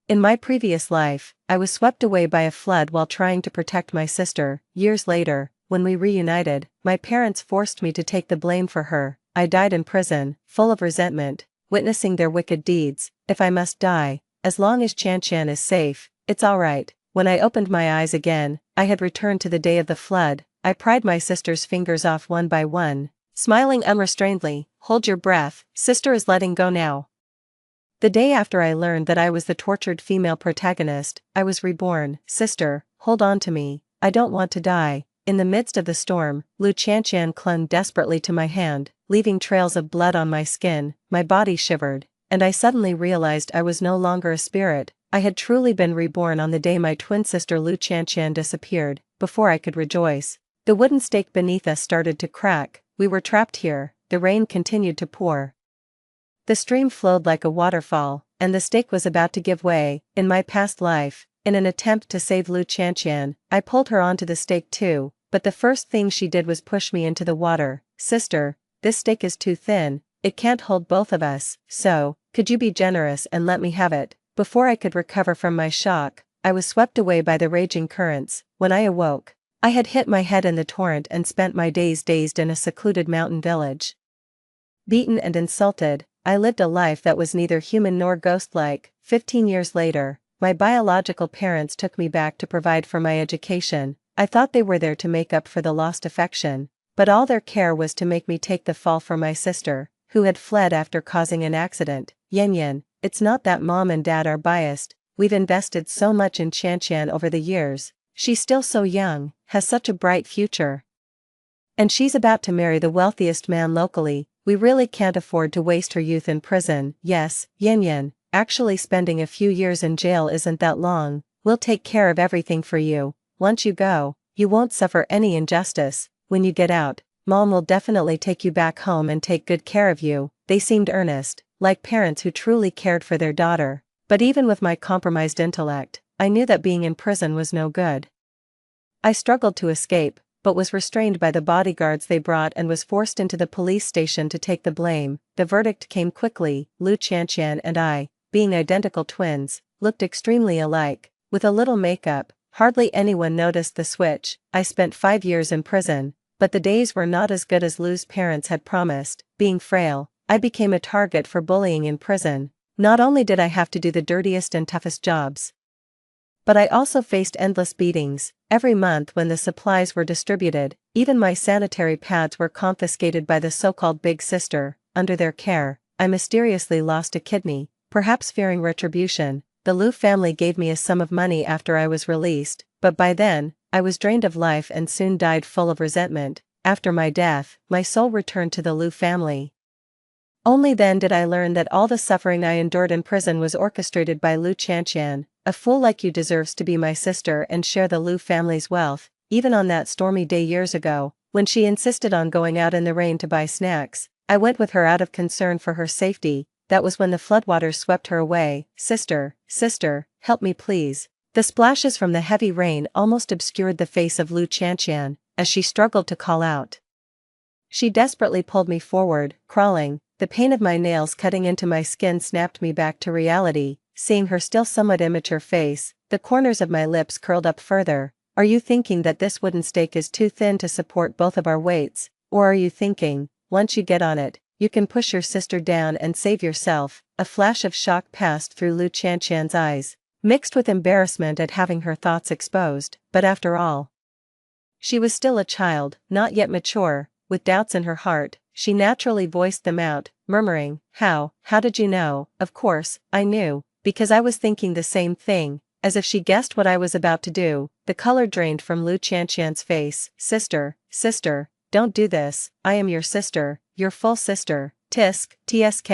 In my previous life, I was swept away by a flood while trying to protect my sister. Years later, when we reunited, my parents forced me to take the blame for her. I died in prison, full of resentment, witnessing their wicked deeds. If I must die, as long as Chan is safe, it's alright. When I opened my eyes again, I had returned to the day of the flood. I pried my sister's fingers off one by one, smiling unrestrainedly. Hold your breath, sister is letting go now. The day after I learned that I was the tortured female protagonist, I was reborn. Sister, hold on to me, I don't want to die. In the midst of the storm, Lu Qianqian clung desperately to my hand, leaving trails of blood on my skin. My body shivered, and I suddenly realized I was no longer a spirit. I had truly been reborn on the day my twin sister Lu Qianqian disappeared. Before I could rejoice, the wooden stake beneath us started to crack. We were trapped here. The rain continued to pour. The stream flowed like a waterfall, and the stake was about to give way. In my past life, in an attempt to save Lu Qianqian, I pulled her onto the stake too, but the first thing she did was push me into the water. Sister, this stake is too thin, it can't hold both of us, so, could you be generous and let me have it? Before I could recover from my shock, I was swept away by the raging currents. When I awoke, I had hit my head in the torrent and spent my days dazed in a secluded mountain village. Beaten and insulted, I lived a life that was neither human nor ghost-like. 15 years later, my biological parents took me back to provide for my education. I thought they were there to make up for the lost affection, but all their care was to make me take the fall for my sister, who had fled after causing an accident. Yan, it's not that mom and dad are biased, we've invested so much in Qianqian over the years. She's still so young, has such a bright future. And she's about to marry the wealthiest man locally. We really can't afford to waste her youth in prison. Yes, Yan, actually spending a few years in jail isn't that long. We'll take care of everything for you. Once you go, you won't suffer any injustice. When you get out, Mom will definitely take you back home and take good care of you. They seemed earnest, like parents who truly cared for their daughter. But even with my compromised intellect, I knew that being in prison was no good. I struggled to escape, but was restrained by the bodyguards they brought and was forced into the police station to take the blame. The verdict came quickly. Lu Qianqian and I, being identical twins, looked extremely alike. With a little makeup, hardly anyone noticed the switch. I spent 5 years in prison, but the days were not as good as Lu's parents had promised. Being frail, I became a target for bullying in prison. Not only did I have to do the dirtiest and toughest jobs, but I also faced endless beatings. Every month when the supplies were distributed, even my sanitary pads were confiscated by the so-called big sister. Under their care, I mysteriously lost a kidney. Perhaps fearing retribution, the Lu family gave me a sum of money after I was released, but by then, I was drained of life and soon died full of resentment. After my death, my soul returned to the Lu family. Only then did I learn that all the suffering I endured in prison was orchestrated by Lu Qianqian. A fool like you deserves to be my sister and share the Lu family's wealth. Even on that stormy day years ago, when she insisted on going out in the rain to buy snacks, I went with her out of concern for her safety. That was when the floodwaters swept her away. Sister, help me please. The splashes from the heavy rain almost obscured the face of Lu Qianqian, as she struggled to call out. She desperately pulled me forward, crawling. The pain of my nails cutting into my skin snapped me back to reality. Seeing her still somewhat immature face, the corners of my lips curled up further. Are you thinking that this wooden stake is too thin to support both of our weights? Or are you thinking, once you get on it, you can push your sister down and save yourself? A flash of shock passed through Lu Qianqian's eyes, mixed with embarrassment at having her thoughts exposed. But after all, she was still a child, not yet mature. With doubts in her heart, she naturally voiced them out, murmuring, How did you know? Of course, I knew. Because I was thinking the same thing. As if she guessed what I was about to do, the color drained from Lu Qianqian's face. Sister, don't do this. I am your sister, your full sister. TSK.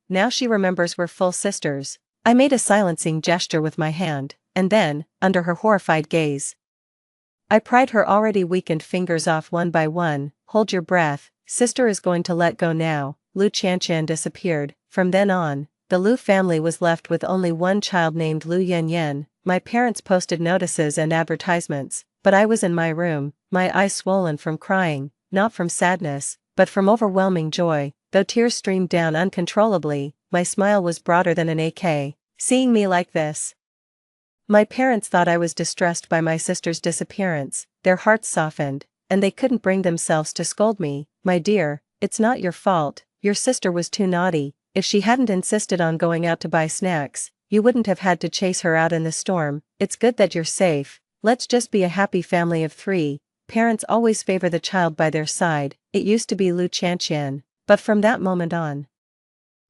Now she remembers we're full sisters. I made a silencing gesture with my hand, and then, under her horrified gaze, I pried her already weakened fingers off one by one. Hold your breath, sister is going to let go now. Lu Qianqian disappeared. From then on, the Lu family was left with only one child named Lu Yan. My parents posted notices and advertisements, but I was in my room, my eyes swollen from crying, not from sadness, but from overwhelming joy. Though tears streamed down uncontrollably, my smile was broader than an AK. Seeing me like this, my parents thought I was distressed by my sister's disappearance. Their hearts softened, and they couldn't bring themselves to scold me. "My dear, it's not your fault, your sister was too naughty. If she hadn't insisted on going out to buy snacks, you wouldn't have had to chase her out in the storm. It's good that you're safe. Let's just be a happy family of three." Parents always favor the child by their side. It used to be Lu Chanqian, but from that moment on,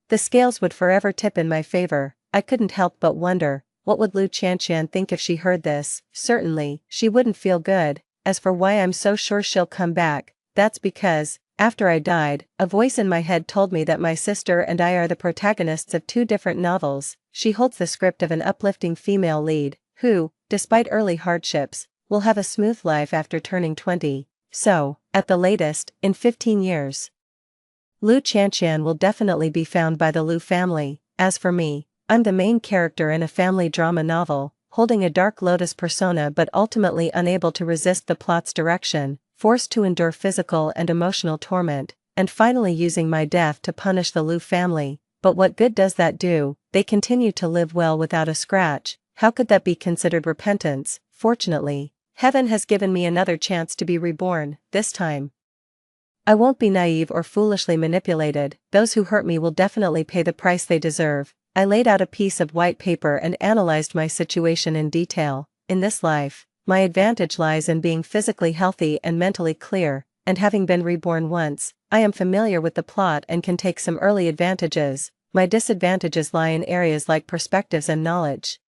the scales would forever tip in my favor. I couldn't help but wonder, what would Lu Chanqian think if she heard this? Certainly, she wouldn't feel good. As for why I'm so sure she'll come back, that's because, after I died, a voice in my head told me that my sister and I are the protagonists of two different novels. She holds the script of an uplifting female lead, who, despite early hardships, will have a smooth life after turning 20. So, at the latest, in 15 years, Lu Chanqian will definitely be found by the Lu family. As for me, I'm the main character in a family drama novel, holding a dark lotus persona but ultimately unable to resist the plot's direction, forced to endure physical and emotional torment, and finally using my death to punish the Lu family. But what good does that do? They continue to live well without a scratch. How could that be considered repentance? Fortunately, heaven has given me another chance to be reborn. This time, I won't be naive or foolishly manipulated. Those who hurt me will definitely pay the price they deserve. I laid out a piece of white paper and analyzed my situation in detail. In this life, my advantage lies in being physically healthy and mentally clear, and having been reborn once, I am familiar with the plot and can take some early advantages. My disadvantages lie in areas like perspectives and knowledge,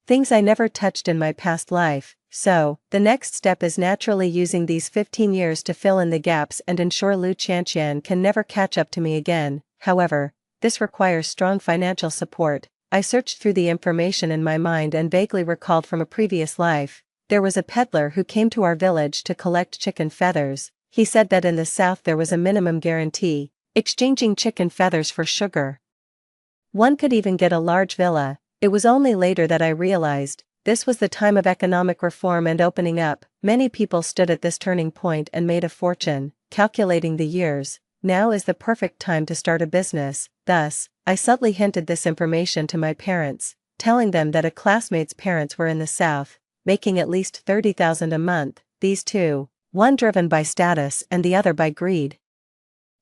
things I never touched in my past life. So, the next step is naturally using these 15 years to fill in the gaps and ensure Lu Chanqian can never catch up to me again. However, this requires strong financial support. I searched through the information in my mind and vaguely recalled from a previous life. There was a peddler who came to our village to collect chicken feathers. He said that in the south there was a minimum guarantee, exchanging chicken feathers for sugar. One could even get a large villa. It was only later that I realized, this was the time of economic reform and opening up. Many people stood at this turning point and made a fortune. Calculating the years, now is the perfect time to start a business. Thus, I subtly hinted this information to my parents, telling them that a classmate's parents were in the South, making at least 30,000 a month. These two, one driven by status and the other by greed,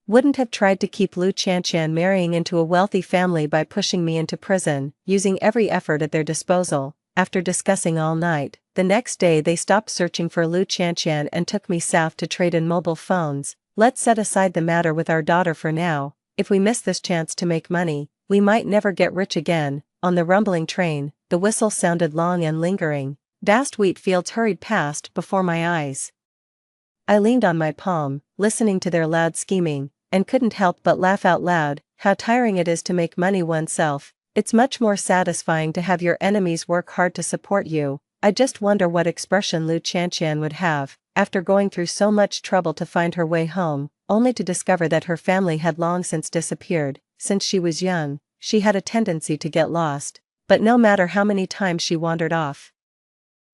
wouldn't have tried to keep Lu Chanqian marrying into a wealthy family by pushing me into prison, using every effort at their disposal. After discussing all night, the next day they stopped searching for Lu Chanqian and took me south to trade in mobile phones. Let's set aside the matter with our daughter for now. If we miss this chance to make money, we might never get rich again. On the rumbling train, the whistle sounded long and lingering. Vast wheat fields hurried past before my eyes. I leaned on my palm, listening to their loud scheming, and couldn't help but laugh out loud. How tiring it is to make money oneself. It's much more satisfying to have your enemies work hard to support you. I just wonder what expression Lu Chanqian would have, after going through so much trouble to find her way home, only to discover that her family had long since disappeared. Since she was young, she had a tendency to get lost, but no matter how many times she wandered off,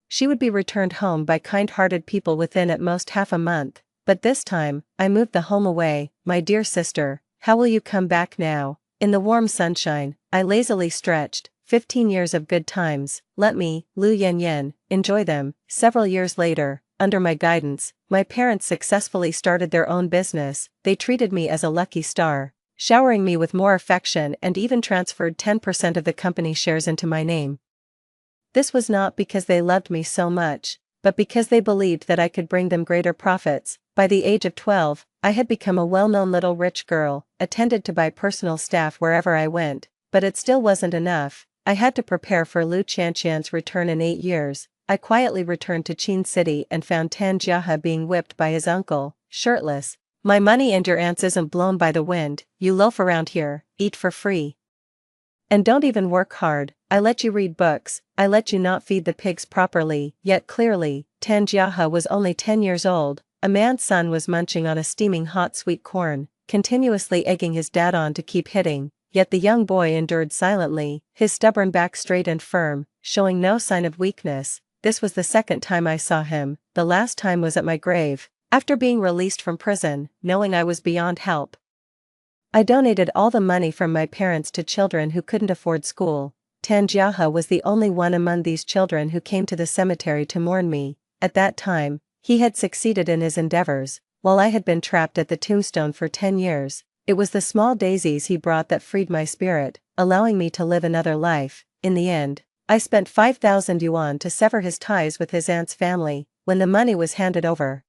she would be returned home by kind-hearted people within at most half a month. But this time, I moved the home away. "My dear sister, how will you come back now?" In the warm sunshine, I lazily stretched. 15 years of good times. Let me, Lu Yanyan, enjoy them. Several years later, under my guidance, my parents successfully started their own business. They treated me as a lucky star, showering me with more affection and even transferred 10% of the company shares into my name. This was not because they loved me so much, but because they believed that I could bring them greater profits. By the age of 12, I had become a well-known little rich girl, attended to by personal staff wherever I went, but it still wasn't enough. I had to prepare for Lu Chanqian's return in 8 years. I quietly returned to Qin City and found Tan Jiahe being whipped by his uncle, shirtless. "My money and your aunt's isn't blown by the wind. You loaf around here, eat for free, and don't even work hard. I let you read books, I let you not feed the pigs properly." Yet clearly, Tan Jiahe was only 10 years old. A man's son was munching on a steaming hot sweet corn, continuously egging his dad on to keep hitting. Yet the young boy endured silently, his stubborn back straight and firm, showing no sign of weakness. This was the second time I saw him. The last time was at my grave. After being released from prison, knowing I was beyond help, I donated all the money from my parents to children who couldn't afford school. Tanjiahe was the only one among these children who came to the cemetery to mourn me. At that time, he had succeeded in his endeavors, while I had been trapped at the tombstone for 10 years. It was the small daisies he brought that freed my spirit, allowing me to live another life. In the end, I spent 5,000 yuan to sever his ties with his aunt's family. When the money was handed over,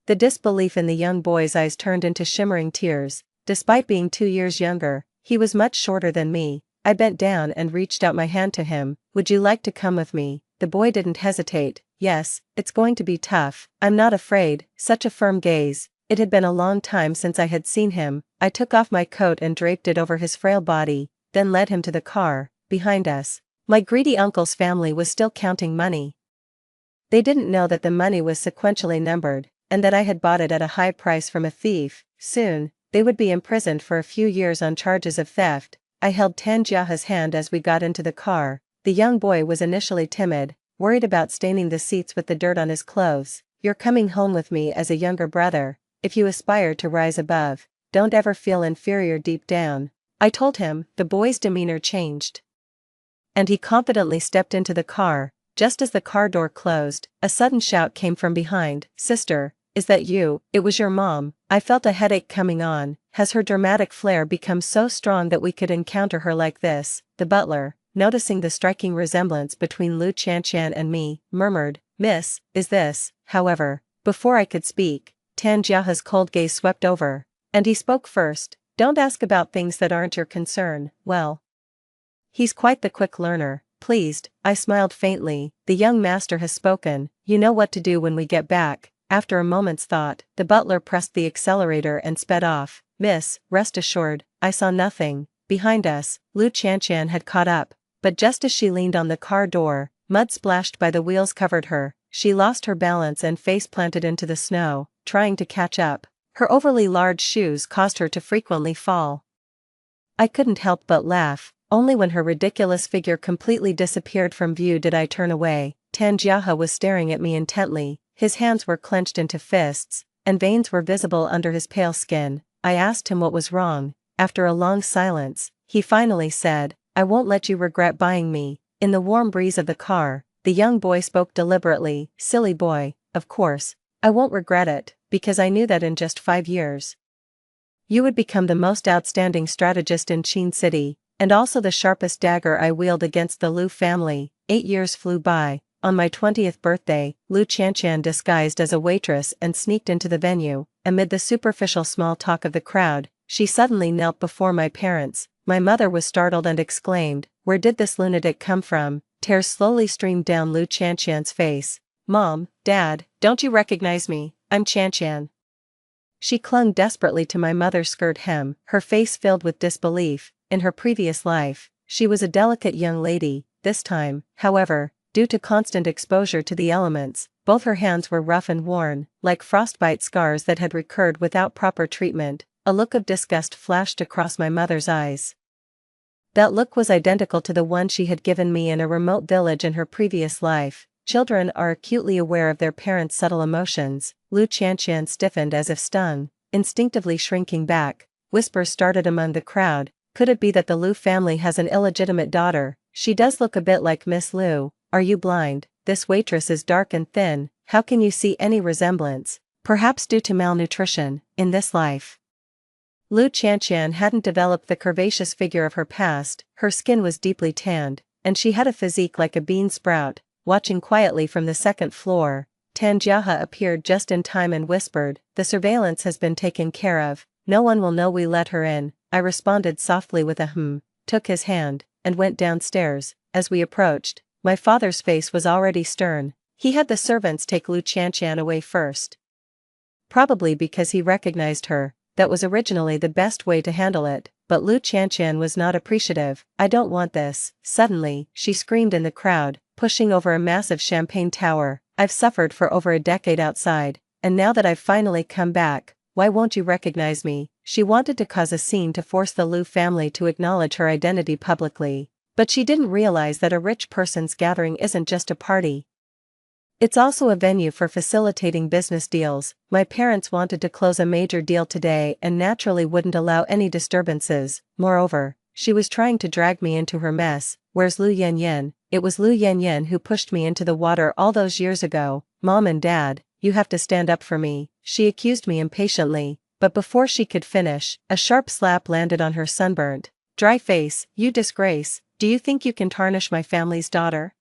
the disbelief in the young boy's eyes turned into shimmering tears. Despite being 2 years younger, he was much shorter than me. I bent down and reached out my hand to him. "Would you like to come with me?" The boy didn't hesitate. "Yes, it's going to be tough. I'm not afraid." Such a firm gaze. It had been a long time since I had seen him. I took off my coat and draped it over his frail body, then led him to the car. Behind us, my greedy uncle's family was still counting money. They didn't know that the money was sequentially numbered, and that I had bought it at a high price from a thief. Soon, they would be imprisoned for a few years on charges of theft. I held Tanjiahe's hand as we got into the car. The young boy was initially timid, worried about staining the seats with the dirt on his clothes. "You're coming home with me as a younger brother. If you aspire to rise above, don't ever feel inferior deep down," I told him. The boy's demeanor changed, and he confidently stepped into the car. Just as the car door closed, a sudden shout came from behind. "Sister, is that you?" It was your mom. I felt a headache coming on. Has her dramatic flair become so strong that we could encounter her like this? The butler, noticing the striking resemblance between Lu Qianqian and me, murmured, "Miss, is this?" However, before I could speak, Tanjiahe's cold gaze swept over, and he spoke first. "Don't ask about things that aren't your concern." "Well, he's quite the quick learner." Pleased, I smiled faintly. "The young master has spoken. You know what to do when we get back." After a moment's thought, the butler pressed the accelerator and sped off. "Miss, rest assured, I saw nothing." Behind us, Lu Qianqian had caught up, but just as she leaned on the car door, mud splashed by the wheels covered her. She lost her balance and face planted into the snow, trying to catch up. Her overly large shoes caused her to frequently fall. I couldn't help but laugh. Only when her ridiculous figure completely disappeared from view did I turn away. Tanjiahe was staring at me intently. His hands were clenched into fists, and veins were visible under his pale skin. I asked him what was wrong. After a long silence, he finally said, "I won't let you regret buying me." In the warm breeze of the car, the young boy spoke deliberately. "Silly boy, of course, I won't regret it, because I knew that in just 5 years, you would become the most outstanding strategist in Qin City, and also the sharpest dagger I wield against the Lu family." 8 years flew by. On my 20th birthday, Lu Qianqian disguised as a waitress and sneaked into the venue. Amid the superficial small talk of the crowd, she suddenly knelt before my parents. My mother was startled and exclaimed, "Where did this lunatic come from?" Tears slowly streamed down Lu Qianqian's face. "Mom, Dad, don't you recognize me? I'm Qianqian." She clung desperately to my mother's skirt hem, her face filled with disbelief. In her previous life, she was a delicate young lady. This time, however, due to constant exposure to the elements, both her hands were rough and worn, like frostbite scars that had recurred without proper treatment. A look of disgust flashed across my mother's eyes. That look was identical to the one she had given me in a remote village in her previous life. Children are acutely aware of their parents' subtle emotions. Lu Qianqian stiffened as if stung, instinctively shrinking back. Whispers started among the crowd. Could it be that the Lu family has an illegitimate daughter? She does look a bit like Miss Lu. Are you blind? This waitress is dark and thin. How can you see any resemblance? Perhaps due to malnutrition. In this life, Lu Qianqian hadn't developed the curvaceous figure of her past. Her skin was deeply tanned, and she had a physique like a bean sprout. Watching quietly from the second floor, Tanjiahe appeared just in time and whispered, "The surveillance has been taken care of. No one will know we let her in." I responded softly with a took his hand, and went downstairs. As we approached, my father's face was already stern. He had the servants take Lu Qianqian away first. Probably because he recognized her. That was originally the best way to handle it, but Lu Qianqian was not appreciative. "I don't want this." Suddenly, she screamed in the crowd, pushing over a massive champagne tower. "I've suffered for over a decade outside, and now that I've finally come back, why won't you recognize me?" She wanted to cause a scene to force the Lu family to acknowledge her identity publicly. But she didn't realize that a rich person's gathering isn't just a party. It's also a venue for facilitating business deals. My parents wanted to close a major deal today and naturally wouldn't allow any disturbances. Moreover, she was trying to drag me into her mess. where's Lu Yanyan? It was Lu Yanyan who pushed me into the water all those years ago. Mom and Dad, you have to stand up for me, she accused me impatiently, but before she could finish, a sharp slap landed on her sunburnt, dry face. You disgrace, do you think you can tarnish my family's daughter?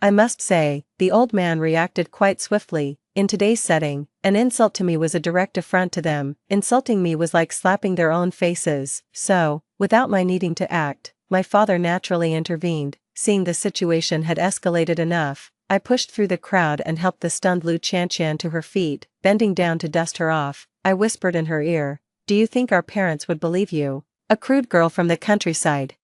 I must say, the old man reacted quite swiftly. In today's setting, an insult to me was a direct affront to them. Insulting me was like slapping their own faces. So, without my needing to act, my father naturally intervened. Seeing the situation had escalated enough, I pushed through the crowd and helped the stunned Lu Chantian to her feet. Bending down to dust her off, I whispered in her ear, "Do you think our parents would believe you? A crude girl from the countryside.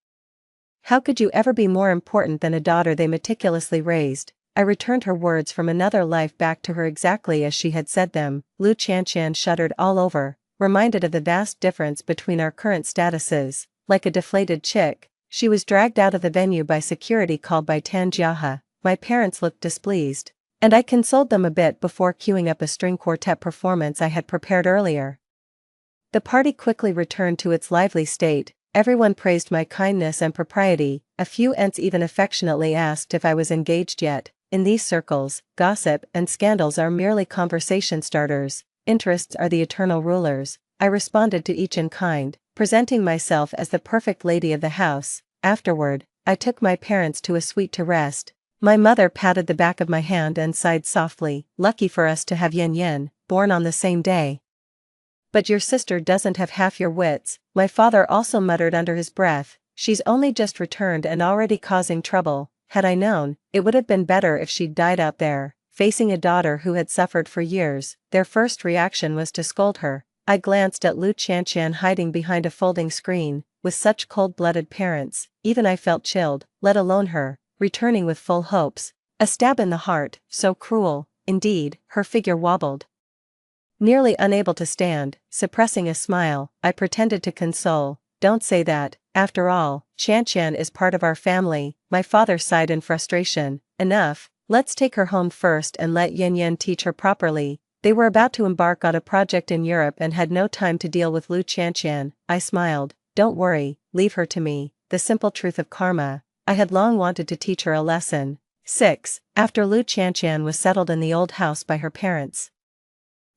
How could you ever be more important than a daughter they meticulously raised?" I returned her words from another life back to her exactly as she had said them. Lu Chantian shuddered all over, reminded of the vast difference between our current statuses. Like a deflated chick, she was dragged out of the venue by security called by Tan Jiahe. My parents looked displeased, and I consoled them a bit before queuing up a string quartet performance I had prepared earlier. The party quickly returned to its lively state. Everyone praised my kindness and propriety. A few aunts even affectionately asked if I was engaged yet. In these circles, gossip and scandals are merely conversation starters. Interests are the eternal rulers. I responded to each in kind, presenting myself as the perfect lady of the house. Afterward, I took my parents to a suite to rest. My mother patted the back of my hand and sighed softly. Lucky for us to have Yen Yen, born on the same day. But your sister doesn't have half your wits, my father also muttered under his breath. She's only just returned and already causing trouble. Had I known, it would have been better if she'd died out there, facing a daughter who had suffered for years. Their first reaction was to scold her. I glanced at Lu Chantian hiding behind a folding screen. With such cold-blooded parents, even I felt chilled, let alone her, returning with full hopes. A stab in the heart, so cruel. Indeed, her figure wobbled. Nearly unable to stand, suppressing a smile, I pretended to console. Don't say that, after all, Chantian is part of our family. My father sighed in frustration. Enough, let's take her home first and let Yen Yen teach her properly. They were about to embark on a project in Europe and had no time to deal with Lu Chantian. I smiled. Don't worry, leave her to me. The simple truth of karma. I had long wanted to teach her a lesson. 6. After Lu Chantian was settled in the old house by her parents,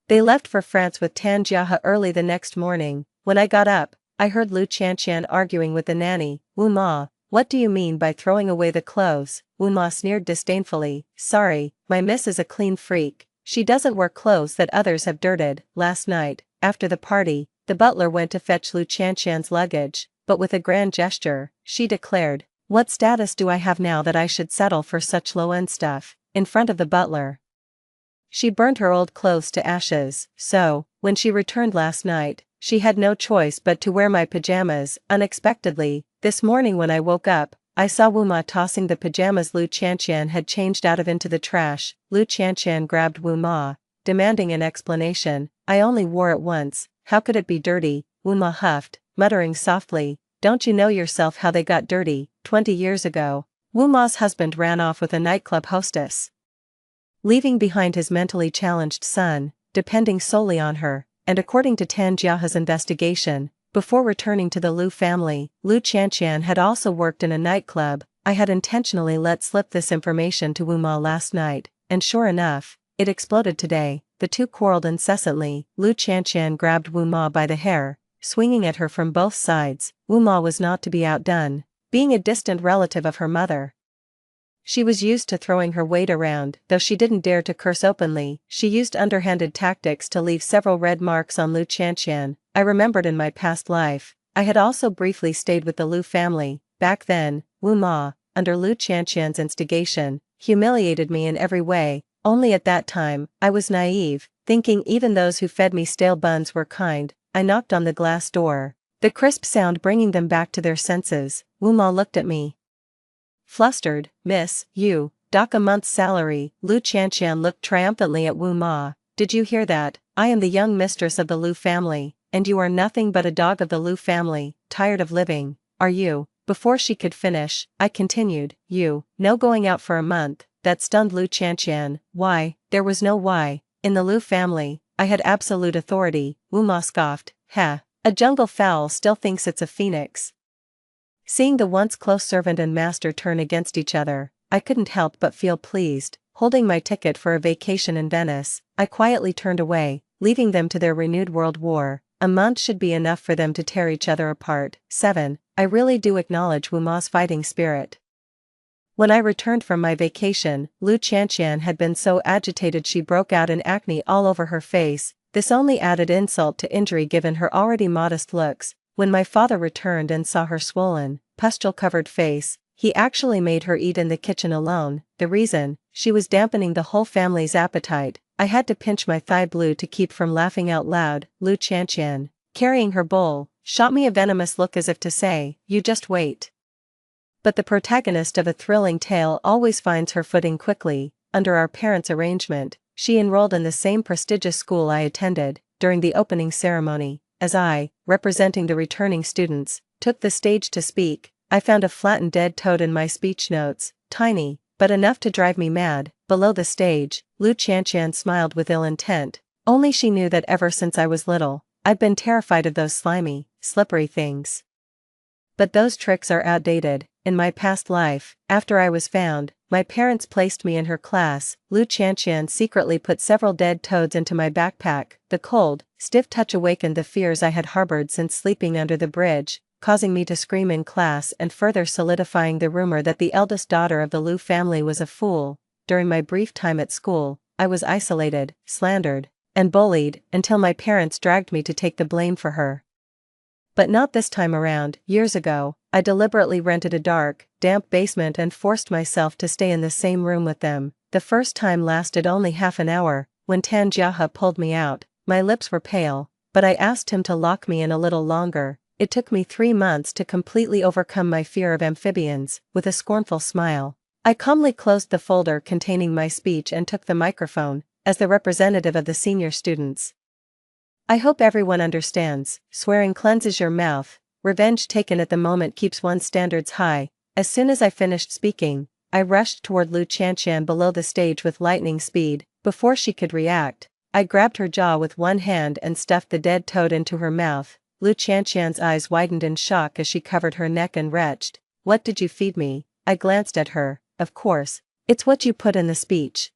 they left for France with Tan Jiahe early the next morning. When I got up, I heard Lu Chantian arguing with the nanny. "Wu Ma, what do you mean by throwing away the clothes?" Wu Ma sneered disdainfully. "Sorry, my miss is a clean freak. She doesn't wear clothes that others have dirted." Last night, after the party, the butler went to fetch Lu Chantian's luggage, but with a grand gesture, she declared, "What status do I have now that I should settle for such low-end stuff?" In front of the butler, she burned her old clothes to ashes. So, when she returned last night, she had no choice but to wear my pajamas. Unexpectedly, this morning when I woke up, I saw Wu Ma tossing the pajamas Lu Chantian had changed out of into the trash. Lu Chantian grabbed Wu Ma, demanding an explanation. "I only wore it once, how could it be dirty?" Wu Ma huffed, muttering softly, "Don't you know yourself how they got dirty? 20 years ago, Wu Ma's husband ran off with a nightclub hostess, leaving behind his mentally challenged son, depending solely on her, and according to Tan Jiahe's investigation, before returning to the Lu family, Lu Chantian had also worked in a nightclub. I had intentionally let slip this information to Wu Ma last night, and sure enough, it exploded today." The two quarreled incessantly. Lu Chantian grabbed Wu Ma by the hair, swinging at her from both sides. Wu Ma was not to be outdone. Being a distant relative of her mother, she was used to throwing her weight around. Though she didn't dare to curse openly, she used underhanded tactics to leave several red marks on Lu Chantian. I remembered in my past life, I had also briefly stayed with the Lu family. Back then, Wu Ma, under Lu Chantian's instigation, humiliated me in every way. Only at that time, I was naive, thinking even those who fed me stale buns were kind. I knocked on the glass door, the crisp sound bringing them back to their senses. Wu Ma looked at me, flustered. "Miss, you, dock a month's salary." Lu Chantian looked triumphantly at Wu Ma. "Did you hear that? I am the young mistress of the Lu family, and you are nothing but a dog of the Lu family. Tired of living, are you?" Before she could finish, I continued, "You, no going out for a month." That stunned Lu Chantian. Why? There was no why. In the Lu family, I had absolute authority. Wu Ma scoffed. "Ha! A jungle fowl still thinks it's a phoenix." Seeing the once close servant and master turn against each other, I couldn't help but feel pleased. Holding my ticket for a vacation in Venice, I quietly turned away, leaving them to their renewed world war. A month should be enough for them to tear each other apart. 7. I really do acknowledge Wu Ma's fighting spirit. When I returned from my vacation, Lu Qianqian had been so agitated she broke out in acne all over her face. This only added insult to injury given her already modest looks. When my father returned and saw her swollen, pustule-covered face, he actually made her eat in the kitchen alone. The reason? She was dampening the whole family's appetite. I had to pinch my thigh blue to keep from laughing out loud. Lu Qianqian, carrying her bowl, shot me a venomous look as if to say, "You just wait." But the protagonist of a thrilling tale always finds her footing quickly. Under our parents' arrangement, she enrolled in the same prestigious school I attended. During the opening ceremony, as I, representing the returning students, took the stage to speak, I found a flattened dead toad in my speech notes, tiny, but enough to drive me mad. Below the stage, Lu Qianqian smiled with ill intent. Only she knew that ever since I was little, I'd been terrified of those slimy, slippery things. But those tricks are outdated. In my past life, after I was found, my parents placed me in her class. Lu Qianqian secretly put several dead toads into my backpack. The cold, stiff touch awakened the fears I had harbored since sleeping under the bridge, causing me to scream in class and further solidifying the rumor that the eldest daughter of the Lu family was a fool. During my brief time at school, I was isolated, slandered, and bullied until my parents dragged me to take the blame for her. But not this time around. Years ago, I deliberately rented a dark, damp basement and forced myself to stay in the same room with them. The first time lasted only half an hour. When Tan Jiahe pulled me out, my lips were pale, but I asked him to lock me in a little longer. It took me 3 months to completely overcome my fear of amphibians. With a scornful smile, I calmly closed the folder containing my speech and took the microphone, as the representative of the senior students. I hope everyone understands, swearing cleanses your mouth, revenge taken at the moment keeps one's standards high. As soon as I finished speaking, I rushed toward Lu Qianqian below the stage with lightning speed. Before she could react, I grabbed her jaw with one hand and stuffed the dead toad into her mouth. Lu Qianqian's eyes widened in shock as she covered her neck and retched, "What did you feed me?" I glanced at her. "Of course, it's what you put in the speech."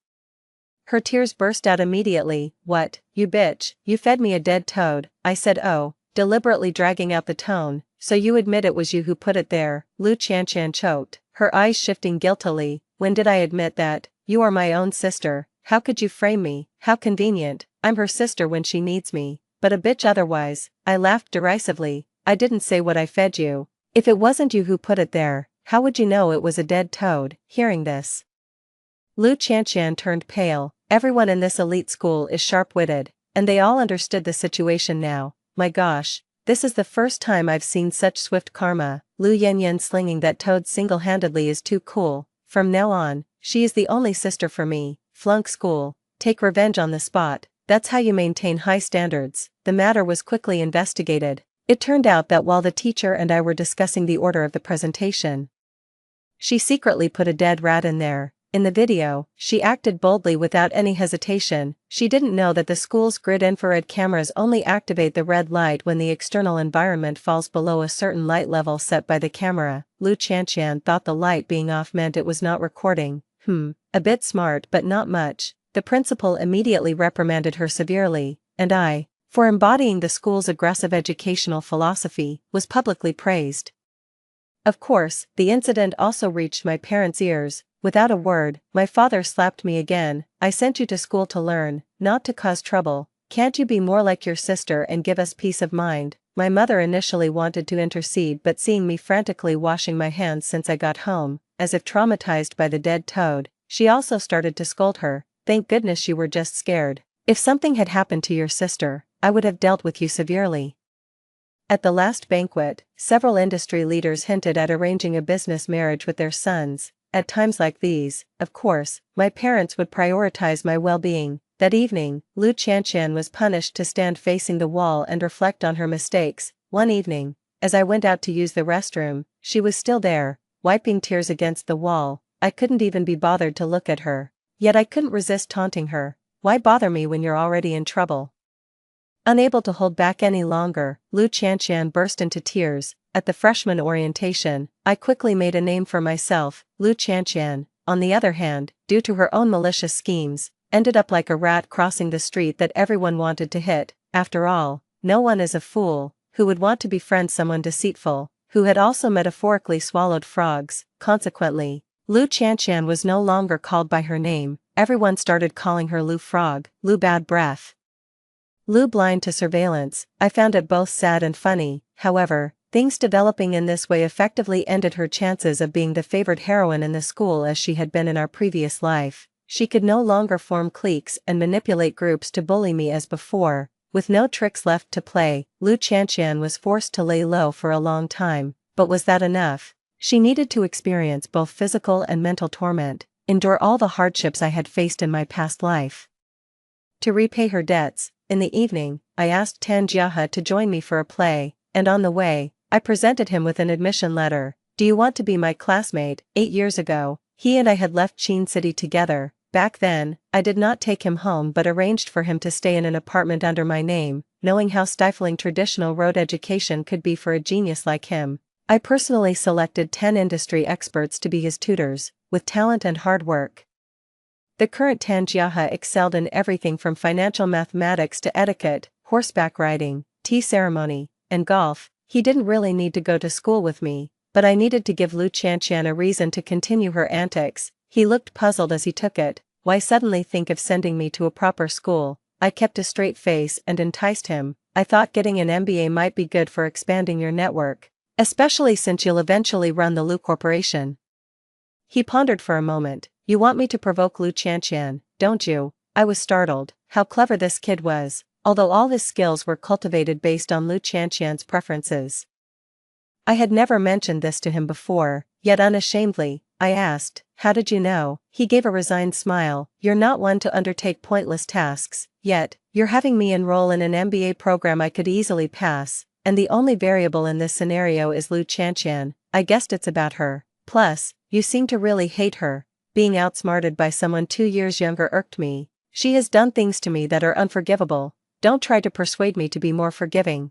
Her tears burst out immediately. "What, you bitch, you fed me a dead toad," I said, deliberately dragging out the tone, "so you admit it was you who put it there?" Lu Qianqian choked, her eyes shifting guiltily. "When did I admit that? You are my own sister. How could you frame me? How convenient. I'm her sister when she needs me, but a bitch otherwise." I laughed derisively. "I didn't say what I fed you. If it wasn't you who put it there, how would you know it was a dead toad?" Hearing this, Lu Qianqian turned pale. Everyone in this elite school is sharp-witted, and they all understood the situation now. My gosh, this is the first time I've seen such swift karma. Lu Yanyan slinging that toad single-handedly is too cool. From now on, she is the only sister for me. Flunk school, take revenge on the spot. That's how you maintain high standards. The matter was quickly investigated. It turned out that while the teacher and I were discussing the order of the presentation, she secretly put a dead rat in there. In the video, she acted boldly without any hesitation. She didn't know that the school's grid infrared cameras only activate the red light when the external environment falls below a certain light level set by the camera. Lu Qianqian thought the light being off meant it was not recording. A bit smart but not much. The principal immediately reprimanded her severely, and I, for embodying the school's aggressive educational philosophy, was publicly praised. Of course, the incident also reached my parents' ears. Without a word, my father slapped me again. "I sent you to school to learn, not to cause trouble. Can't you be more like your sister and give us peace of mind?" My mother initially wanted to intercede, but seeing me frantically washing my hands since I got home, as if traumatized by the dead toad, she also started to scold her. "Thank goodness you were just scared. If something had happened to your sister, I would have dealt with you severely." At the last banquet, several industry leaders hinted at arranging a business marriage with their sons. At times like these, of course, my parents would prioritize my well-being. That evening, Lu Qianqian was punished to stand facing the wall and reflect on her mistakes. One evening, as I went out to use the restroom, she was still there, wiping tears against the wall. I couldn't even be bothered to look at her. Yet I couldn't resist taunting her. "Why bother me when you're already in trouble?" Unable to hold back any longer, Lu Qianqian burst into tears. at the freshman orientation, I quickly made a name for myself. Lu Chanqian, on the other hand, due to her own malicious schemes, ended up like a rat crossing the street that everyone wanted to hit. After all, no one is a fool who would want to befriend someone deceitful, who had also metaphorically swallowed frogs. Consequently, Lu Chanqian was no longer called by her name. Everyone started calling her Lu Frog, Lu Bad Breath, Lu Blind to Surveillance. I found it both sad and funny. However, things developing in this way effectively ended her chances of being the favored heroine in the school as she had been in our previous life. She could no longer form cliques and manipulate groups to bully me as before. With no tricks left to play, Lu Chanqian was forced to lay low for a long time. But was that enough? She needed to experience both physical and mental torment, endure all the hardships I had faced in my past life. To repay her debts, in the evening, I asked Tan Jiahe to join me for a play, and on the way, I presented him with an admission letter. Do you want to be my classmate? 8 years ago, he and I had left Qin City together. Back then, I did not take him home but arranged for him to stay in an apartment under my name, knowing how stifling traditional road education could be for a genius like him. I personally selected 10 industry experts to be his tutors, with talent and hard work. The current Tan Jiahe excelled in everything from financial mathematics to etiquette, horseback riding, tea ceremony, and golf. He didn't really need to go to school with me, but I needed to give Lu Chanqian a reason to continue her antics. He looked puzzled as he took it. Why suddenly think of sending me to a proper school? I kept a straight face and enticed him. I thought getting an MBA might be good for expanding your network, especially since you'll eventually run the Lu Corporation. He pondered for a moment. You want me to provoke Lu Chanqian, don't you? I was startled. How clever this kid was, although all his skills were cultivated based on Lu Chanqian's preferences. I had never mentioned this to him before, yet unashamedly, I asked, how did you know? He gave a resigned smile. You're not one to undertake pointless tasks, yet, you're having me enroll in an MBA program I could easily pass, and the only variable in this scenario is Lu Chanqian. I guessed it's about her. Plus, you seem to really hate her. Being outsmarted by someone 2 years younger irked me. She has done things to me that are unforgivable. Don't try to persuade me to be more forgiving,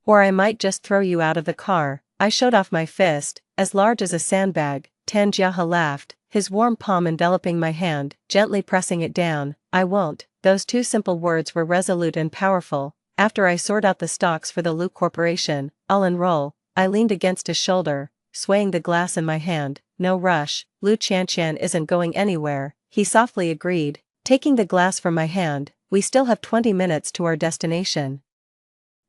or I might just throw you out of the car. I showed off my fist, as large as a sandbag. Tan Jiahe laughed, his warm palm enveloping my hand, gently pressing it down. I won't. Those 2 simple words were resolute and powerful. After I sort out the stocks for the Lu Corporation, I'll enroll. I leaned against his shoulder, swaying the glass in my hand. No rush, Lu Chanqian isn't going anywhere, he softly agreed, taking the glass from my hand. We still have 20 minutes to our destination.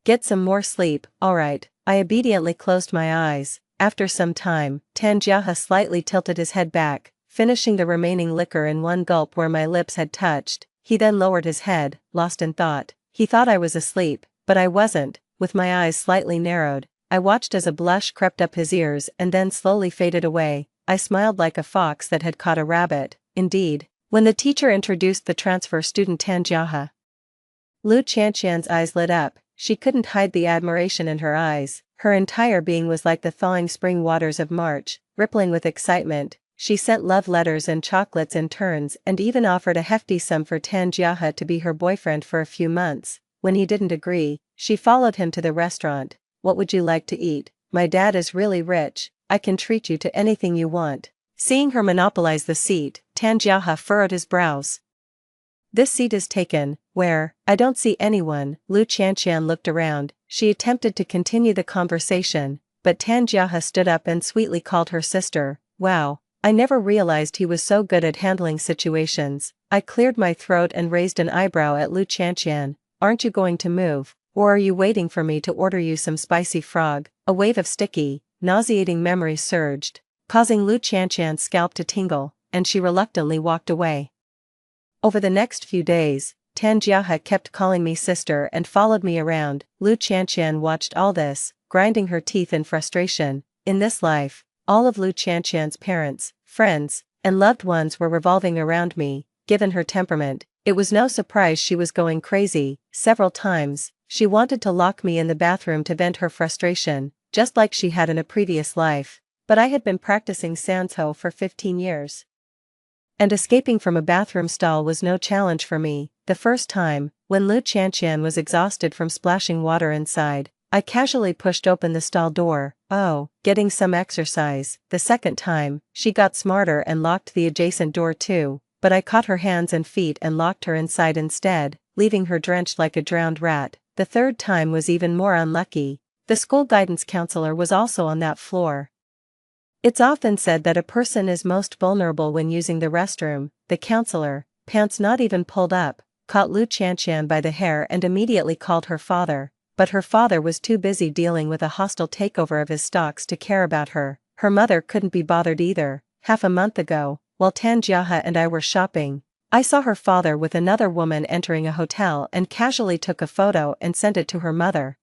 Get some more sleep. Alright. I obediently closed my eyes. After some time, Tan Jiahe slightly tilted his head back, finishing the remaining liquor in one gulp where my lips had touched. He then lowered his head, lost in thought. He thought I was asleep, but I wasn't. With my eyes slightly narrowed, I watched as a blush crept up his ears and then slowly faded away. I smiled like a fox that had caught a rabbit. Indeed, when the teacher introduced the transfer student Tan Jiahe, Lu Chanqian's eyes lit up. She couldn't hide the admiration in her eyes. Her entire being was like the thawing spring waters of March, rippling with excitement. She sent love letters and chocolates in turns and even offered a hefty sum for Tan Jiahe to be her boyfriend for a few months. When he didn't agree, she followed him to the restaurant. What would you like to eat? My dad is really rich. I can treat you to anything you want. Seeing her monopolize the seat, Tan Jiahe furrowed his brows. This seat is taken. Where? I don't see anyone. Lu Chanqian looked around. She attempted to continue the conversation, but Tan Jiahe stood up and sweetly called her sister. Wow, I never realized he was so good at handling situations. I cleared my throat and raised an eyebrow at Lu Chanqian. Aren't you going to move? Or are you waiting for me to order you some spicy frog? A wave of sticky, nauseating memories surged, causing Lu Chanqian's scalp to tingle, and she reluctantly walked away. Over the next few days, Tan Jiahe kept calling me sister and followed me around. Lu Chanqian watched all this, grinding her teeth in frustration. In this life, all of Lu Chanqian's parents, friends, and loved ones were revolving around me. Given her temperament, it was no surprise she was going crazy. Several times, she wanted to lock me in the bathroom to vent her frustration, just like she had in a previous life. But I had been practicing Sanzhou for 15 years. And escaping from a bathroom stall was no challenge for me. The first time, when Lu Chanqian was exhausted from splashing water inside, I casually pushed open the stall door. Oh, getting some exercise. The second time, she got smarter and locked the adjacent door too, but I caught her hands and feet and locked her inside instead, leaving her drenched like a drowned rat. The third time was even more unlucky. The school guidance counselor was also on that floor. It's often said that a person is most vulnerable when using the restroom. The counselor, pants not even pulled up, caught Lu Qianqian by the hair and immediately called her father. But her father was too busy dealing with a hostile takeover of his stocks to care about her. Her mother couldn't be bothered either. Half a month ago, while Tan Jiahe and I were shopping, I saw her father with another woman entering a hotel and casually took a photo and sent it to her mother,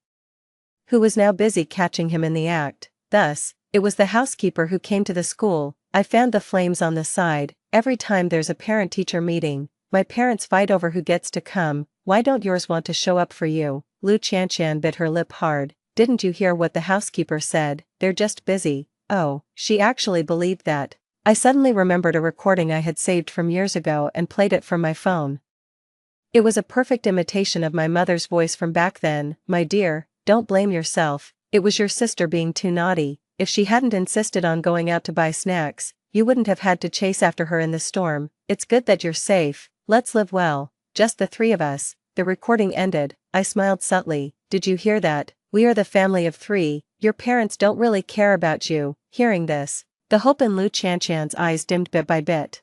who was now busy catching him in the act. Thus, it was the housekeeper who came to the school. I fanned the flames on the side. Every time there's a parent-teacher meeting, my parents fight over who gets to come. Why don't yours want to show up for you? Lu Qianqian bit her lip hard. Didn't you hear what the housekeeper said? They're just busy. Oh, she actually believed that. I suddenly remembered a recording I had saved from years ago and played it from my phone. It was a perfect imitation of my mother's voice from back then. My dear, don't blame yourself. It was your sister being too naughty. If she hadn't insisted on going out to buy snacks, you wouldn't have had to chase after her in the storm. It's good that you're safe. Let's live well. Just the three of us. The recording ended. I smiled subtly. Did you hear that? We are the family of three. Your parents don't really care about you. Hearing this, the hope in Lu Qianqian's eyes dimmed bit by bit.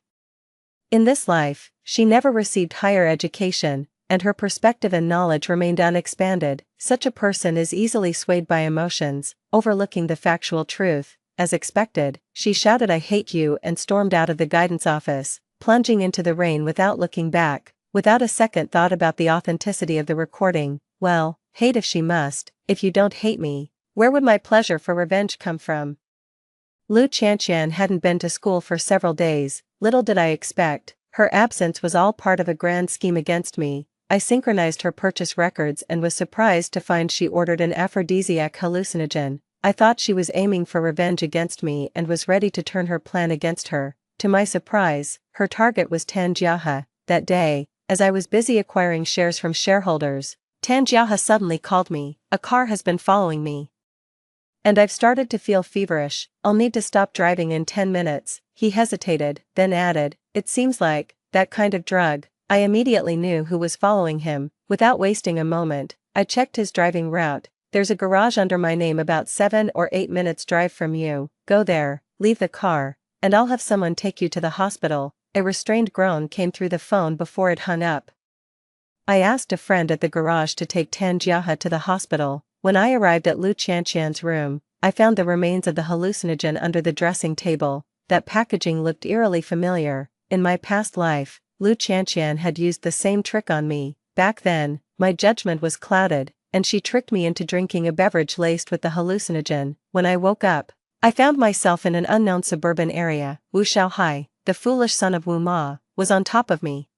In this life, she never received higher education, and her perspective and knowledge remained unexpanded. Such a person is easily swayed by emotions, overlooking the factual truth. As expected, she shouted "I hate you" and stormed out of the guidance office, plunging into the rain without looking back, without a second thought about the authenticity of the recording. Well, hate if she must. If you don't hate me, where would my pleasure for revenge come from? Lu Qianqian hadn't been to school for several days. Little did I expect, her absence was all part of a grand scheme against me. I synchronized her purchase records and was surprised to find she ordered an aphrodisiac hallucinogen. I thought she was aiming for revenge against me and was ready to turn her plan against her. To my surprise, her target was Tan Jiahe. That day, as I was busy acquiring shares from shareholders, Tan Jiahe suddenly called me. A car has been following me, and I've started to feel feverish. I'll need to stop driving in 10 minutes. He hesitated, then added, it seems like that kind of drug. I immediately knew who was following him. Without wasting a moment, I checked his driving route. There's a garage under my name about 7 or 8 minutes drive from you. Go there, leave the car, and I'll have someone take you to the hospital. A restrained groan came through the phone before it hung up. I asked a friend at the garage to take Tan Jiahe to the hospital. When I arrived at Lu Qianqian's room, I found the remains of the hallucinogen under the dressing table. That packaging looked eerily familiar. In my past life, Lu Qianqian had used the same trick on me. Back then, my judgment was clouded, and she tricked me into drinking a beverage laced with the hallucinogen. When I woke up, I found myself in an unknown suburban area. Wu Xiaohai, the foolish son of Wu Ma, was on top of me.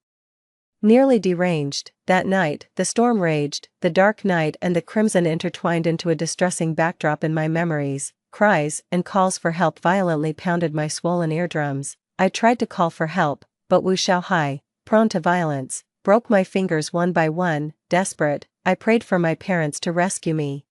Nearly deranged, that night, the storm raged, the dark night and the crimson intertwined into a distressing backdrop in my memories. Cries and calls for help violently pounded my swollen eardrums. I tried to call for help, but Wu Xiaohai, prone to violence, broke my fingers one by one. Desperate, I prayed for my parents to rescue me.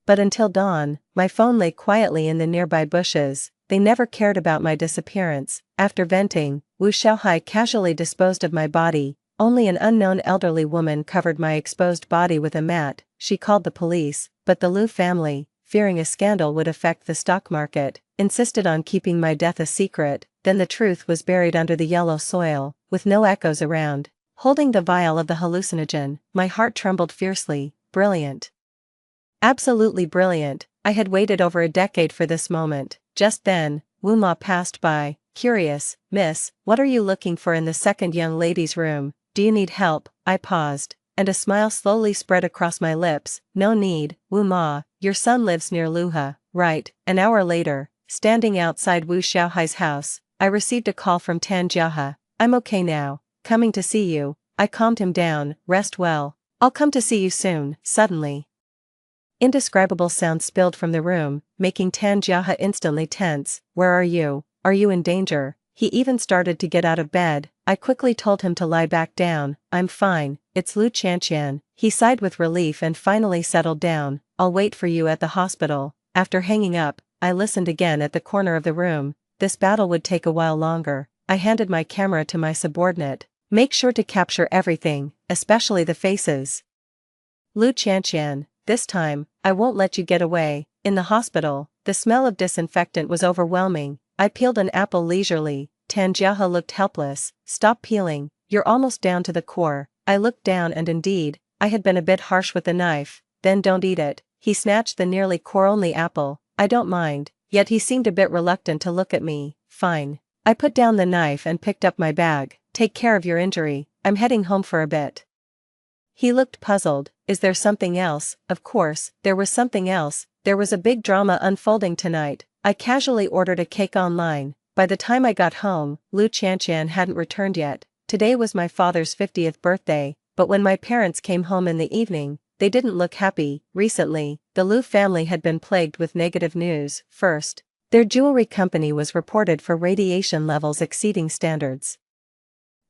But until dawn, my phone lay quietly in the nearby bushes. They never cared about my disappearance. After venting, Wu Xiaohai casually disposed of my body. Only an unknown elderly woman covered my exposed body with a mat. She called the police, but the Lu family, fearing a scandal would affect the stock market, insisted on keeping my death a secret. Then the truth was buried under the yellow soil, with no echoes around. Holding the vial of the hallucinogen, my heart trembled fiercely. Brilliant. Absolutely brilliant. I had waited over a decade for this moment. Just then, Wu Ma passed by. Curious, miss, what are you looking for in the second young lady's room? Do you need help? I paused, and a smile slowly spread across my lips. No need, Wu Ma, your son lives near Luha. Right. An hour later, standing outside Wu Xiaohai's house, I received a call from Tan Jiahe. I'm okay now. Coming to see you. I calmed him down. Rest well. I'll come to see you soon. Suddenly, indescribable sound spilled from the room, making Tan Jiahe instantly tense. Where are you? Are you in danger? He even started to get out of bed. I quickly told him to lie back down. I'm fine. It's Lu Qianqian. He sighed with relief and finally settled down. I'll wait for you at the hospital." After hanging up, I listened again at the corner of the room. This battle would take a while longer. I handed my camera to my subordinate. "Make sure to capture everything, especially the faces. Lu Qianqian, this time, I won't let you get away." In the hospital, the smell of disinfectant was overwhelming. I peeled an apple leisurely. Tanjiahe looked helpless. "Stop peeling, you're almost down to the core." I looked down and indeed, I had been a bit harsh with the knife. "Then don't eat it." He snatched the nearly core-only apple. "I don't mind," yet he seemed a bit reluctant to look at me. "Fine." I put down the knife and picked up my bag. "Take care of your injury, I'm heading home for a bit." He looked puzzled. "Is there something else?" Of course, there was something else. There was a big drama unfolding tonight. I casually ordered a cake online. By the time I got home, Lu Qianqian hadn't returned yet. Today was my father's 50th birthday, but when my parents came home in the evening, they didn't look happy. Recently, the Lu family had been plagued with negative news. First, their jewelry company was reported for radiation levels exceeding standards.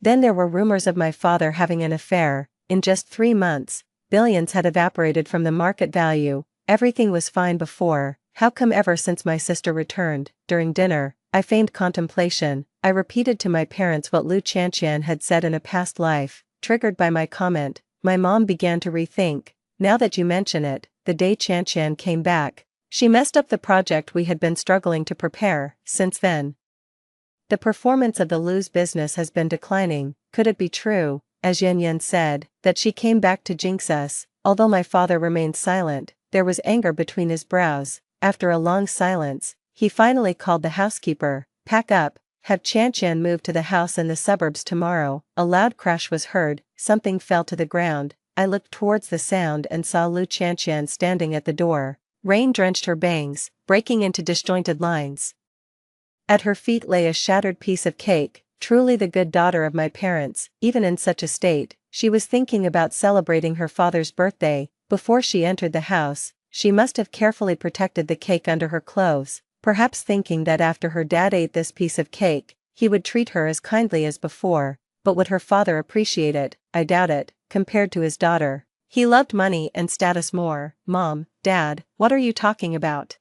Then there were rumors of my father having an affair. In just 3 months, billions had evaporated from the market value. Everything was fine before. How come ever since my sister returned? During dinner, I feigned contemplation. I repeated to my parents what Lu Qianqian had said in a past life. Triggered by my comment, my mom began to rethink. "Now that you mention it, the day Qianqian came back, she messed up the project we had been struggling to prepare. Since then, the performance of the Lu's business has been declining." Could it be true, as Yan Yan said, that she came back to jinx us? Although my father remained silent, there was anger between his brows. After a long silence, he finally called the housekeeper. "Pack up, have Qianqian move to the house in the suburbs tomorrow." A loud crash was heard, something fell to the ground. I looked towards the sound and saw Lu Qianqian standing at the door. Rain drenched her bangs, breaking into disjointed lines. At her feet lay a shattered piece of cake. Truly the good daughter of my parents. Even in such a state, she was thinking about celebrating her father's birthday. Before she entered the house, she must have carefully protected the cake under her clothes, perhaps thinking that after her dad ate this piece of cake, he would treat her as kindly as before. But would her father appreciate it? I doubt it. Compared to his daughter, he loved money and status more. "Mom, Dad, what are you talking about?"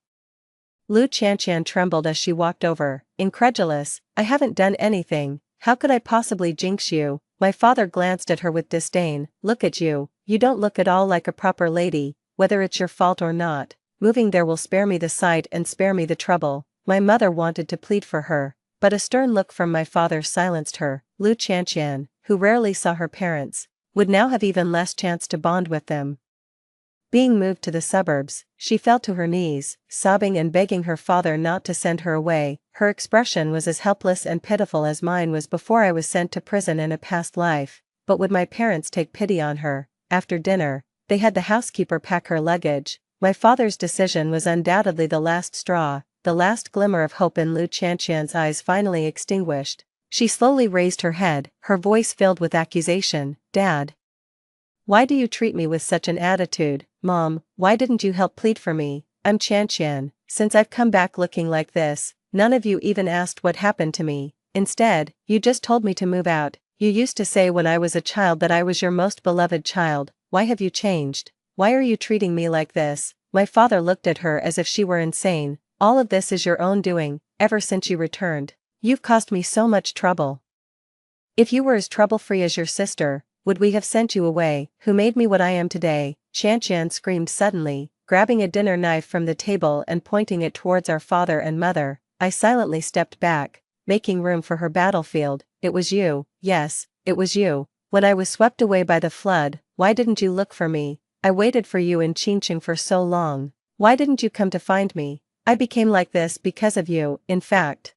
Lu Qianqian trembled as she walked over, incredulous. "I haven't done anything. How could I possibly jinx you?" My father glanced at her with disdain. "Look at you, you don't look at all like a proper lady. Whether it's your fault or not, moving there will spare me the sight and spare me the trouble." My mother wanted to plead for her, but a stern look from my father silenced her. Lu Qianqian, who rarely saw her parents, would now have even less chance to bond with them. Being moved to the suburbs, she fell to her knees, sobbing and begging her father not to send her away. Her expression was as helpless and pitiful as mine was before I was sent to prison in a past life. But would my parents take pity on her? After dinner, they had the housekeeper pack her luggage. My father's decision was undoubtedly the last straw. The last glimmer of hope in Lu Qianqian's eyes finally extinguished. She slowly raised her head, her voice filled with accusation. "Dad, why do you treat me with such an attitude? Mom, why didn't you help plead for me? I'm Qianqian. Since I've come back looking like this, none of you even asked what happened to me. Instead, you just told me to move out. You used to say when I was a child that I was your most beloved child. Why have you changed? Why are you treating me like this?" My father looked at her as if she were insane. "All of this is your own doing. Ever since you returned, you've caused me so much trouble. If you were as trouble-free as your sister, would we have sent you away? Who made me what I am today?" Qianqian screamed suddenly, grabbing a dinner knife from the table and pointing it towards our father and mother. I silently stepped back, making room for her battlefield. "It was you, yes, it was you. When I was swept away by the flood, why didn't you look for me? I waited for you in Qingqing for so long. Why didn't you come to find me? I became like this because of you. In fact,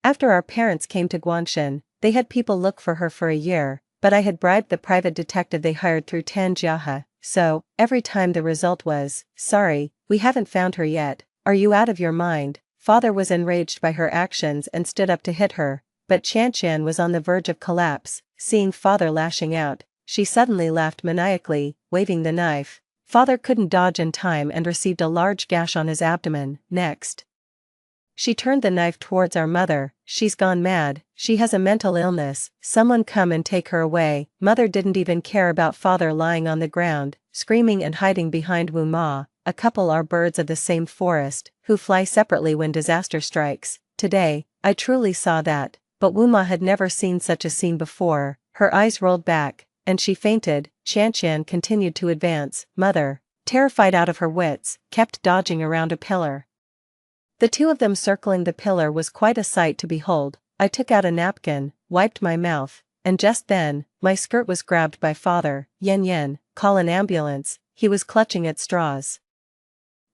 after our parents came to Guangshan, they had people look for her for a year, but I had bribed the private detective they hired through Tanjiahe. So, every time the result was, 'Sorry, we haven't found her yet.' Are you out of your mind?" Father was enraged by her actions and stood up to hit her, but Qianqian was on the verge of collapse. Seeing father lashing out, she suddenly laughed maniacally, waving the knife. Father couldn't dodge in time and received a large gash on his abdomen. Next, she turned the knife towards our mother. "She's gone mad, she has a mental illness, someone come and take her away." Mother didn't even care about father lying on the ground, screaming and hiding behind Wu Ma. a couple are birds of the same forest, who fly separately when disaster strikes. Today, I truly saw that, but Wuma had never seen such a scene before. Her eyes rolled back, and she fainted. Qianqian continued to advance. Mother, terrified out of her wits, kept dodging around a pillar. The two of them circling the pillar was quite a sight to behold. I took out a napkin, wiped my mouth, and just then, my skirt was grabbed by father. Yen Yen, call an ambulance, he was clutching at straws,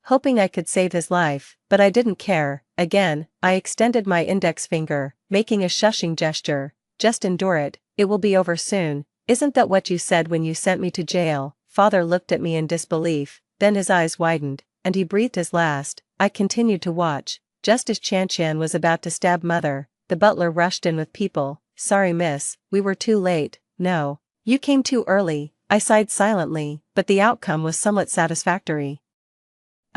hoping I could save his life, but I didn't care. Again, I extended my index finger, making a shushing gesture. Just endure it, it will be over soon. Isn't that what you said when you sent me to jail? Father looked at me in disbelief, then his eyes widened, and he breathed his last. I continued to watch. Just as Qianqian was about to stab mother, the butler rushed in with people. Sorry miss, we were too late. No, you came too early. I sighed silently, but the outcome was somewhat satisfactory.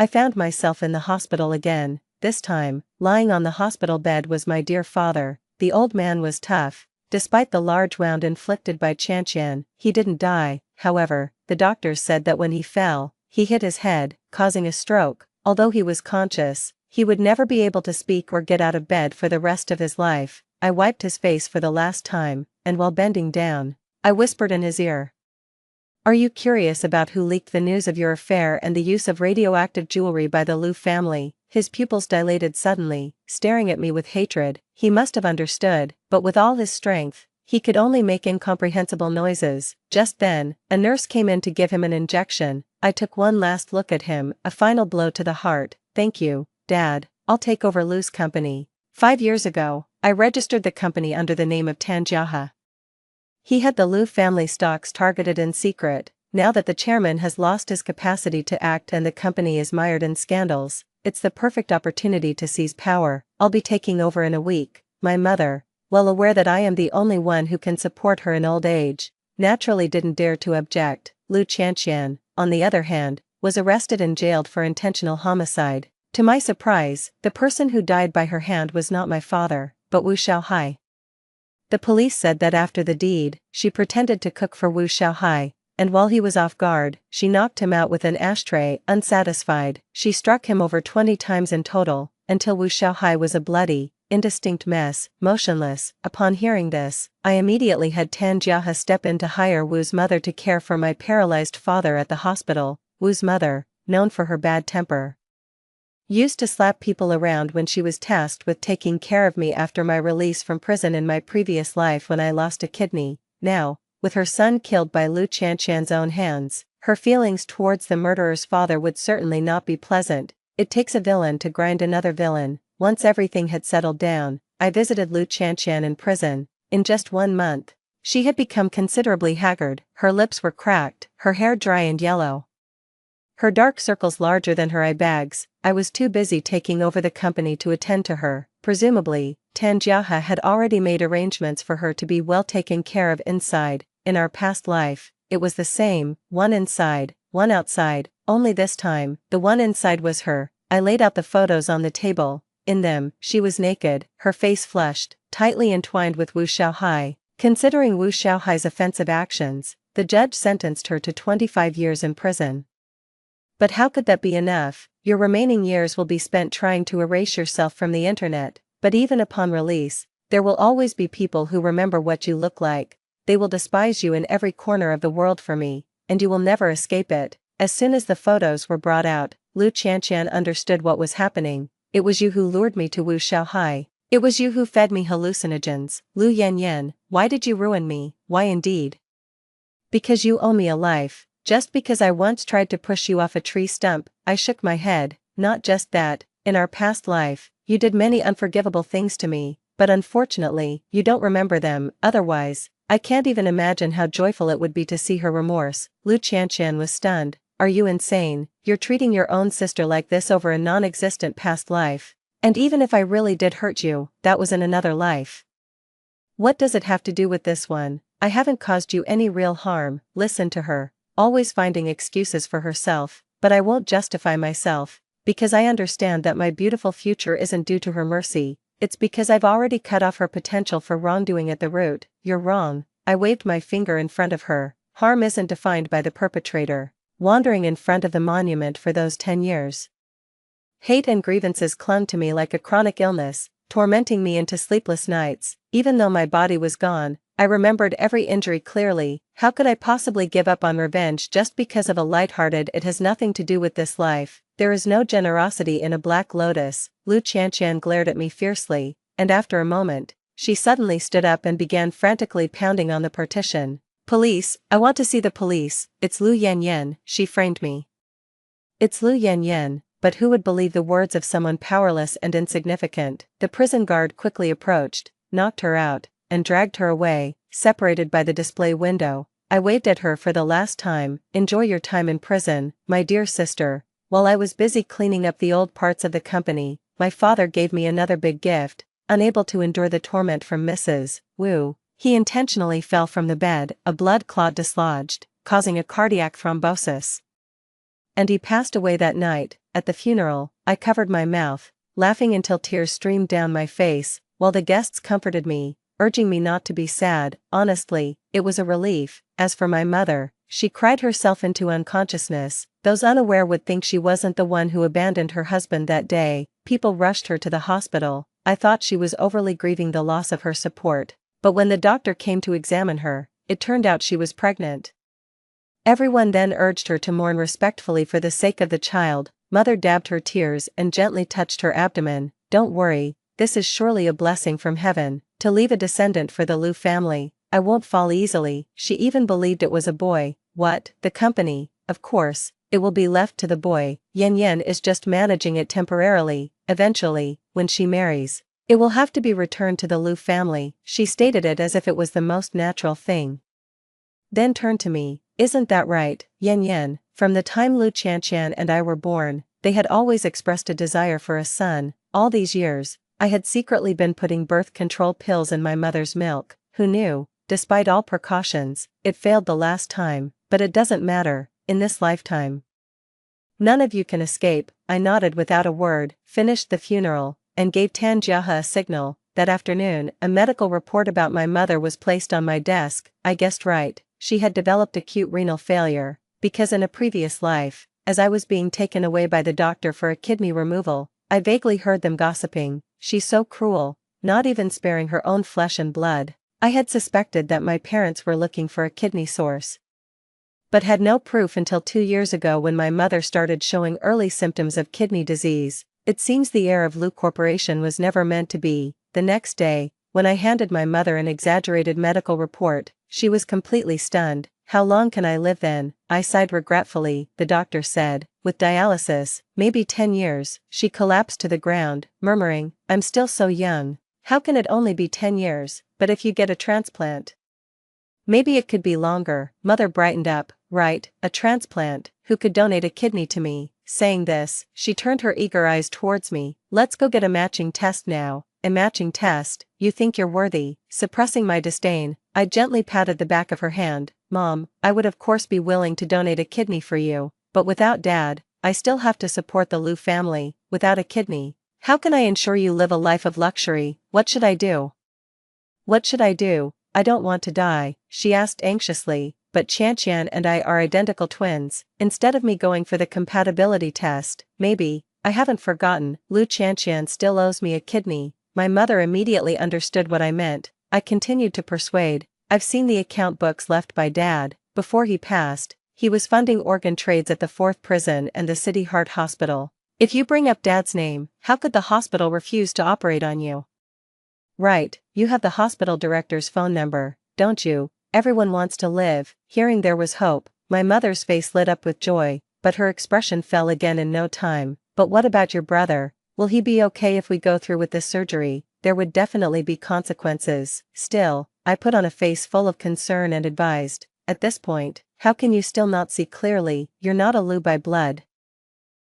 I found myself in the hospital again. This time, lying on the hospital bed was my dear father. The old man was tough. Despite the large wound inflicted by Qianqian, he didn't die. However, the doctors said that when he fell, he hit his head, causing a stroke. Although he was conscious, he would never be able to speak or get out of bed for the rest of his life. I wiped his face for the last time, and while bending down, I whispered in his ear. Are you curious about who leaked the news of your affair and the use of radioactive jewelry by the Liu family? His pupils dilated suddenly, staring at me with hatred. He must have understood, but with all his strength, he could only make incomprehensible noises. Just then, a nurse came in to give him an injection. I took one last look at him, a final blow to the heart. Thank you, Dad, I'll take over Liu's company. 5 years ago, I registered the company under the name of Tan Jiahe. He had the Liu family stocks targeted in secret. Now that the chairman has lost his capacity to act and the company is mired in scandals, it's the perfect opportunity to seize power. I'll be taking over in a week. My mother, well aware that I am the only one who can support her in old age, naturally didn't dare to object. Liu Qianqian, on the other hand, was arrested and jailed for intentional homicide. To my surprise, the person who died by her hand was not my father, but Wu Xiaohai. The police said that after the deed, she pretended to cook for Wu Xiaohai, and while he was off guard, she knocked him out with an ashtray. Unsatisfied, she struck him over 20 times in total, until Wu Xiaohai was a bloody, indistinct mess, motionless. Upon hearing this, I immediately had Tan Jiahe step in to hire Wu's mother to care for my paralyzed father at the hospital. Wu's mother, known for her bad temper, used to slap people around when she was tasked with taking care of me after my release from prison in my previous life when I lost a kidney. Now, with her son killed by Liu Qianqian's own hands, her feelings towards the murderer's father would certainly not be pleasant. It takes a villain to grind another villain. Once everything had settled down, I visited Liu Qianqian in prison. In just 1 month, she had become considerably haggard. Her lips were cracked, her hair dry and yellow, her dark circles larger than her eye bags. I was too busy taking over the company to attend to her. Presumably, Tan Jiahe had already made arrangements for her to be well taken care of inside. In our past life, it was the same, one inside, one outside, only this time, the one inside was her. I laid out the photos on the table. In them, she was naked, her face flushed, tightly entwined with Wu Xiaohai. Considering Wu Xiaohai's offensive actions, the judge sentenced her to 25 years in prison. But how could that be enough? Your remaining years will be spent trying to erase yourself from the internet, but even upon release, there will always be people who remember what you look like. They will despise you in every corner of the world for me, and you will never escape it. As soon as the photos were brought out, Liu Qianqian understood what was happening. It was you who lured me to Wu Xiaohai. It was you who fed me hallucinogens. Liu Yanyan, why did you ruin me? Why indeed? Because you owe me a life. Just because I once tried to push you off a tree stump. I shook my head. Not just that, in our past life, you did many unforgivable things to me, but unfortunately, you don't remember them. Otherwise, I can't even imagine how joyful it would be to see her remorse. Liu Qianqian was stunned. Are you insane? You're treating your own sister like this over a non-existent past life. And even if I really did hurt you, that was in another life. What does it have to do with this one? I haven't caused you any real harm. Listen to her, always finding excuses for herself, but I won't justify myself, because I understand that my beautiful future isn't due to her mercy. It's because I've already cut off her potential for wrongdoing at the root. You're wrong. I waved my finger in front of her. Harm isn't defined by the perpetrator. wandering in front of the monument for those 10 years. Hate and grievances clung to me like a chronic illness, tormenting me into sleepless nights. Even though my body was gone, I remembered every injury clearly. How could I possibly give up on revenge just because of a lighthearted "it has nothing to do with this life"? There is no generosity in a black lotus. Lu Qianqian glared at me fiercely, and after a moment, she suddenly stood up and began frantically pounding on the partition. "Police, I want to see the police, it's Lu Yanyan," she framed me. It's Lu Yanyan, but who would believe the words of someone powerless and insignificant? The prison guard quickly approached, knocked her out, and dragged her away, separated by the display window. I waved at her for the last time. "Enjoy your time in prison, my dear sister." While I was busy cleaning up the old parts of the company, my father gave me another big gift. Unable to endure the torment from Mrs. Wu, he intentionally fell from the bed, a blood clot dislodged, causing a cardiac thrombosis. And he passed away that night. At the funeral, I covered my mouth, laughing until tears streamed down my face, while the guests comforted me, urging me not to be sad. Honestly, it was a relief. As for my mother, she cried herself into unconsciousness. Those unaware would think she wasn't the one who abandoned her husband that day. People rushed her to the hospital. I thought she was overly grieving the loss of her support, but when the doctor came to examine her, it turned out she was pregnant. Everyone then urged her to mourn respectfully for the sake of the child. Mother dabbed her tears and gently touched her abdomen. "Don't worry, this is surely a blessing from heaven, to leave a descendant for the Lu family. I won't fall easily." She even believed it was a boy. What? The company? Of course, it will be left to the boy. Yan Yan is just managing it temporarily. Eventually, when she marries, it will have to be returned to the Lu family. She stated it as if it was the most natural thing. Then turned to me. "Isn't that right, Yan Yan? From the time Lu Qianqian and I were born, they had always expressed a desire for a son. All these years, I had secretly been putting birth control pills in my mother's milk. Who knew? Despite all precautions, it failed the last time, but it doesn't matter, in this lifetime. None of you can escape." I nodded without a word, finished the funeral, and gave Tan Jiahe a signal. That afternoon, a medical report about my mother was placed on my desk. I guessed right. She had developed acute renal failure, because in a previous life, as I was being taken away by the doctor for a kidney removal, I vaguely heard them gossiping. "She's so cruel, not even sparing her own flesh and blood." I had suspected that my parents were looking for a kidney source, but had no proof until 2 years ago when my mother started showing early symptoms of kidney disease. It seems the heir of Lu Corporation was never meant to be. The next day, when I handed my mother an exaggerated medical report, she was completely stunned. "How long can I live then?" I sighed regretfully. The doctor said, "With dialysis, maybe 10 years. She collapsed to the ground, murmuring, "I'm still so young. How can it only be 10 years, but if you get a transplant, maybe it could be longer." Mother brightened up. "Right, a transplant, who could donate a kidney to me?" Saying this, she turned her eager eyes towards me. "Let's go get a matching test now." "A matching test? You think you're worthy?" Suppressing my disdain, I gently patted the back of her hand. "Mom, I would of course be willing to donate a kidney for you, but without Dad, I still have to support the Lu family. Without a kidney, how can I ensure you live a life of luxury? What should I do?" "What should I do? I don't want to die," she asked anxiously, "but Qianqian and I are identical twins. Instead of me going for the compatibility test, maybe, I haven't forgotten, Lu Qianqian still owes me a kidney." My mother immediately understood what I meant. I continued to persuade. "I've seen the account books left by Dad. Before he passed, he was funding organ trades at the 4th prison and the City Heart Hospital. If you bring up Dad's name, how could the hospital refuse to operate on you?" "Right, you have the hospital director's phone number, don't you? Everyone wants to live." Hearing there was hope, my mother's face lit up with joy, but her expression fell again in no time. "But what about your brother? Will he be okay if we go through with this surgery?" "There would definitely be consequences." Still, I put on a face full of concern and advised, "At this point, how can you still not see clearly? You're not a Lu by blood.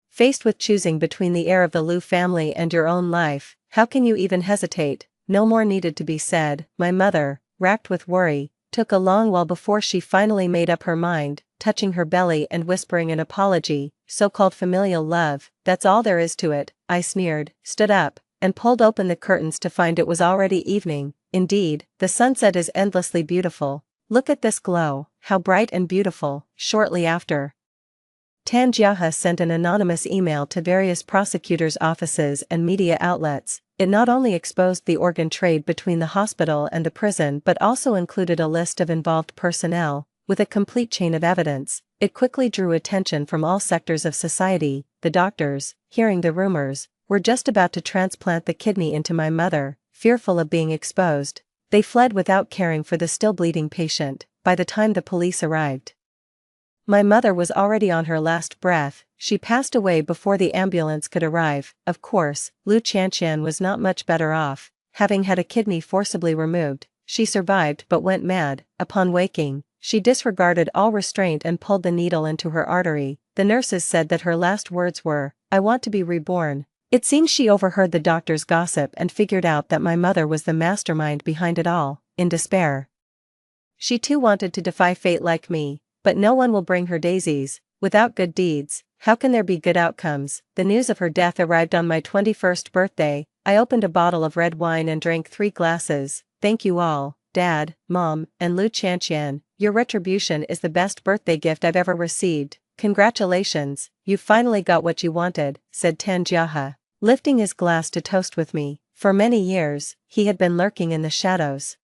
Faced with choosing between the heir of the Lu family and your own life, how can you even hesitate?" No more needed to be said. My mother, racked with worry, took a long while before she finally made up her mind, touching her belly and whispering an apology. "So-called familial love, that's all there is to it," I sneered, stood up, and pulled open the curtains to find it was already evening. Indeed, the sunset is endlessly beautiful. Look at this glow, how bright and beautiful. Shortly after Tanjiaha sent an anonymous email to various prosecutors' offices and media outlets. It not only exposed the organ trade between the hospital and the prison but also included a list of involved personnel, with a complete chain of evidence. It quickly drew attention from all sectors of society. The doctors, hearing the rumors, were just about to transplant the kidney into my mother, fearful of being exposed. They fled without caring for the still bleeding patient. By the time the police arrived, my mother was already on her last breath. She passed away before the ambulance could arrive. Of course, Lu Qianqian was not much better off. Having had a kidney forcibly removed, she survived but went mad. Upon waking, she disregarded all restraint and pulled the needle into her artery. The nurses said that her last words were, "I want to be reborn." It seems she overheard the doctor's gossip and figured out that my mother was the mastermind behind it all. In despair, she too wanted to defy fate like me. But no one will bring her daisies. Without good deeds, how can there be good outcomes? The news of her death arrived on my 21st birthday. I opened a bottle of red wine and drank 3 glasses. Thank you all, Dad, Mom, and Lu Qianqian. Your retribution is the best birthday gift I've ever received. Congratulations, you finally got what you wanted, said Tanjiaha, lifting his glass to toast with me. For many years, he had been lurking in the shadows,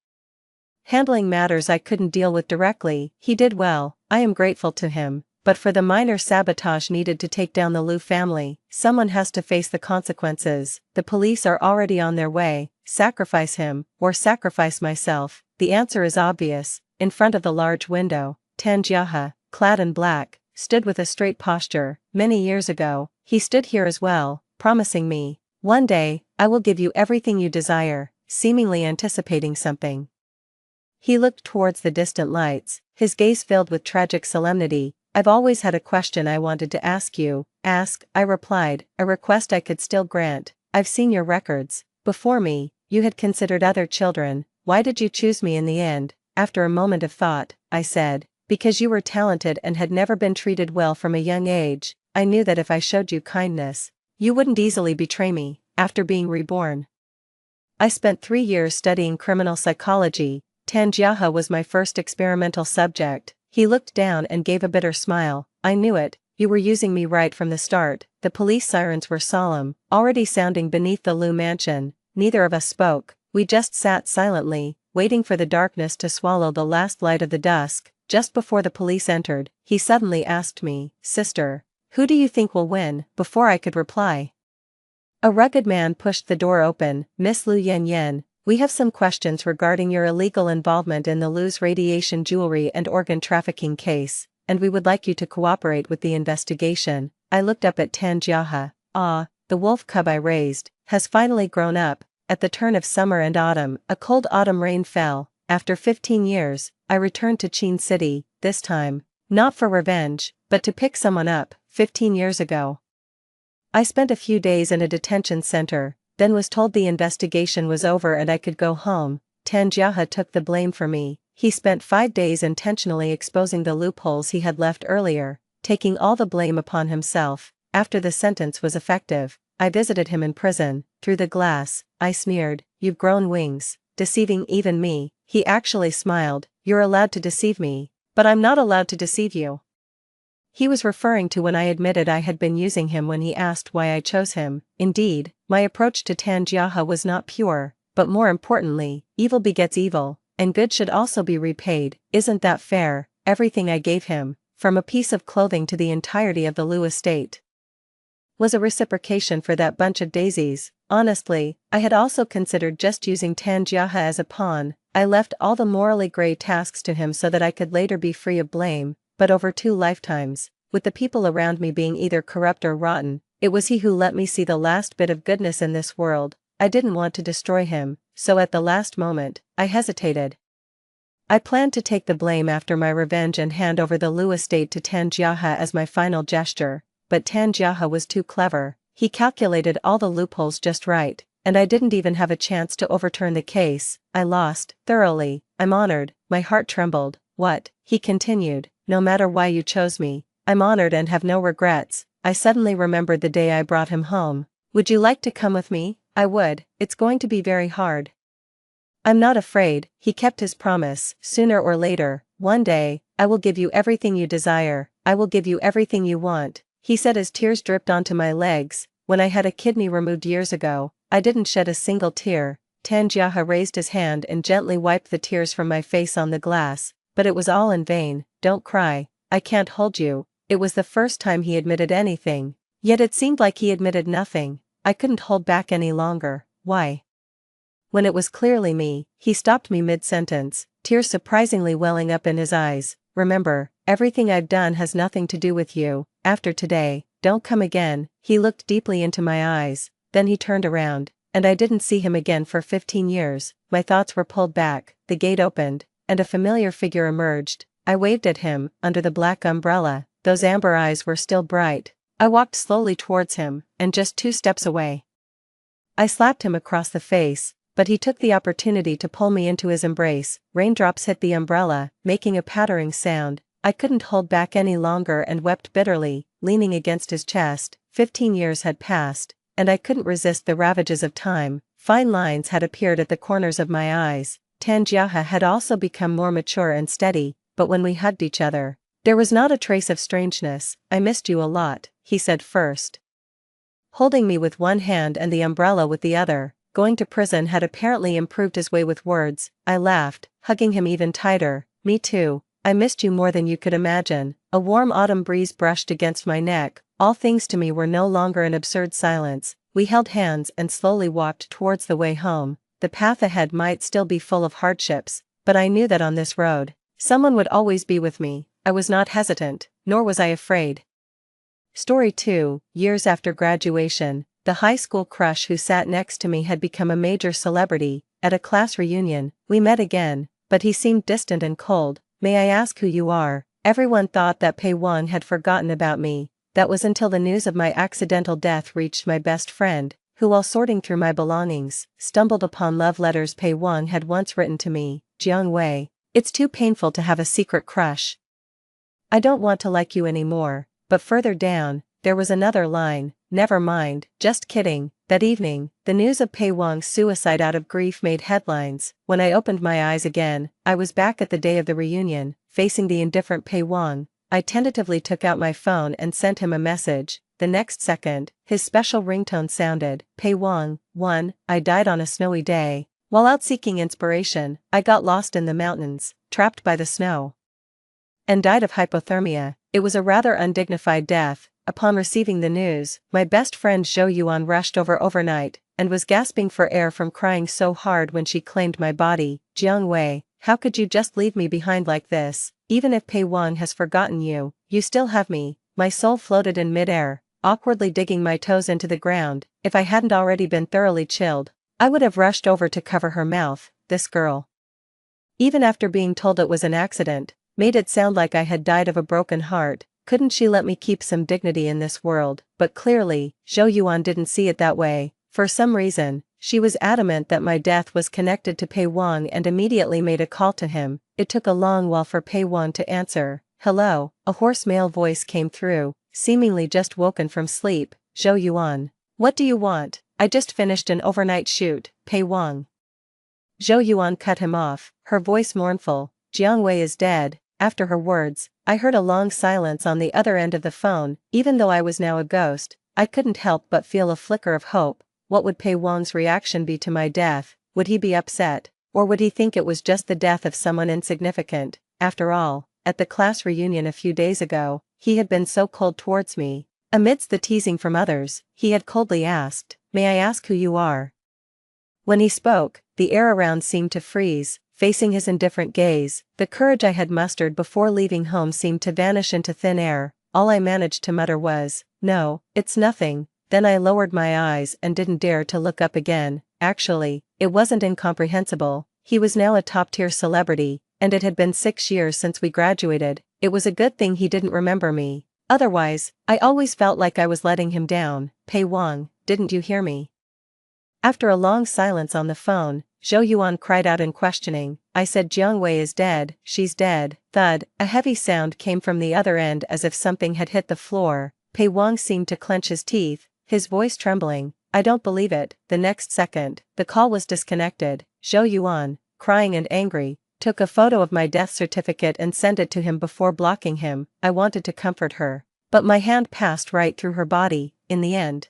handling matters I couldn't deal with directly. He did well, I am grateful to him, but for the minor sabotage needed to take down the Lu family, someone has to face the consequences. The police are already on their way. Sacrifice him, or sacrifice myself. The answer is obvious. In front of the large window, Tanjiaha, clad in black, stood with a straight posture. Many years ago, he stood here as well, promising me, "One day, I will give you everything you desire," seemingly anticipating something. He looked towards the distant lights, his gaze filled with tragic solemnity. "I've always had a question I wanted to ask you." "Ask," I replied, "a request I could still grant. I've seen your records. Before me, you had considered other children. Why did you choose me in the end?" After a moment of thought, I said, "Because you were talented and had never been treated well from a young age. I knew that if I showed you kindness, you wouldn't easily betray me." After being reborn, I spent 3 years studying criminal psychology. Tanjiaha was my first experimental subject. He looked down and gave a bitter smile. "I knew it, you were using me right from the start." The police sirens were solemn, already sounding beneath the Lu mansion. Neither of us spoke. We just sat silently, waiting for the darkness to swallow the last light of the dusk. Just before the police entered, he suddenly asked me, "Sister, who do you think will win?" Before I could reply, a rugged man pushed the door open. "Miss Lu Yanyan, we have some questions regarding your illegal involvement in the Lu's radiation jewelry and organ trafficking case, and we would like you to cooperate with the investigation." I looked up at Tanjiaha. Ah, the wolf cub I raised has finally grown up. At the turn of summer and autumn, a cold autumn rain fell. After 15 years, I returned to Qin City, this time, not for revenge, but to pick someone up. 15 years ago, I spent a few days in a detention center, then was told the investigation was over and I could go home. Tanjiaha took the blame for me. He spent 5 days intentionally exposing the loopholes he had left earlier, taking all the blame upon himself. After the sentence was effective, I visited him in prison. Through the glass, I sneered, "You've grown wings, deceiving even me." He actually smiled. "You're allowed to deceive me, but I'm not allowed to deceive you." He was referring to when I admitted I had been using him when he asked why I chose him. Indeed, my approach to Tanjiaha was not pure, but more importantly, evil begets evil, and good should also be repaid. Isn't that fair? Everything I gave him, from a piece of clothing to the entirety of the Lu estate, was a reciprocation for that bunch of daisies. Honestly, I had also considered just using Tanjiaha as a pawn. I left all the morally gray tasks to him so that I could later be free of blame. But over 2 lifetimes, with the people around me being either corrupt or rotten, it was he who let me see the last bit of goodness in this world. I didn't want to destroy him, so at the last moment, I hesitated. I planned to take the blame after my revenge and hand over the Lu estate to Tanjiaha as my final gesture, but Tanjiaha was too clever. He calculated all the loopholes just right, and I didn't even have a chance to overturn the case. I lost, thoroughly. I'm honored. My heart trembled. "What?" he continued. "No matter why you chose me, I'm honored and have no regrets." I suddenly remembered the day I brought him home. "Would you like to come with me?" "I would. It's going to be very hard." "I'm not afraid." He kept his promise. Sooner or later, one day, I will give you everything you desire, I will give you everything you want, he said as tears dripped onto my legs. When I had a kidney removed years ago, I didn't shed a single tear. Tanjaha raised his hand and gently wiped the tears from my face on the glass, but it was all in vain. Don't cry, I can't hold you. It was the first time he admitted anything. Yet it seemed like he admitted nothing. I couldn't hold back any longer. Why? When it was clearly me, he stopped me mid-sentence, tears surprisingly welling up in his eyes. Remember, everything I've done has nothing to do with you. After today, don't come again. He looked deeply into my eyes, then he turned around, and I didn't see him again for 15 years. My thoughts were pulled back, the gate opened, and a familiar figure emerged. I waved at him, under the black umbrella. Those amber eyes were still bright. I walked slowly towards him, and just 2 steps away, I slapped him across the face, but he took the opportunity to pull me into his embrace. Raindrops hit the umbrella, making a pattering sound. I couldn't hold back any longer and wept bitterly, leaning against his chest. 15 years had passed, and I couldn't resist the ravages of time. Fine lines had appeared at the corners of my eyes. Tanjaha had also become more mature and steady, but when we hugged each other, there was not a trace of strangeness. I missed you a lot, he said first, holding me with one hand and the umbrella with the other. Going to prison had apparently improved his way with words. I laughed, hugging him even tighter. Me too, I missed you more than you could imagine. A warm autumn breeze brushed against my neck. All things to me were no longer an absurd silence. We held hands and slowly walked towards the way home. The path ahead might still be full of hardships, but I knew that on this road, someone would always be with me. I was not hesitant, nor was I afraid. Story 2, years after graduation, the high school crush who sat next to me had become a major celebrity. At a class reunion, we met again, but he seemed distant and cold. May I ask who you are? Everyone thought that Pei Wang had forgotten about me. That was until the news of my accidental death reached my best friend, who while sorting through my belongings, stumbled upon love letters Pei Wang had once written to me. Jiang Wei, it's too painful to have a secret crush. I don't want to like you anymore. But further down, there was another line. Never mind, just kidding. That evening, the news of Pei Wang's suicide out of grief made headlines. When I opened my eyes again, I was back at the day of the reunion, facing the indifferent Pei Wang. I tentatively took out my phone and sent him a message. The next second, his special ringtone sounded. Pei Wang, 1, I died on a snowy day. While out seeking inspiration, I got lost in the mountains, trapped by the snow, and died of hypothermia. It was a rather undignified death. Upon receiving the news, my best friend Zhou Yuan rushed over overnight, and was gasping for air from crying so hard when she claimed my body. Jiang Wei, how could you just leave me behind like this? Even if Pei Wang has forgotten you, you still have me. My soul floated in midair, awkwardly digging my toes into the ground. If I hadn't already been thoroughly chilled, I would have rushed over to cover her mouth. This girl, even after being told it was an accident, made it sound like I had died of a broken heart. Couldn't she let me keep some dignity in this world? But clearly, Zhou Yuan didn't see it that way. For some reason, she was adamant that my death was connected to Pei Wang and immediately made a call to him. It took a long while for Pei Wang to answer. Hello, a hoarse male voice came through, seemingly just woken from sleep. Zhou Yuan, what do you want? I just finished an overnight shoot. Pei Wang. Zhou Yuan cut him off, her voice mournful. Jiang Wei is dead. After her words, I heard a long silence on the other end of the phone. Even though I was now a ghost, I couldn't help but feel a flicker of hope. What would Pei Wang's reaction be to my death? Would he be upset? Or would he think it was just the death of someone insignificant? After all, at the class reunion a few days ago, he had been so cold towards me. Amidst the teasing from others, he had coldly asked, "May I ask who you are?" When he spoke, the air around seemed to freeze. Facing his indifferent gaze, the courage I had mustered before leaving home seemed to vanish into thin air. All I managed to mutter was, "No, it's nothing." Then I lowered my eyes and didn't dare to look up again. Actually, it wasn't incomprehensible. He was now a top-tier celebrity, and it had been 6 years since we graduated. It was a good thing he didn't remember me. Otherwise, I always felt like I was letting him down. Pei Wang, didn't you hear me? After a long silence on the phone, Zhou Yuan cried out in questioning. I said Jiang Wei is dead, she's dead. Thud, a heavy sound came from the other end as if something had hit the floor. Pei Wang seemed to clench his teeth, his voice trembling. I don't believe it. The next second, the call was disconnected. Zhou Yuan, crying and angry, took a photo of my death certificate and sent it to him before blocking him. I wanted to comfort her, but my hand passed right through her body. In the end,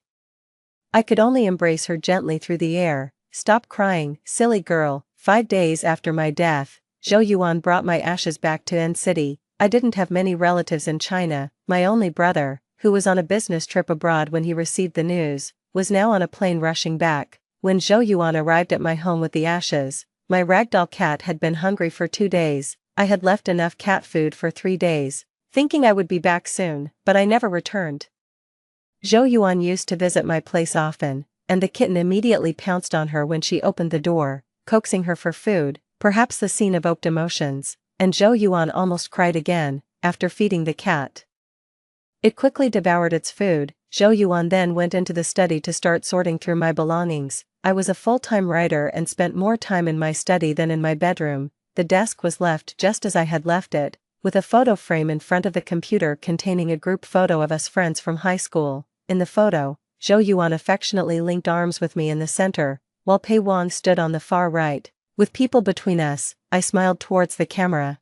I could only embrace her gently through the air. Stop crying, silly girl. 5 days after my death, Zhou Yuan brought my ashes back to N City. I didn't have many relatives in China. My only brother, who was on a business trip abroad when he received the news, was now on a plane rushing back. When Zhou Yuan arrived at my home with the ashes, my ragdoll cat had been hungry for 2 days. I had left enough cat food for 3 days, thinking I would be back soon, but I never returned. Zhou Yuan used to visit my place often, and the kitten immediately pounced on her when she opened the door, coaxing her for food. Perhaps the scene evoked emotions, and Zhou Yuan almost cried again, after feeding the cat. It quickly devoured its food. Zhou Yuan then went into the study to start sorting through my belongings. I was a full-time writer and spent more time in my study than in my bedroom. The desk was left just as I had left it, with a photo frame in front of the computer containing a group photo of us friends from high school. In the photo, Zhou Yuan affectionately linked arms with me in the center, while Pei Wang stood on the far right. With people between us, I smiled towards the camera,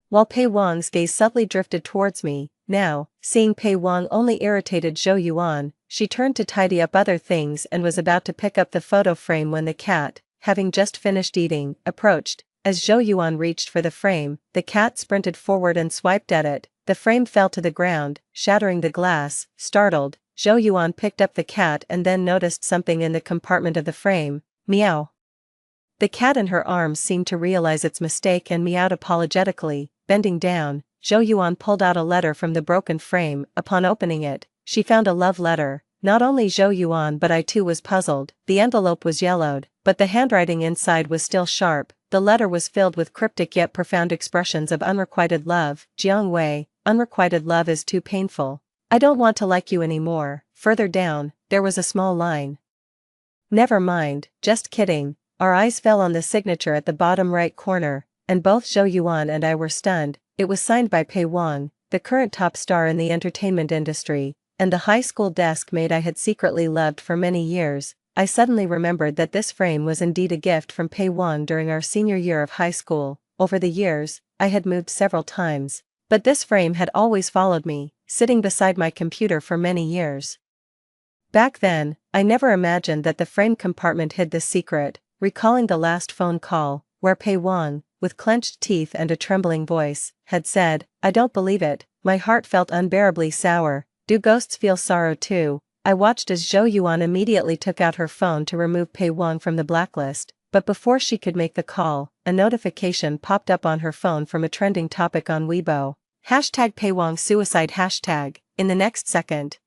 while Pei Wang's gaze subtly drifted towards me. Now, seeing Pei Wang only irritated Zhou Yuan, she turned to tidy up other things and was about to pick up the photo frame when the cat, having just finished eating, approached. As Zhou Yuan reached for the frame, the cat sprinted forward and swiped at it. The frame fell to the ground, shattering the glass. Startled, Zhou Yuan picked up the cat and then noticed something in the compartment of the frame. Meow. The cat in her arms seemed to realize its mistake and meowed apologetically. Bending down, Zhou Yuan pulled out a letter from the broken frame. Upon opening it, she found a love letter. Not only Zhou Yuan but I too was puzzled. The envelope was yellowed, but the handwriting inside was still sharp. The letter was filled with cryptic yet profound expressions of unrequited love. Jiang Wei, unrequited love is too painful. I don't want to like you anymore. Further down, there was a small line. Never mind, just kidding. Our eyes fell on the signature at the bottom right corner, and both Zhou Yuan and I were stunned. It was signed by Pei Wang, the current top star in the entertainment industry, and the high school desk mate I had secretly loved for many years. I suddenly remembered that this frame was indeed a gift from Pei Wang during our senior year of high school. Over the years, I had moved several times, but this frame had always followed me, sitting beside my computer for many years. Back then, I never imagined that the frame compartment hid this secret. Recalling the last phone call, where Pei Wang, with clenched teeth and a trembling voice, had said, "I don't believe it," my heart felt unbearably sour. Do ghosts feel sorrow too? I watched as Zhou Yuan immediately took out her phone to remove Pei Wang from the blacklist, but before she could make the call, a notification popped up on her phone from a trending topic on Weibo. #Pei Wang suicide hashtag. In the next second,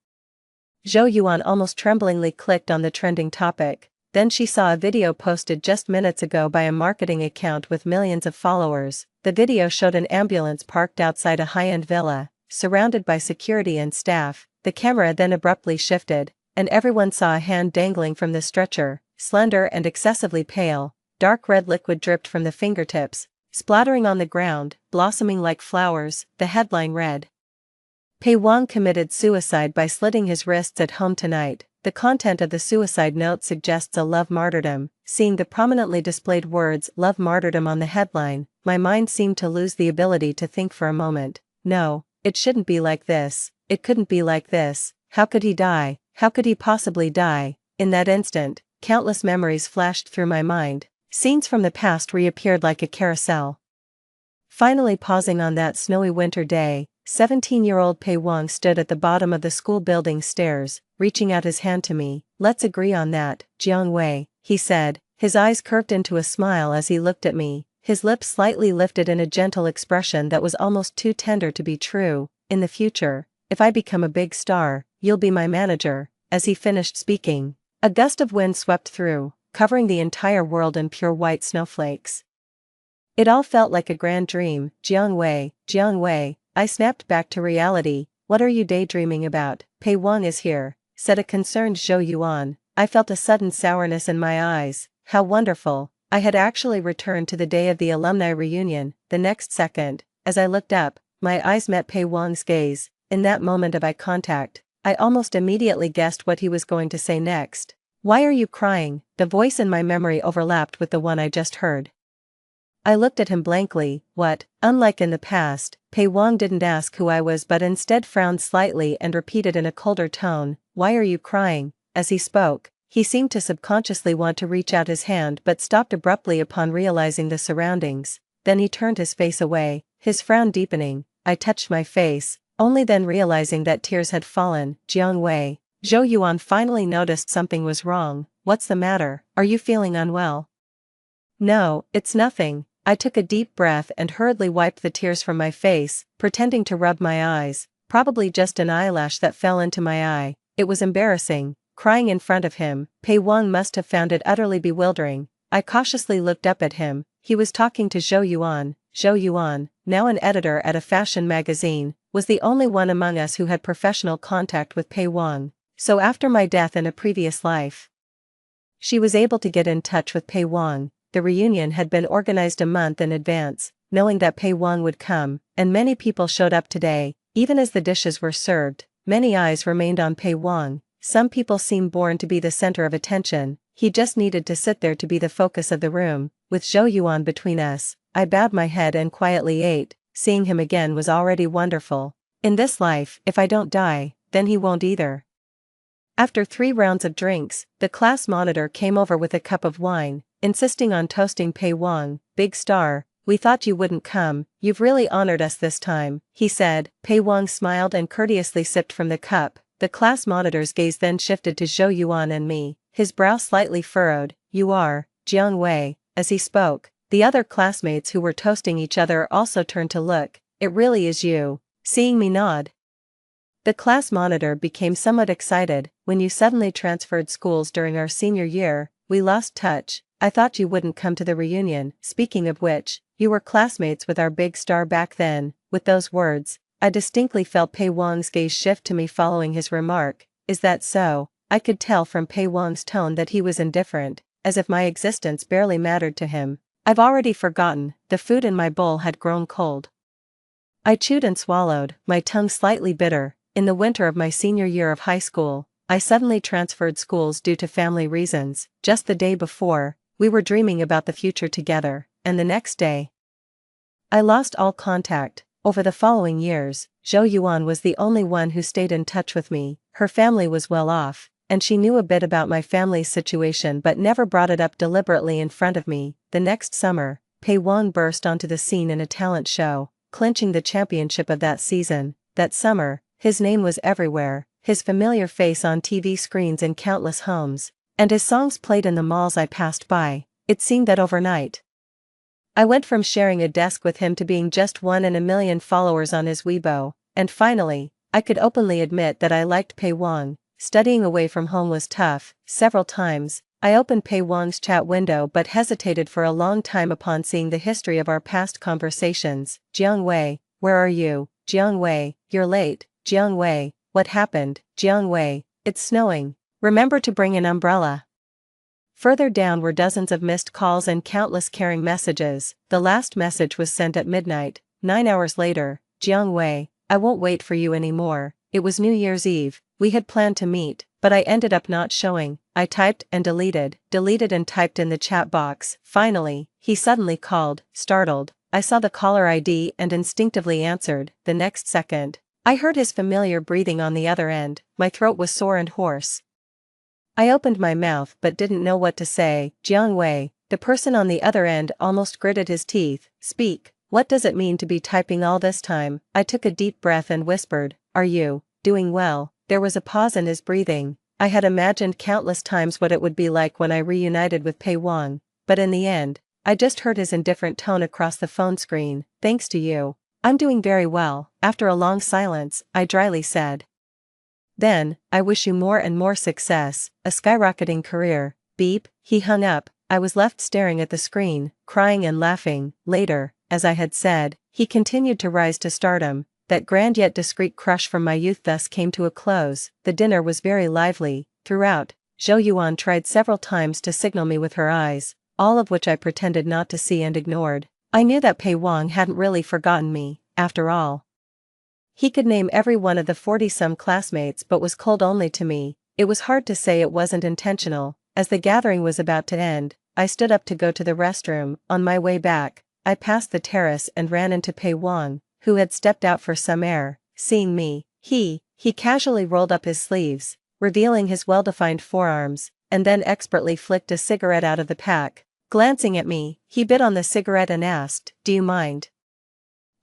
Zhou Yuan almost tremblingly clicked on the trending topic. Then she saw a video posted just minutes ago by a marketing account with millions of followers. The video showed an ambulance parked outside a high-end villa, surrounded by security and staff. The camera then abruptly shifted, and everyone saw a hand dangling from the stretcher, slender and excessively pale. Dark red liquid dripped from the fingertips, splattering on the ground, blossoming like flowers. The headline read, "Pei Wang committed suicide by slitting his wrists at home tonight." The content of the suicide note suggests a love martyrdom. Seeing the prominently displayed words "love martyrdom" on the headline, my mind seemed to lose the ability to think for a moment. No, it shouldn't be like this. It couldn't be like this. How could he die? How could he possibly die? In that instant, countless memories flashed through my mind. Scenes from the past reappeared like a carousel. Finally pausing on that snowy winter day, 17-year-old Pei Wang stood at the bottom of the school building stairs, reaching out his hand to me. "Let's agree on that, Jiang Wei," he said, his eyes curved into a smile as he looked at me, his lips slightly lifted in a gentle expression that was almost too tender to be true. "In the future, if I become a big star, you'll be my manager." As he finished speaking, a gust of wind swept through, covering the entire world in pure white snowflakes. It all felt like a grand dream. Jiang Wei, I snapped back to reality. "What are you daydreaming about?" "Pei Wang is here," said a concerned Zhou Yuan. I felt a sudden sourness in my eyes. How wonderful. I had actually returned to the day of the alumni reunion. The next second, as I looked up, my eyes met Pei Wang's gaze. In that moment of eye contact, I almost immediately guessed what he was going to say next. "Why are you crying?" The voice in my memory overlapped with the one I just heard. I looked at him blankly. What? Unlike in the past, Pei Wang didn't ask who I was but instead frowned slightly and repeated in a colder tone, "Why are you crying?" As he spoke, he seemed to subconsciously want to reach out his hand but stopped abruptly upon realizing the surroundings. Then he turned his face away, his frown deepening. I touched my face, only then realizing that tears had fallen. Jiang Wei. Zhou Yuan finally noticed something was wrong. "What's the matter? Are you feeling unwell?" "No, it's nothing." I took a deep breath and hurriedly wiped the tears from my face, pretending to rub my eyes. Probably just an eyelash that fell into my eye. It was embarrassing, crying in front of him. Pei Wang must have found it utterly bewildering. I cautiously looked up at him. He was talking to Zhou Yuan. Zhou Yuan, now an editor at a fashion magazine, was the only one among us who had professional contact with Pei Wang. So after my death in a previous life, she was able to get in touch with Pei Wang. The reunion had been organized a month in advance, knowing that Pei Wang would come, and many people showed up today. Even as the dishes were served, many eyes remained on Pei Wang. Some people seemed born to be the center of attention. He just needed to sit there to be the focus of the room. With Zhou Yuan between us, I bowed my head and quietly ate. Seeing him again was already wonderful. In this life, if I don't die, then he won't either. After 3 rounds of drinks, the class monitor came over with a cup of wine, insisting on toasting Pei Wang. "Big star, we thought you wouldn't come, you've really honored us this time," he said. Pei Wang smiled and courteously sipped from the cup. The class monitor's gaze then shifted to Zhou Yuan and me, his brow slightly furrowed. "You are Jiang Wei." As he spoke, the other classmates who were toasting each other also turned to look. "It really is you." Seeing me nod, the class monitor became somewhat excited. "When you suddenly transferred schools during our senior year, we lost touch. I thought you wouldn't come to the reunion. Speaking of which, you were classmates with our big star back then." With those words, I distinctly felt Pei Wang's gaze shift to me following his remark. "Is that so?" I could tell from Pei Wang's tone that he was indifferent, as if my existence barely mattered to him. I've already forgotten. The food in my bowl had grown cold. I chewed and swallowed, my tongue slightly bitter. In the winter of my senior year of high school, I suddenly transferred schools due to family reasons. Just the day before, we were dreaming about the future together, and the next day, I lost all contact. Over the following years, Zhou Yuan was the only one who stayed in touch with me. Her family was well off, and she knew a bit about my family's situation but never brought it up deliberately in front of me. The next summer, Pei Wang burst onto the scene in a talent show, clinching the championship of that season. That summer, his name was everywhere, his familiar face on TV screens in countless homes, and his songs played in the malls I passed by. It seemed that overnight, I went from sharing a desk with him to being just 1 in a million followers on his Weibo, and finally, I could openly admit that I liked Pei Wang. Studying away from home was tough. Several times, I opened Pei Wang's chat window but hesitated for a long time upon seeing the history of our past conversations. "Jiang Wei, where are you? Jiang Wei, you're late. Jiang Wei, what happened? Jiang Wei, it's snowing. Remember to bring an umbrella." Further down were dozens of missed calls and countless caring messages. The last message was sent at midnight. 9 hours later. "Jiang Wei, I won't wait for you anymore." It was New Year's Eve. We had planned to meet, but I ended up not showing. I typed and deleted and typed in the chat box. Finally, he suddenly called. Startled, I saw the caller ID and instinctively answered. The next second, I heard his familiar breathing on the other end. My throat was sore and hoarse. I opened my mouth but didn't know what to say. "Jiang Wei." The person on the other end almost gritted his teeth. "Speak. What does it mean to be typing all this time?" I took a deep breath and whispered, "Are you doing well?" There was a pause in his breathing. I had imagined countless times what it would be like when I reunited with Pei Wang, but in the end, I just heard his indifferent tone across the phone screen. "Thanks to you, I'm doing very well." After a long silence, I dryly said, "Then, I wish you more and more success, a skyrocketing career." Beep, he hung up. I was left staring at the screen, crying and laughing. Later, as I had said, he continued to rise to stardom. That grand yet discreet crush from my youth thus came to a close. The dinner was very lively. Throughout, Zhou Yuan tried several times to signal me with her eyes, all of which I pretended not to see and ignored. I knew that Pei Wang hadn't really forgotten me, after all. He could name every one of the 40-some classmates but was cold only to me. It was hard to say it wasn't intentional. As the gathering was about to end, I stood up to go to the restroom. On my way back, I passed the terrace and ran into Pei Wang, who had stepped out for some air. Seeing me, he casually rolled up his sleeves, revealing his well-defined forearms, and then expertly flicked a cigarette out of the pack. Glancing at me, he bit on the cigarette and asked, "Do you mind?"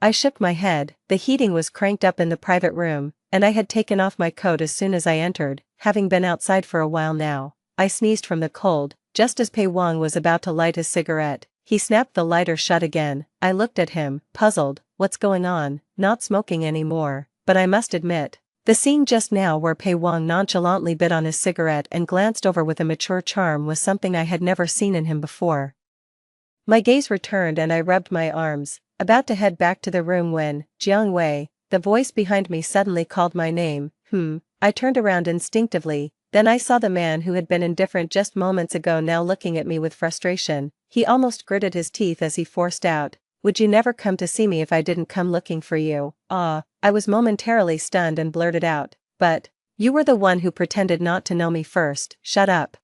I shook my head. The heating was cranked up in the private room, and I had taken off my coat as soon as I entered, having been outside for a while now. I sneezed from the cold. Just as Pei Wang was about to light his cigarette, he snapped the lighter shut again. I looked at him, puzzled. What's going on? Not smoking anymore, but I must admit, the scene just now where Pei Wang nonchalantly bit on his cigarette and glanced over with a mature charm was something I had never seen in him before. My gaze returned and I rubbed my arms, about to head back to the room when, Jiang Wei, the voice behind me suddenly called my name. I turned around instinctively, then I saw the man who had been indifferent just moments ago now looking at me with frustration. He almost gritted his teeth as he forced out, "Would you never come to see me if I didn't come looking for you?" I was momentarily stunned and blurted out, "But, you were the one who pretended not to know me first, shut up."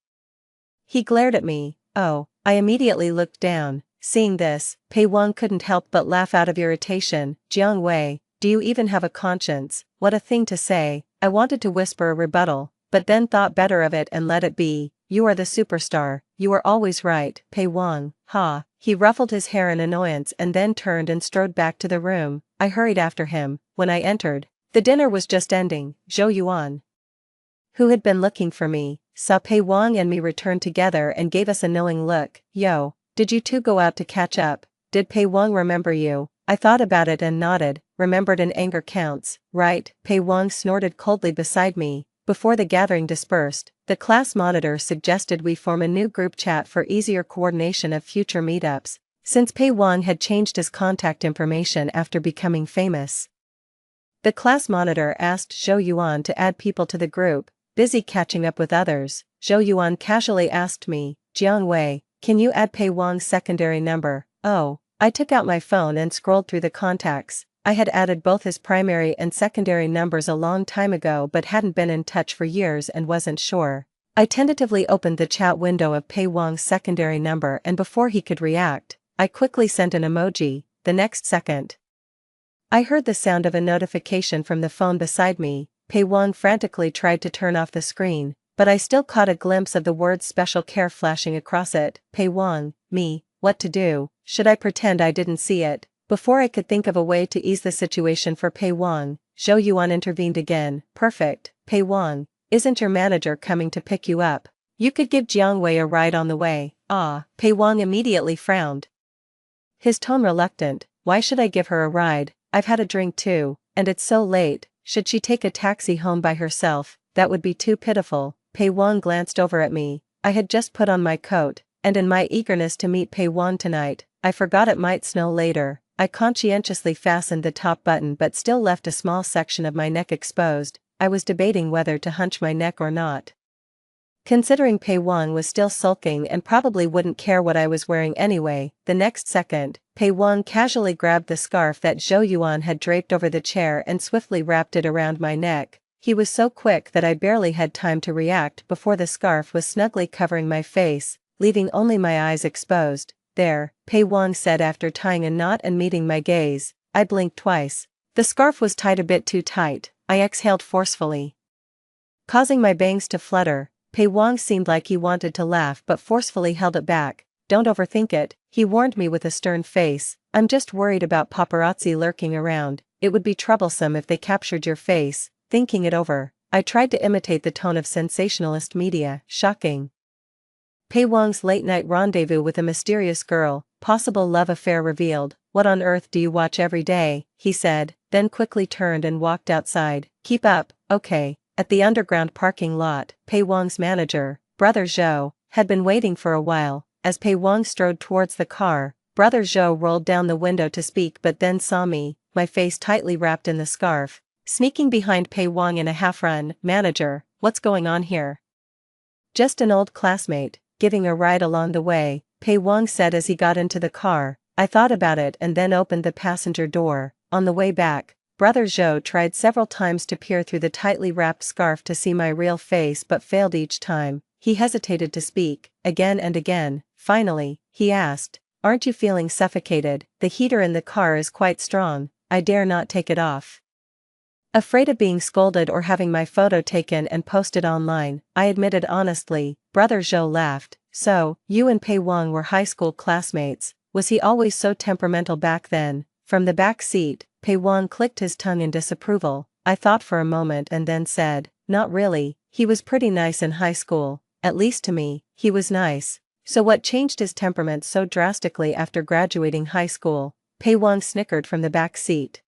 He glared at me. I immediately looked down. Seeing this, Pei Wang couldn't help but laugh out of irritation. "Jiang Wei, do you even have a conscience? What a thing to say." I wanted to whisper a rebuttal, but then thought better of it and let it be. "You are the superstar, you are always right, Pei Wang." He ruffled his hair in annoyance and then turned and strode back to the room. I hurried after him. When I entered, the dinner was just ending. Zhou Yuan, who had been looking for me, saw Pei Wang and me return together and gave us a knowing look. "Yo, did you two go out to catch up? Did Pei Wang remember you?" I thought about it and nodded. "Remembered in anger counts, right?" Pei Wang snorted coldly beside me. Before the gathering dispersed, the class monitor suggested we form a new group chat for easier coordination of future meetups, since Pei Wang had changed his contact information after becoming famous. The class monitor asked Zhou Yuan to add people to the group. Busy catching up with others, Zhou Yuan casually asked me, "Jiang Wei, can you add Pei Wang's secondary number?" I took out my phone and scrolled through the contacts. I had added both his primary and secondary numbers a long time ago but hadn't been in touch for years and wasn't sure. I tentatively opened the chat window of Pei Wang's secondary number and before he could react, I quickly sent an emoji. The next second, I heard the sound of a notification from the phone beside me. Pei Wang frantically tried to turn off the screen, but I still caught a glimpse of the words special care flashing across it. Pei Wang, me, what to do? Should I pretend I didn't see it? Before I could think of a way to ease the situation for Pei Wang, Zhou Yuan intervened again. "Perfect, Pei Wang, isn't your manager coming to pick you up? You could give Jiang Wei a ride on the way." Pei Wang immediately frowned, his tone reluctant. "Why should I give her a ride? I've had a drink too, and it's so late. Should she take a taxi home by herself? That would be too pitiful." Pei Wang glanced over at me. I had just put on my coat, and in my eagerness to meet Pei Wang tonight, I forgot it might snow later. I conscientiously fastened the top button but still left a small section of my neck exposed. I was debating whether to hunch my neck or not, considering Pei Wang was still sulking and probably wouldn't care what I was wearing anyway. The next second, Pei Wang casually grabbed the scarf that Zhou Yuan had draped over the chair and swiftly wrapped it around my neck. He was so quick that I barely had time to react before the scarf was snugly covering my face, leaving only my eyes exposed. "There," Pei Wang said after tying a knot and meeting my gaze. I blinked twice. The scarf was tied a bit too tight. I exhaled forcefully, causing my bangs to flutter. Pei Wang seemed like he wanted to laugh but forcefully held it back. "Don't overthink it," he warned me with a stern face. "I'm just worried about paparazzi lurking around. It would be troublesome if they captured your face." Thinking it over, I tried to imitate the tone of sensationalist media. "Shocking. Pei Wang's late-night rendezvous with a mysterious girl, possible love affair revealed. What on earth do you watch every day?" he said, then quickly turned and walked outside. "Keep up, okay." At the underground parking lot, Pei Wang's manager, Brother Zhou, had been waiting for a while. As Pei Wang strode towards the car, Brother Zhou rolled down the window to speak but then saw me, my face tightly wrapped in the scarf, sneaking behind Pei Wang in a half-run. "Manager, what's going on here?" "Just an old classmate, giving a ride along the way," Pei Wang said as he got into the car. I thought about it and then opened the passenger door. On the way back, Brother Zhou tried several times to peer through the tightly wrapped scarf to see my real face but failed each time. He hesitated to speak, again and again. Finally, he asked, aren't you feeling suffocated? The heater in the car is quite strong, I dare not take it off. Afraid of being scolded or having my photo taken and posted online, I admitted honestly. Brother Zhou laughed. So, you and Pei Wang were high school classmates. Was he always so temperamental back then? From the back seat, Pei Wang clicked his tongue in disapproval. I thought for a moment and then said, not really, he was pretty nice in high school, at least to me, he was nice. So what changed his temperament so drastically after graduating high school? Pei Wang snickered from the back seat.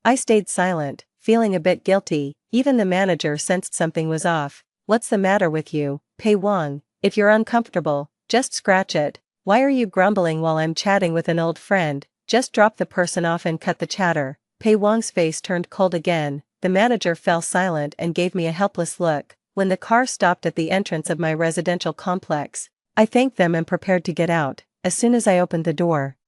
I stayed silent, feeling a bit guilty. Even the manager sensed something was off. What's the matter with you, Pei Wang? If you're uncomfortable, just scratch it. Why are you grumbling while I'm chatting with an old friend? Just drop the person off and cut the chatter. Pei Wang's face turned cold again. The manager fell silent and gave me a helpless look. When the car stopped at the entrance of my residential complex, I thanked them and prepared to get out. As soon as I opened the door,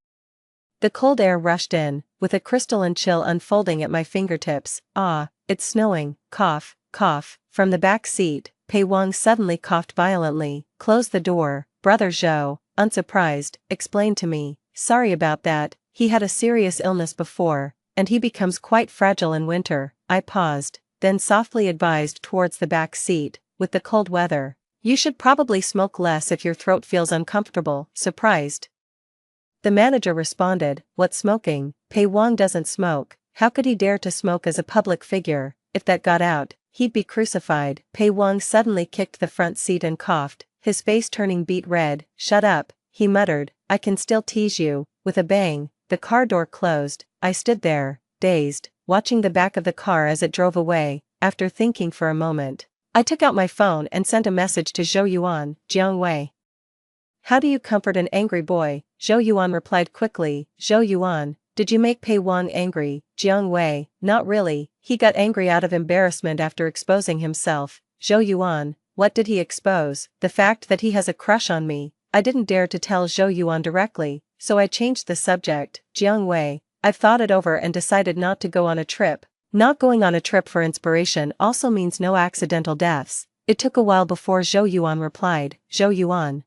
the cold air rushed in, with a crystalline chill unfolding at my fingertips. Ah, it's snowing. Cough, cough. From the back seat, Pei Wang suddenly coughed violently. Close the door. Brother Zhou, unsurprised, explained to me. Sorry about that, he had a serious illness before, and he becomes quite fragile in winter. I paused, then softly advised towards the back seat. With the cold weather, you should probably smoke less if your throat feels uncomfortable. Surprised, the manager responded, what smoking? Pei Wang doesn't smoke. How could he dare to smoke as a public figure? If that got out, he'd be crucified. Pei Wang suddenly kicked the front seat and coughed, his face turning beet red. Shut up, he muttered, I can still tease you. With a bang, the car door closed. I stood there, dazed, watching the back of the car as it drove away. After thinking for a moment, I took out my phone and sent a message to Zhou Yuan. Jiang Wei, how do you comfort an angry boy? Zhou Yuan replied quickly. Zhou Yuan, did you make Pei Wang angry? Jiang Wei, not really, he got angry out of embarrassment after exposing himself. Zhou Yuan, what did he expose? The fact that he has a crush on me. I didn't dare to tell Zhou Yuan directly, so I changed the subject. Jiang Wei, I've thought it over and decided not to go on a trip. Not going on a trip for inspiration also means no accidental deaths. It took a while before Zhou Yuan replied. Zhou Yuan,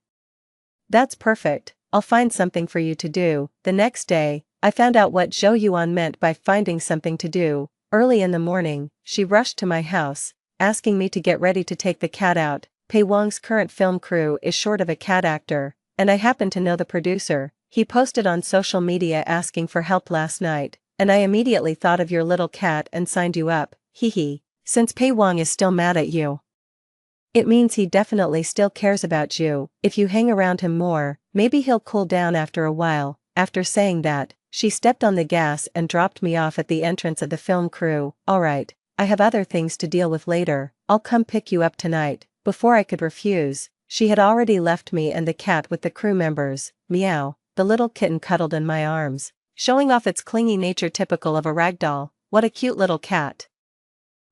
that's perfect, I'll find something for you to do. The next day, I found out what Zhou Yuan meant by finding something to do. Early in the morning, she rushed to my house, asking me to get ready to take the cat out. Pei Wang's current film crew is short of a cat actor, and I happen to know the producer. He posted on social media asking for help last night, and I immediately thought of your little cat and signed you up. Hee. Since Pei Wang is still mad at you, it means he definitely still cares about you. If you hang around him more, maybe he'll cool down after a while. After saying that, she stepped on the gas and dropped me off at the entrance of the film crew. Alright, I have other things to deal with later, I'll come pick you up tonight. Before I could refuse, she had already left me and the cat with the crew members. Meow, the little kitten cuddled in my arms, showing off its clingy nature typical of a ragdoll. What a cute little cat.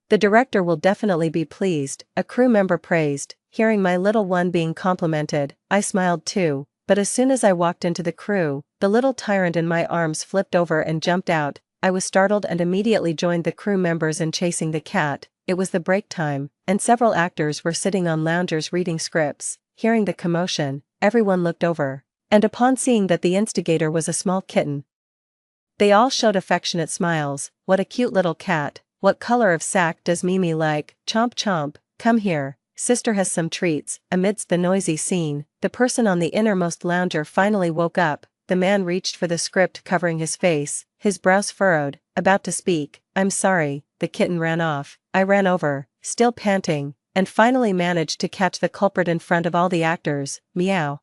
The director will definitely be pleased, a crew member praised. Hearing my little one being complimented, I smiled too, but as soon as I walked into the crew, the little tyrant in my arms flipped over and jumped out. I was startled and immediately joined the crew members in chasing the cat. It was the break time, and several actors were sitting on loungers reading scripts. Hearing the commotion, everyone looked over, and upon seeing that the instigator was a small kitten, they all showed affectionate smiles. What a cute little cat. What color of sack does Mimi like? Chomp chomp, come here, sister has some treats. Amidst the noisy scene, the person on the innermost lounger finally woke up. The man reached for the script covering his face, his brows furrowed, about to speak. I'm sorry, the kitten ran off. I ran over, still panting, and finally managed to catch the culprit in front of all the actors. Meow.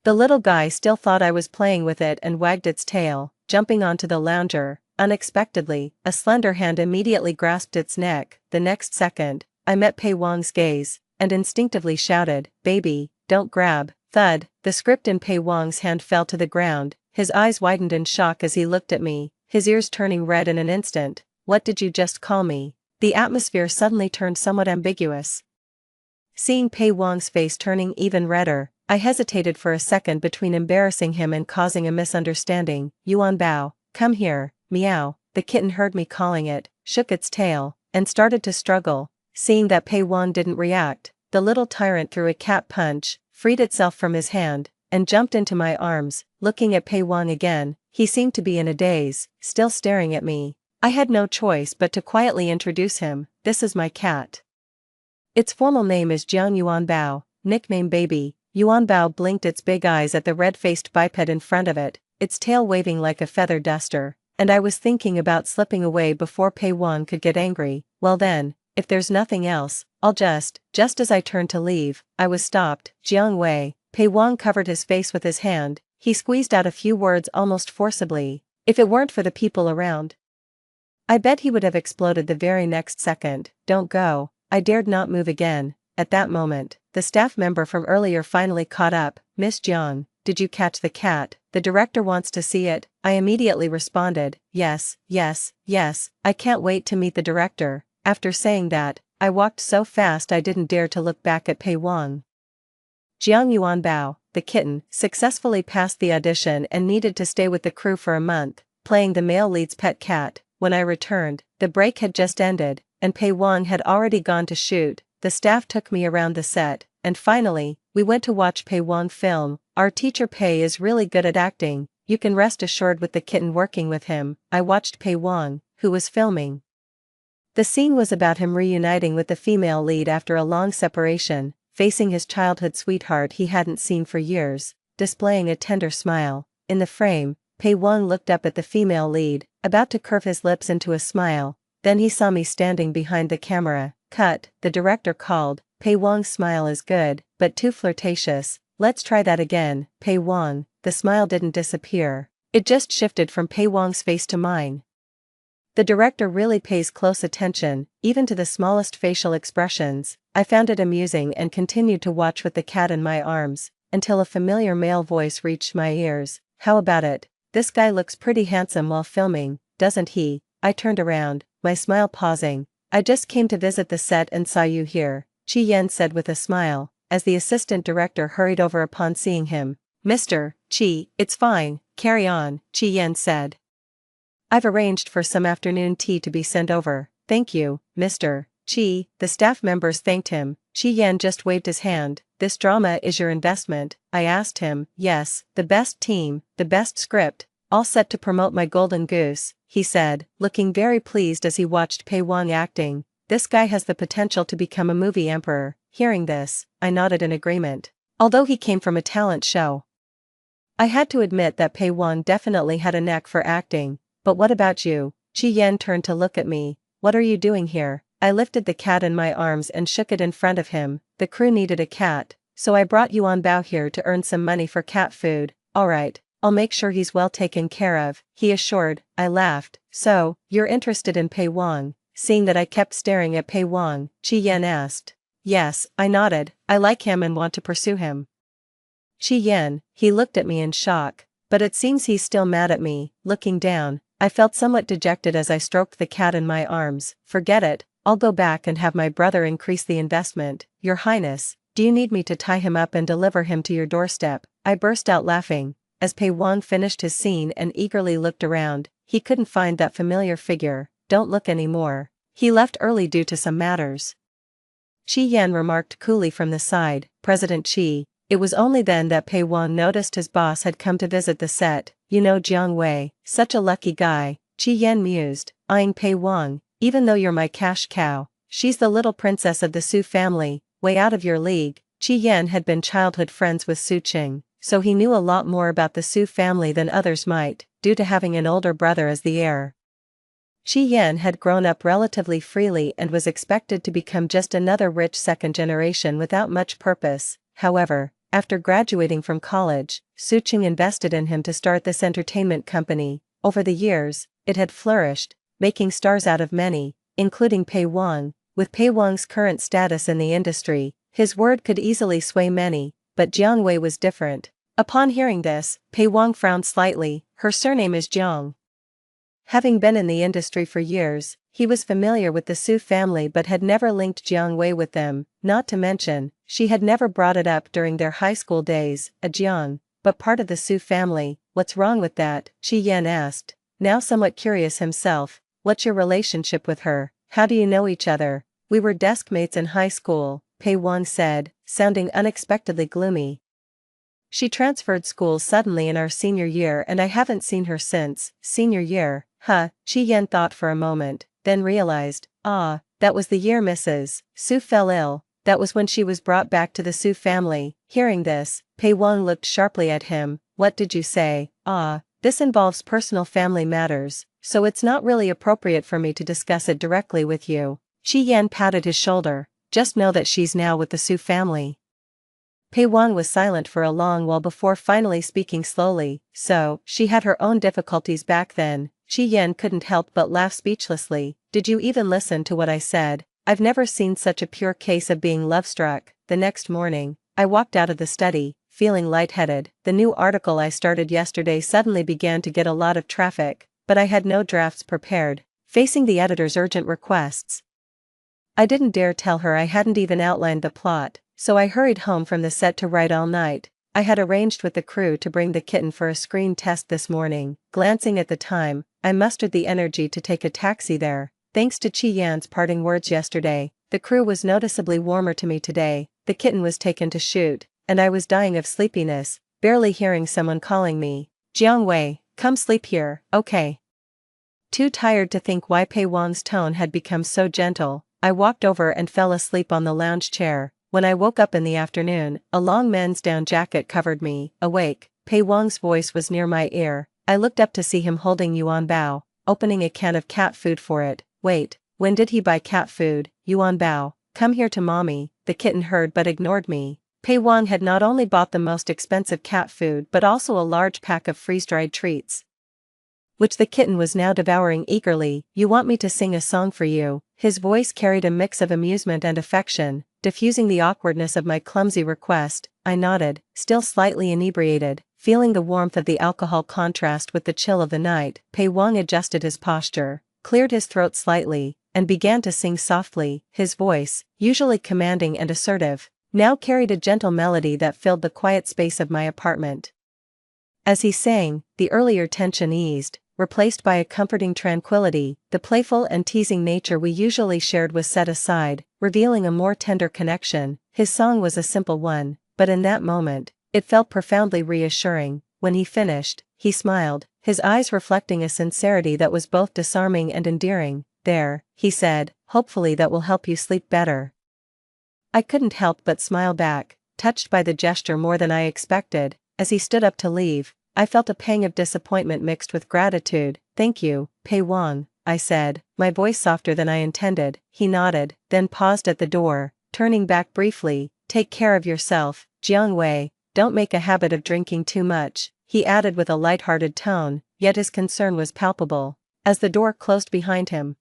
The little guy still thought I was playing with it and wagged its tail, jumping onto the lounger. Unexpectedly, a slender hand immediately grasped its neck. The next second, I met Pei Wang's gaze, and instinctively shouted, baby, don't grab. Thud, the script in Pei Wang's hand fell to the ground. His eyes widened in shock as he looked at me, his ears turning red in an instant. What did you just call me? The atmosphere suddenly turned somewhat ambiguous. Seeing Pei Wang's face turning even redder, I hesitated for a second between embarrassing him and causing a misunderstanding. Yuan Bao, come here. Meow, the kitten heard me calling it, shook its tail, and started to struggle. Seeing that Pei Wang didn't react, the little tyrant threw a cat punch, freed itself from his hand, and jumped into my arms. looking at Pei Wang again. He seemed to be in a daze, still staring at me. I had no choice but to quietly introduce him. This is my cat. Its formal name is Jiang Yuanbao, nickname Baby. Yuanbao blinked its big eyes at the red-faced biped in front of it, its tail waving like a feather duster, and I was thinking about slipping away before Pei Wang could get angry. Well then, if there's nothing else, I'll just as I turned to leave, I was stopped. Jiang Wei. Pei Wang covered his face with his hand. He squeezed out a few words almost forcibly. If it weren't for the people around, I bet he would have exploded the very next second. Don't go. I dared not move again. At that moment, the staff member from earlier finally caught up. Miss Jiang, did you catch the cat? The director wants to see it. I immediately responded, yes, yes, yes, I can't wait to meet the director. After saying that, I walked so fast I didn't dare to look back at Pei Wang. Jiang Yuanbao, the kitten, successfully passed the audition and needed to stay with the crew for a month, playing the male lead's pet cat. When I returned, the break had just ended, and Pei Wang had already gone to shoot. The staff took me around the set, and finally, we went to watch Pei Wang film. Our teacher Pei is really good at acting, you can rest assured with the kitten working with him. I watched Pei Wang, who was filming. The scene was about him reuniting with the female lead after a long separation, facing his childhood sweetheart he hadn't seen for years, displaying a tender smile. In the frame, Pei Wang looked up at the female lead, about to curve his lips into a smile. Then he saw me standing behind the camera. Cut, the director called. Pei Wang's smile is good, but too flirtatious. Let's try that again. Pei Wang. The smile didn't disappear. It just shifted from Pei Wang's face to mine. The director really pays close attention, even to the smallest facial expressions. I found it amusing and continued to watch with the cat in my arms, until a familiar male voice reached my ears. How about it? This guy looks pretty handsome while filming, doesn't he? I turned around, my smile pausing. I just came to visit the set and saw you here, Chi Yan said with a smile, as the assistant director hurried over upon seeing him. Mr. Chi, it's fine, carry on, Chi Yan said. I've arranged for some afternoon tea to be sent over. Thank you, Mr. Chi. The staff members thanked him. Chi Yan just waved his hand. This drama is your investment? I asked him. Yes, the best team, the best script, all set to promote my golden goose, he said, looking very pleased as he watched Pei Wang acting. This guy has the potential to become a movie emperor. Hearing this, I nodded in agreement. Although he came from a talent show, I had to admit that Pei Wang definitely had a knack for acting. But what about you? Chi Yan turned to look at me. What are you doing here? I lifted the cat in my arms and shook it in front of him. The crew needed a cat, so I brought Yuanbao here to earn some money for cat food. Alright, I'll make sure he's well taken care of, he assured. I laughed. So, you're interested in Pei Wang? Seeing that I kept staring at Pei Wang, Chi Yan asked. Yes, I nodded. I like him and want to pursue him. Chi Yan, he looked at me in shock. But it seems he's still mad at me. Looking down, I felt somewhat dejected as I stroked the cat in my arms. Forget it, I'll go back and have my brother increase the investment. Your Highness, do you need me to tie him up and deliver him to your doorstep? I burst out laughing, as Pei Wang finished his scene and eagerly looked around. He couldn't find that familiar figure. Don't look anymore. He left early due to some matters. Chi Yan remarked coolly from the side. President Chi. It was only then that Pei Wang noticed his boss had come to visit the set. You know Jiang Wei, such a lucky guy, Chi Yan mused, eyeing Pei Wang. Even though you're my cash cow, she's the little princess of the Su family, way out of your league. Chi Yan had been childhood friends with Su Qing, so he knew a lot more about the Su family than others might, due to having an older brother as the heir. Chi Yan had grown up relatively freely and was expected to become just another rich second generation without much purpose. However, after graduating from college, Su Qing invested in him to start this entertainment company. Over the years, it had flourished, making stars out of many, including Pei Wang. With Pei Wang's current status in the industry, his word could easily sway many, but Jiang Wei was different. Upon hearing this, Pei Wang frowned slightly. Her surname is Jiang. Having been in the industry for years, he was familiar with the Su family but had never linked Jiang Wei with them, not to mention, she had never brought it up during their high school days. A Jiang, but part of the Su family, what's wrong with that? Chi Yan asked, now somewhat curious himself. What's your relationship with her? How do you know each other? We were desk mates in high school, Pei Wang said, sounding unexpectedly gloomy. She transferred schools suddenly in our senior year and I haven't seen her since. Senior year, huh? Chi Yan thought for a moment, then realized, that was the year Mrs. Su fell ill. That was when she was brought back to the Su family. Hearing this, Pei Wang looked sharply at him. What did you say? This involves personal family matters, so it's not really appropriate for me to discuss it directly with you. Chi Yan patted his shoulder. Just know that she's now with the Su family. Pei Wang was silent for a long while before finally speaking slowly. So, she had her own difficulties back then. Chi Yan couldn't help but laugh speechlessly. Did you even listen to what I said? I've never seen such a pure case of being love-struck. The next morning, I walked out of the study, feeling lightheaded. The new article I started yesterday suddenly began to get a lot of traffic, but I had no drafts prepared, facing the editor's urgent requests. I didn't dare tell her I hadn't even outlined the plot, so I hurried home from the set to write all night. I had arranged with the crew to bring the kitten for a screen test this morning. Glancing at the time, I mustered the energy to take a taxi there. Thanks to Chi Yan's parting words yesterday, the crew was noticeably warmer to me today. The kitten was taken to shoot, and I was dying of sleepiness, barely hearing someone calling me. Jiang Wei, come sleep here, okay? Too tired to think why Pei Wang's tone had become so gentle, I walked over and fell asleep on the lounge chair. When I woke up in the afternoon, a long men's down jacket covered me. Awake, Pei Wang's voice was near my ear. I looked up to see him holding Yuan Bao, opening a can of cat food for it. Wait, when did he buy cat food? Yuan Bao, come here to mommy. The kitten heard but ignored me. Pei Wang had not only bought the most expensive cat food but also a large pack of freeze-dried treats, which the kitten was now devouring eagerly. You want me to sing a song for you? His voice carried a mix of amusement and affection, diffusing the awkwardness of my clumsy request. I nodded, still slightly inebriated, feeling the warmth of the alcohol contrast with the chill of the night. Pei Wang adjusted his posture, cleared his throat slightly, and began to sing softly. His voice, usually commanding and assertive, now carried a gentle melody that filled the quiet space of my apartment. As he sang, the earlier tension eased, replaced by a comforting tranquility. The playful and teasing nature we usually shared was set aside, revealing a more tender connection. His song was a simple one, but in that moment, it felt profoundly reassuring. When he finished, he smiled, his eyes reflecting a sincerity that was both disarming and endearing. There, he said, hopefully that will help you sleep better. I couldn't help but smile back, touched by the gesture more than I expected. As he stood up to leave, I felt a pang of disappointment mixed with gratitude. Thank you, Pei Wang, I said, my voice softer than I intended. He nodded, then paused at the door, turning back briefly. Take care of yourself, Jiang Wei, don't make a habit of drinking too much, he added with a light-hearted tone, yet his concern was palpable. As the door closed behind him,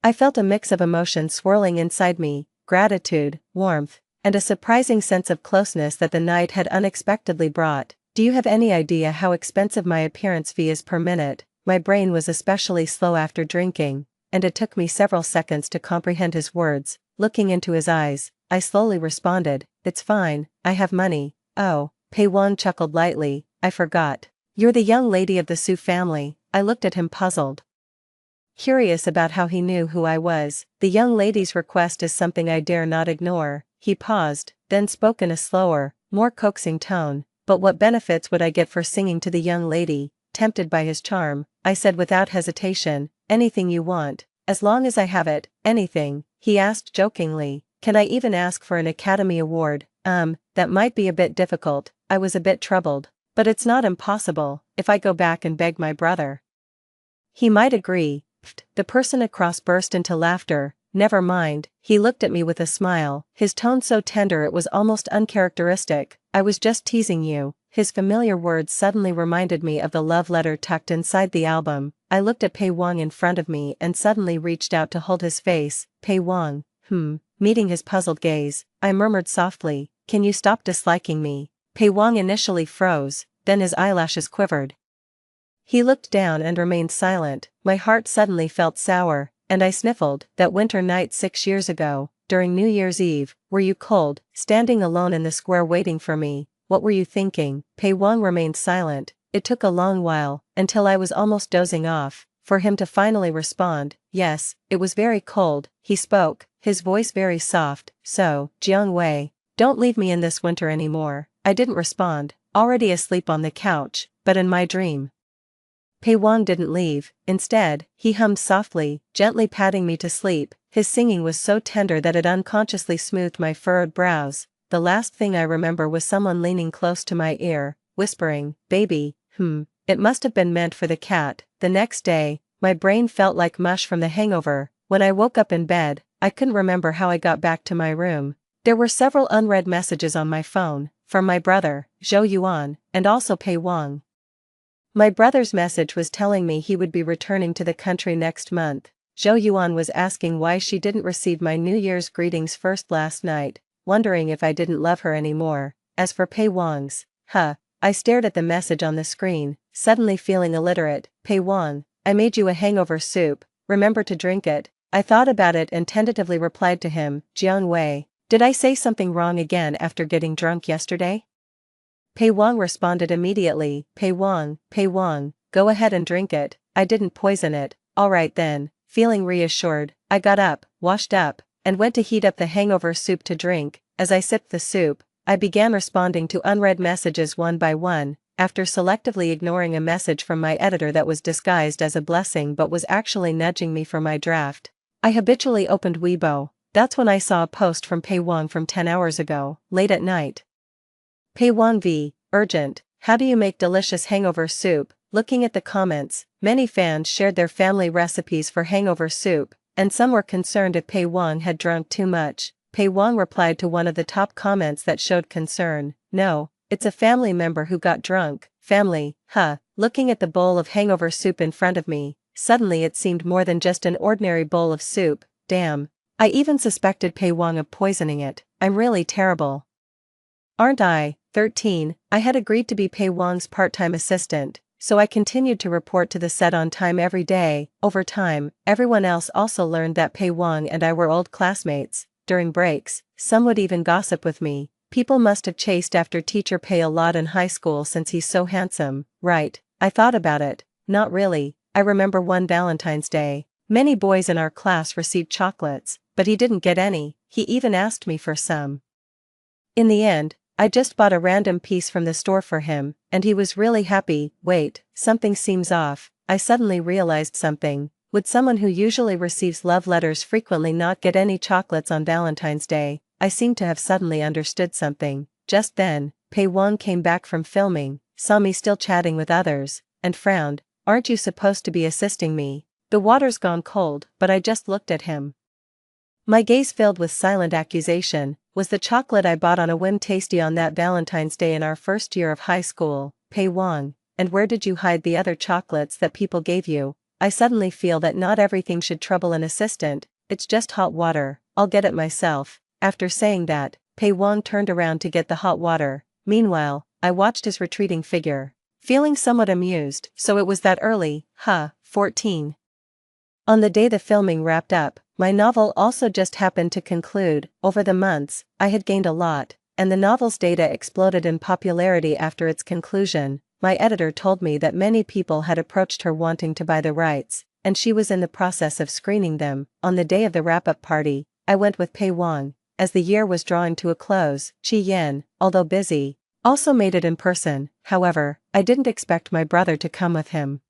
I felt a mix of emotions swirling inside me, gratitude, warmth, and a surprising sense of closeness that the night had unexpectedly brought. Do you have any idea how expensive my appearance fee is per minute? My brain was especially slow after drinking, and it took me several seconds to comprehend his words. Looking into his eyes, I slowly responded, it's fine, I have money. Oh, Pei Wang chuckled lightly, I forgot. You're the young lady of the Su family. I looked at him puzzled, curious about how he knew who I was. The young lady's request is something I dare not ignore. He paused, then spoke in a slower, more coaxing tone. But what benefits would I get for singing to the young lady? Tempted by his charm, I said without hesitation, anything you want, as long as I have it. Anything, he asked jokingly. Can I even ask for an Academy Award? That might be a bit difficult. I was a bit troubled. But it's not impossible, if I go back and beg my brother. He might agree. The person across burst into laughter. Never mind, he looked at me with a smile, his tone so tender it was almost uncharacteristic. I was just teasing you. His familiar words suddenly reminded me of the love letter tucked inside the album. I looked at Pei Wang in front of me and suddenly reached out to hold his face. Pei Wang, meeting his puzzled gaze, I murmured softly, can you stop disliking me? Pei Wang initially froze, then his eyelashes quivered. He looked down and remained silent. My heart suddenly felt sour, and I sniffled. That winter night 6 years ago, during New Year's Eve, were you cold, standing alone in the square waiting for me? What were you thinking? Pei Wang remained silent. It took a long while, until I was almost dozing off, for him to finally respond. Yes, it was very cold. He spoke, his voice very soft. So, Jiang Wei, don't leave me in this winter anymore. I didn't respond, already asleep on the couch, but in my dream. Pei Wang didn't leave. Instead, he hummed softly, gently patting me to sleep. His singing was so tender that it unconsciously smoothed my furrowed brows. The last thing I remember was someone leaning close to my ear, whispering, "Baby, it must have been meant for the cat." The next day, my brain felt like mush from the hangover. When I woke up in bed, I couldn't remember how I got back to my room. There were several unread messages on my phone, from my brother, Zhou Yuan, and also Pei Wang. My brother's message was telling me he would be returning to the country next month. Zhou Yuan was asking why she didn't receive my New Year's greetings first last night, wondering if I didn't love her anymore. As for Pei Wang's, I stared at the message on the screen, suddenly feeling illiterate. "Pei Wang, I made you a hangover soup, remember to drink it." I thought about it and tentatively replied to him, "Jiang Wei, did I say something wrong again after getting drunk yesterday?" Pei Wang responded immediately, Pei Wang, go ahead and drink it, I didn't poison it." "Alright then." Feeling reassured, I got up, washed up, and went to heat up the hangover soup to drink. As I sipped the soup, I began responding to unread messages one by one, after selectively ignoring a message from my editor that was disguised as a blessing but was actually nudging me for my draft. I habitually opened Weibo. That's when I saw a post from Pei Wang from 10 hours ago, late at night. Pei Wang v. Urgent, how do you make delicious hangover soup? Looking at the comments, many fans shared their family recipes for hangover soup, and some were concerned if Pei Wang had drunk too much. Pei Wang replied to one of the top comments that showed concern, "No, it's a family member who got drunk." Family, Looking at the bowl of hangover soup in front of me, suddenly it seemed more than just an ordinary bowl of soup. Damn. I even suspected Pei Wang of poisoning it. I'm really terrible. Aren't I? 13. I had agreed to be Pei Wang's part-time assistant, so I continued to report to the set on time every day. Over time, everyone else also learned that Pei Wang and I were old classmates. During breaks, some would even gossip with me. People must have chased after teacher Pei a lot in high school since he's so handsome, right? I thought about it. Not really. I remember one Valentine's Day. Many boys in our class received chocolates, but he didn't get any. He even asked me for some. In the end, I just bought a random piece from the store for him, and he was really happy. Wait, something seems off. I suddenly realized something. Would someone who usually receives love letters frequently not get any chocolates on Valentine's Day? I seemed to have suddenly understood something. Just then, Pei Wang came back from filming, saw me still chatting with others, and frowned. "Aren't you supposed to be assisting me?" The water's gone cold, but I just looked at him. My gaze filled with silent accusation. Was the chocolate I bought on a whim tasty on that Valentine's Day in our first year of high school? Pei Wang, and where did you hide the other chocolates that people gave you? I suddenly feel that not everything should trouble an assistant. It's just hot water, I'll get it myself. After saying that, Pei Wang turned around to get the hot water. Meanwhile, I watched his retreating figure, feeling somewhat amused. So it was that early, 14. On the day the filming wrapped up, my novel also just happened to conclude. Over the months, I had gained a lot, and the novel's data exploded in popularity after its conclusion. My editor told me that many people had approached her wanting to buy the rights, and she was in the process of screening them. On the day of the wrap-up party, I went with Pei Wang. As the year was drawing to a close, Qi Yan, although busy, also made it in person. However, I didn't expect my brother to come with him.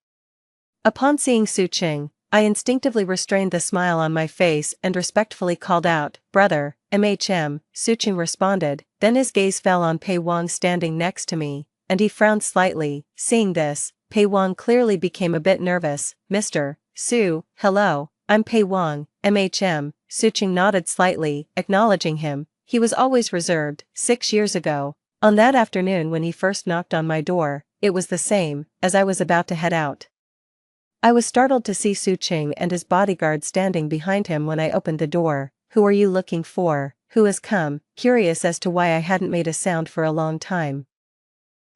Upon seeing Su Qing, I instinctively restrained the smile on my face and respectfully called out, "Brother, MHM, Su Qing responded, then his gaze fell on Pei Wang standing next to me, and he frowned slightly. Seeing this, Pei Wang clearly became a bit nervous. "Mr. Su, hello, I'm Pei Wang, MHM, Su Qing nodded slightly, acknowledging him. He was always reserved. 6 years ago, on that afternoon when he first knocked on my door, it was the same. As I was about to head out, I was startled to see Su Qing and his bodyguard standing behind him when I opened the door. "Who are you looking for? Who has come?" Curious as to why I hadn't made a sound for a long time.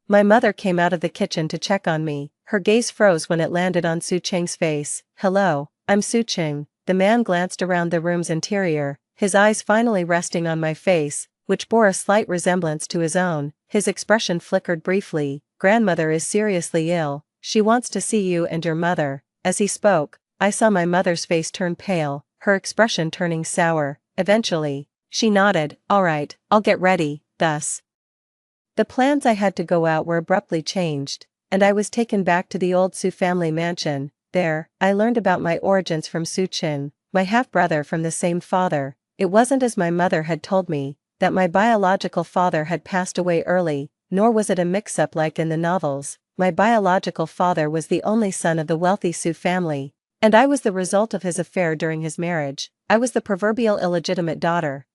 My mother came out of the kitchen to check on me. Her gaze froze when it landed on Su Qing's face. "Hello, I'm Su Qing." The man glanced around the room's interior, his eyes finally resting on my face, which bore a slight resemblance to his own. His expression flickered briefly. "Grandmother is seriously ill. She wants to see you and your mother." As he spoke, I saw my mother's face turn pale, her expression turning sour. Eventually, she nodded. "All right, I'll get ready." Thus The plans I had to go out were abruptly changed, and I was taken back to the old Su family mansion. There, I learned about my origins from Su Qin, my half-brother from the same father. It wasn't as my mother had told me, that my biological father had passed away early, nor was it a mix-up like in the novels. My biological father was the only son of the wealthy Su family, and I was the result of his affair during his marriage. I was the proverbial illegitimate daughter.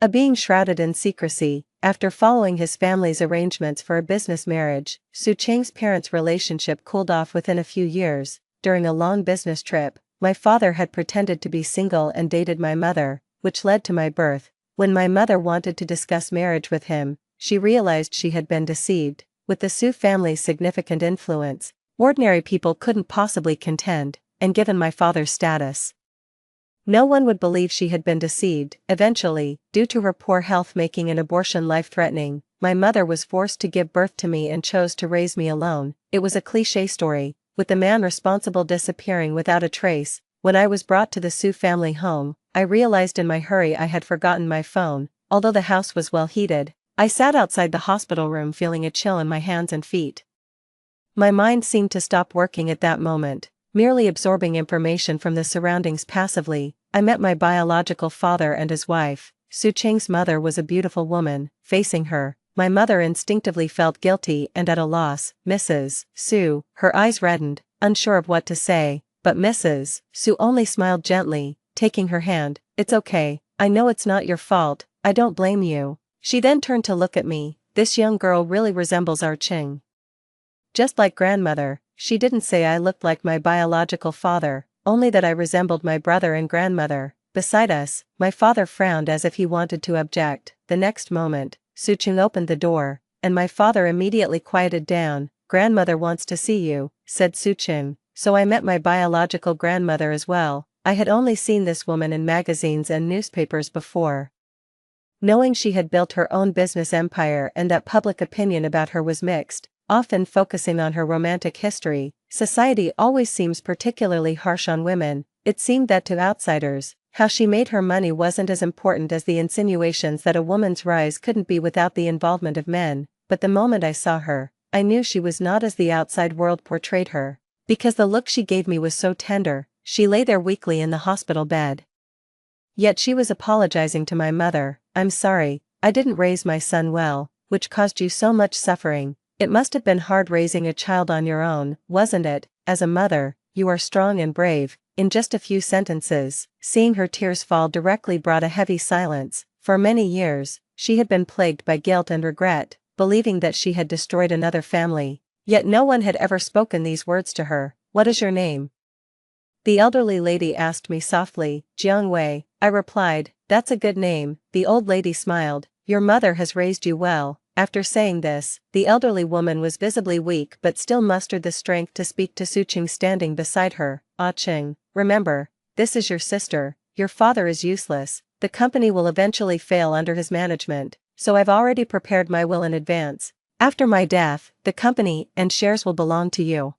A being shrouded in secrecy. After following his family's arrangements for a business marriage, Su Cheng's parents' relationship cooled off within a few years. During a long business trip, my father had pretended to be single and dated my mother, which led to my birth. When my mother wanted to discuss marriage with him, she realized she had been deceived. With the Su family's significant influence, ordinary people couldn't possibly contend, and given my father's status, no one would believe she had been deceived. Eventually, due to her poor health making an abortion life-threatening, my mother was forced to give birth to me and chose to raise me alone. It was a cliché story, with the man responsible disappearing without a trace. When I was brought to the Su family home, I realized in my hurry I had forgotten my phone. Although the house was well heated, I sat outside the hospital room feeling a chill in my hands and feet. My mind seemed to stop working at that moment, merely absorbing information from the surroundings passively. I met my biological father and his wife. Su Cheng's mother was a beautiful woman. Facing her, my mother instinctively felt guilty and at a loss. Mrs. Su, her eyes reddened, unsure of what to say, but Mrs. Su only smiled gently, taking her hand. "It's okay, I know it's not your fault, I don't blame you." She then turned to look at me. "This young girl really resembles our Cheng. Just like grandmother." She didn't say I looked like my biological father, only that I resembled my brother and grandmother. Beside us, my father frowned as if he wanted to object. The next moment, Su Cheng opened the door, and my father immediately quieted down. "Grandmother wants to see you," said Su Cheng. So I met my biological grandmother as well. I had only seen this woman in magazines and newspapers before. Knowing she had built her own business empire and that public opinion about her was mixed, often focusing on her romantic history, society always seems particularly harsh on women. It seemed that to outsiders, how she made her money wasn't as important as the insinuations that a woman's rise couldn't be without the involvement of men. But the moment I saw her, I knew she was not as the outside world portrayed her, because the look she gave me was so tender. She lay there weakly in the hospital bed. Yet she was apologizing to my mother. "I'm sorry, I didn't raise my son well, which caused you so much suffering. It must have been hard raising a child on your own, wasn't it? As a mother, you are strong and brave." In just a few sentences, seeing her tears fall directly brought a heavy silence. For many years, she had been plagued by guilt and regret, believing that she had destroyed another family. Yet no one had ever spoken these words to her. "What is your name?" the elderly lady asked me softly. "Jiang Wei," I replied. "That's a good name." The old lady smiled. "Your mother has raised you well." After saying this, the elderly woman was visibly weak but still mustered the strength to speak to Su Cheng standing beside her. "Ah Cheng, remember, this is your sister. Your father is useless. The company will eventually fail under his management, so I've already prepared my will in advance. After my death, the company and shares will belong to you.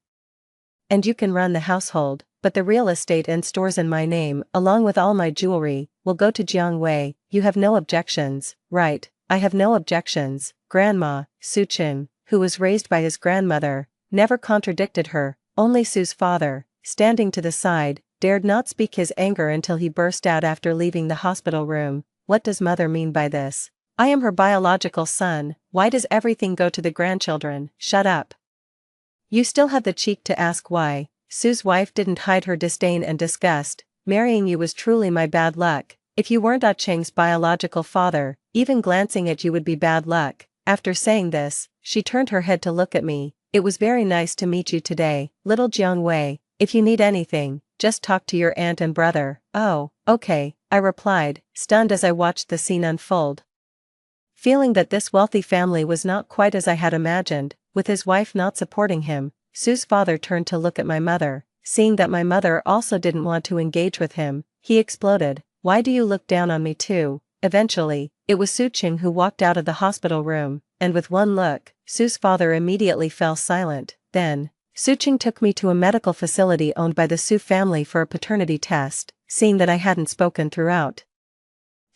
And you can run the household, but the real estate and stores in my name, along with all my jewelry, will go to Jiang Wei. You have no objections, right?" "I have no objections, Grandma." Su Cheng, who was raised by his grandmother, never contradicted her. Only Su's father, standing to the side, dared not speak his anger until he burst out after leaving the hospital room. "What does mother mean by this? I am her biological son. Why does everything go to the grandchildren?" "Shut up. You still have the cheek to ask why." Su's wife didn't hide her disdain and disgust. "Marrying you was truly my bad luck. If you weren't Ah Cheng's biological father, even glancing at you would be bad luck." After saying this, she turned her head to look at me. "It was very nice to meet you today, little Jiang Wei. If you need anything, just talk to your aunt and brother." "Oh, okay," I replied, stunned as I watched the scene unfold. Feeling that this wealthy family was not quite as I had imagined, with his wife not supporting him, Su's father turned to look at my mother. Seeing that my mother also didn't want to engage with him, he exploded. "Why do you look down on me too?" Eventually, it was Su Cheng who walked out of the hospital room, and with one look, Su's father immediately fell silent. Then, Su Cheng took me to a medical facility owned by the Su family for a paternity test. Seeing that I hadn't spoken throughout,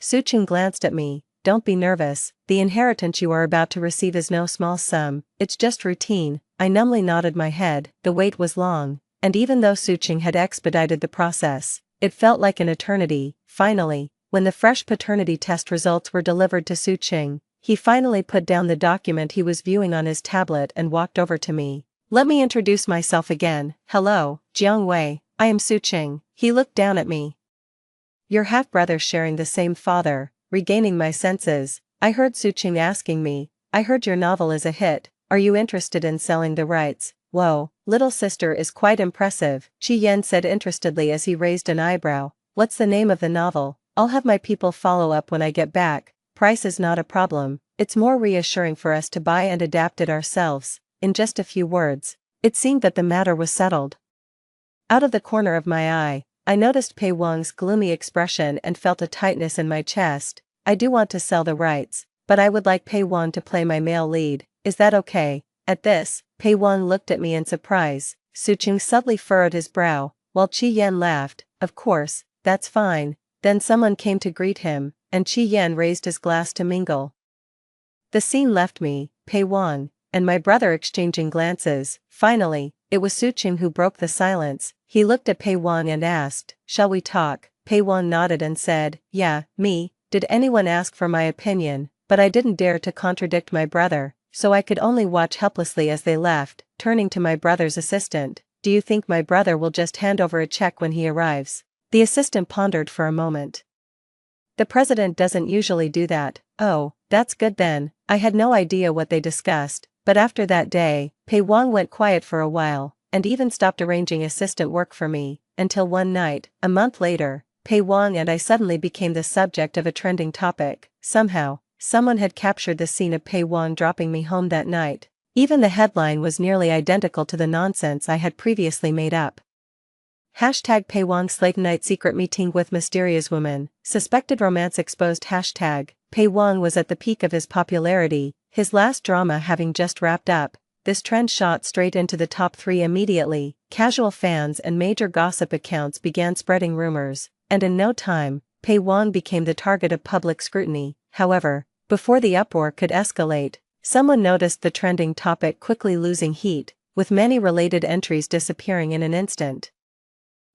Su Cheng glanced at me. don't be nervous, the inheritance you are about to receive is no small sum, it's just routine. I numbly nodded my head. The wait was long, and even though Suching had expedited the process, it felt like an eternity. Finally, when the fresh paternity test results were delivered to Suching, he finally put down the document he was viewing on his tablet and walked over to me. Let me introduce myself again. Hello, Jiang Wei, I am Suching. He looked down at me. Your half-brother sharing the same father. Regaining my senses, I heard Suching asking me, I heard your novel is a hit, are you interested in selling the rights? Whoa, little sister is quite impressive, Qi Yan said interestedly as he raised an eyebrow. What's the name of the novel? I'll have my people follow up when I get back. Price is not a problem, it's more reassuring for us to buy and adapt it ourselves. In just a few words, it seemed that the matter was settled. Out of the corner of my eye, I noticed Pei Wang's gloomy expression and felt a tightness in my chest. I do want to sell the rights, but I would like Pei Wang to play my male lead, is that okay? At this, Pei Wang looked at me in surprise. Suching subtly furrowed his brow, while Qi Yan laughed. Of course, that's fine. Then someone came to greet him, and Qi Yan raised his glass to mingle. The scene left me, Pei Wang, and my brother exchanging glances. Finally, it was Suching who broke the silence. He looked at Pei Wang and asked, shall we talk? Pei Wang nodded and said, yeah, me. Did anyone ask for my opinion? But I didn't dare to contradict my brother, so I could only watch helplessly as they left. Turning to my brother's assistant, do you think my brother will just hand over a check when he arrives? The assistant pondered for a moment. The president doesn't usually do that. Oh, that's good then. I had no idea what they discussed, but after that day, Pei Wang went quiet for a while, and even stopped arranging assistant work for me, until one night, a month later, Pei Wang and I suddenly became the subject of a trending topic. Somehow, someone had captured the scene of Pei Wang dropping me home that night. Even the headline was nearly identical to the nonsense I had previously made up. Hashtag Pei Wang's late night secret meeting with mysterious woman, suspected romance exposed. Hashtag Pei Wang was at the peak of his popularity, his last drama having just wrapped up. This trend shot straight into the top 3 immediately. Casual fans and major gossip accounts began spreading rumors, and in no time, Pei Wang became the target of public scrutiny. However, before the uproar could escalate, someone noticed the trending topic quickly losing heat, with many related entries disappearing in an instant.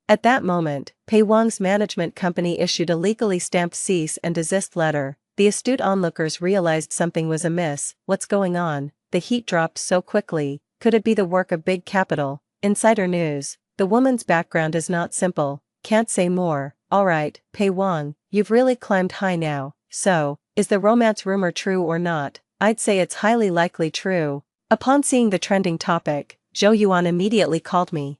At that moment, Pei Wang's management company issued a legally stamped cease and desist letter. The astute onlookers realized something was amiss. What's going on? The heat dropped so quickly. Could it be the work of big capital? Insider news. The woman's background is not simple. Can't say more. Alright, Pei Wang, you've really climbed high now. So, is the romance rumor true or not? I'd say it's highly likely true. Upon seeing the trending topic, Zhou Yuan immediately called me.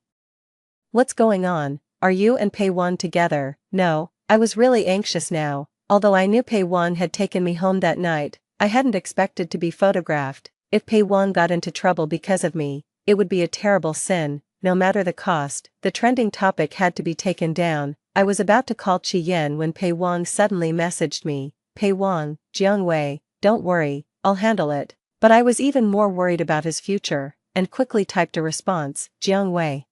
What's going on? Are you and Pei Wang together? No, I was really anxious now. Although I knew Pei Wang had taken me home that night, I hadn't expected to be photographed. If Pei Wang got into trouble because of me, it would be a terrible sin, no matter the cost. The trending topic had to be taken down. I was about to call Qi Yan when Pei Wang suddenly messaged me. Pei Wang, Jiang Wei, don't worry, I'll handle it. But I was even more worried about his future, and quickly typed a response, Jiang Wei.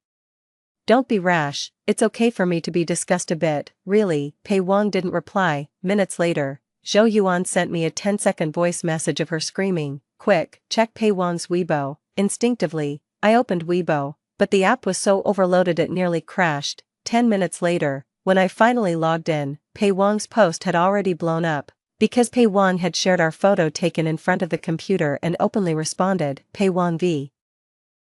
Don't be rash, it's okay for me to be discussed a bit. Really? Pei Wang didn't reply. Minutes later, Zhou Yuan sent me a 10-second voice message of her screaming, quick, check Pei Wang's Weibo. Instinctively, I opened Weibo, but the app was so overloaded it nearly crashed. 10 minutes later, when I finally logged in, Pei Wang's post had already blown up. Because Pei Wang had shared our photo taken in front of the computer and openly responded, Pei Wang v.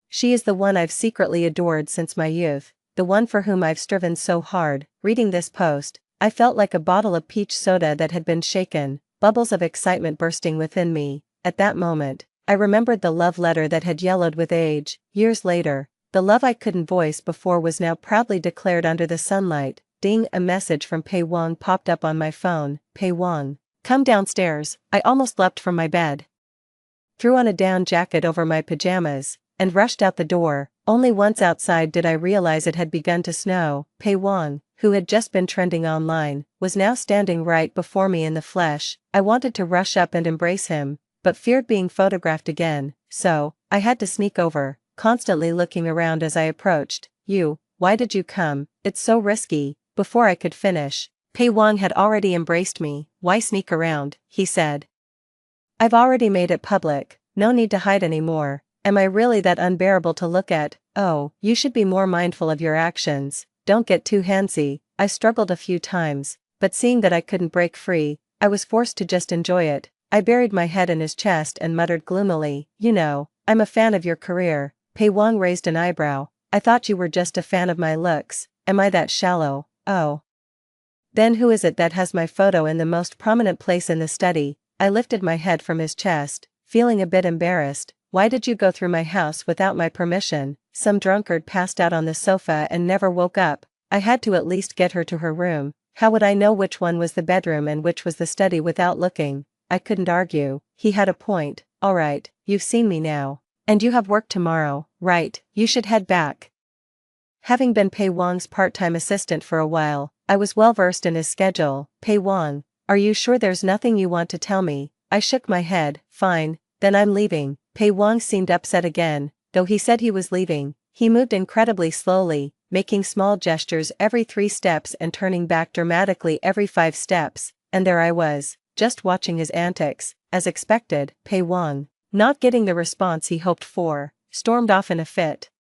She is the one I've secretly adored since my youth, the one for whom I've striven so hard. Reading this post, I felt like a bottle of peach soda that had been shaken, bubbles of excitement bursting within me. At that moment, I remembered the love letter that had yellowed with age. Years later, the love I couldn't voice before was now proudly declared under the sunlight. Ding, a message from Pei Wang popped up on my phone. Pei Wang, come downstairs. I almost leapt from my bed, threw on a down jacket over my pajamas, and rushed out the door. Only once outside did I realize it had begun to snow. Pei Wang, who had just been trending online, was now standing right before me in the flesh. I wanted to rush up and embrace him, but feared being photographed again, so I had to sneak over, constantly looking around as I approached. Why did you come? It's so risky. Before I could finish, Pei Wang had already embraced me. Why sneak around, he said. I've already made it public, no need to hide anymore. Am I really that unbearable to look at? Oh, you should be more mindful of your actions, don't get too handsy. I struggled a few times, but seeing that I couldn't break free, I was forced to just enjoy it. I buried my head in his chest and muttered gloomily, you know, I'm a fan of your career. Pei Wang raised an eyebrow. I thought you were just a fan of my looks. Am I that shallow? Oh. Then who is it that has my photo in the most prominent place in the study? I lifted my head from his chest, feeling a bit embarrassed. Why did you go through my house without my permission? Some drunkard passed out on the sofa and never woke up. I had to at least get her to her room. How would I know which one was the bedroom and which was the study without looking? I couldn't argue. He had a point. Alright, you've seen me now. And you have work tomorrow, right? You should head back. Having been Pei Wang's part-time assistant for a while, I was well versed in his schedule. Pei Wang, are you sure there's nothing you want to tell me? I shook my head. Fine, then I'm leaving. Pei Wang seemed upset again, though he said he was leaving. He moved incredibly slowly, making small gestures every 3 steps and turning back dramatically every 5 steps, and there I was, just watching his antics. As expected, Pei Wang, not getting the response he hoped for, stormed off in a fit.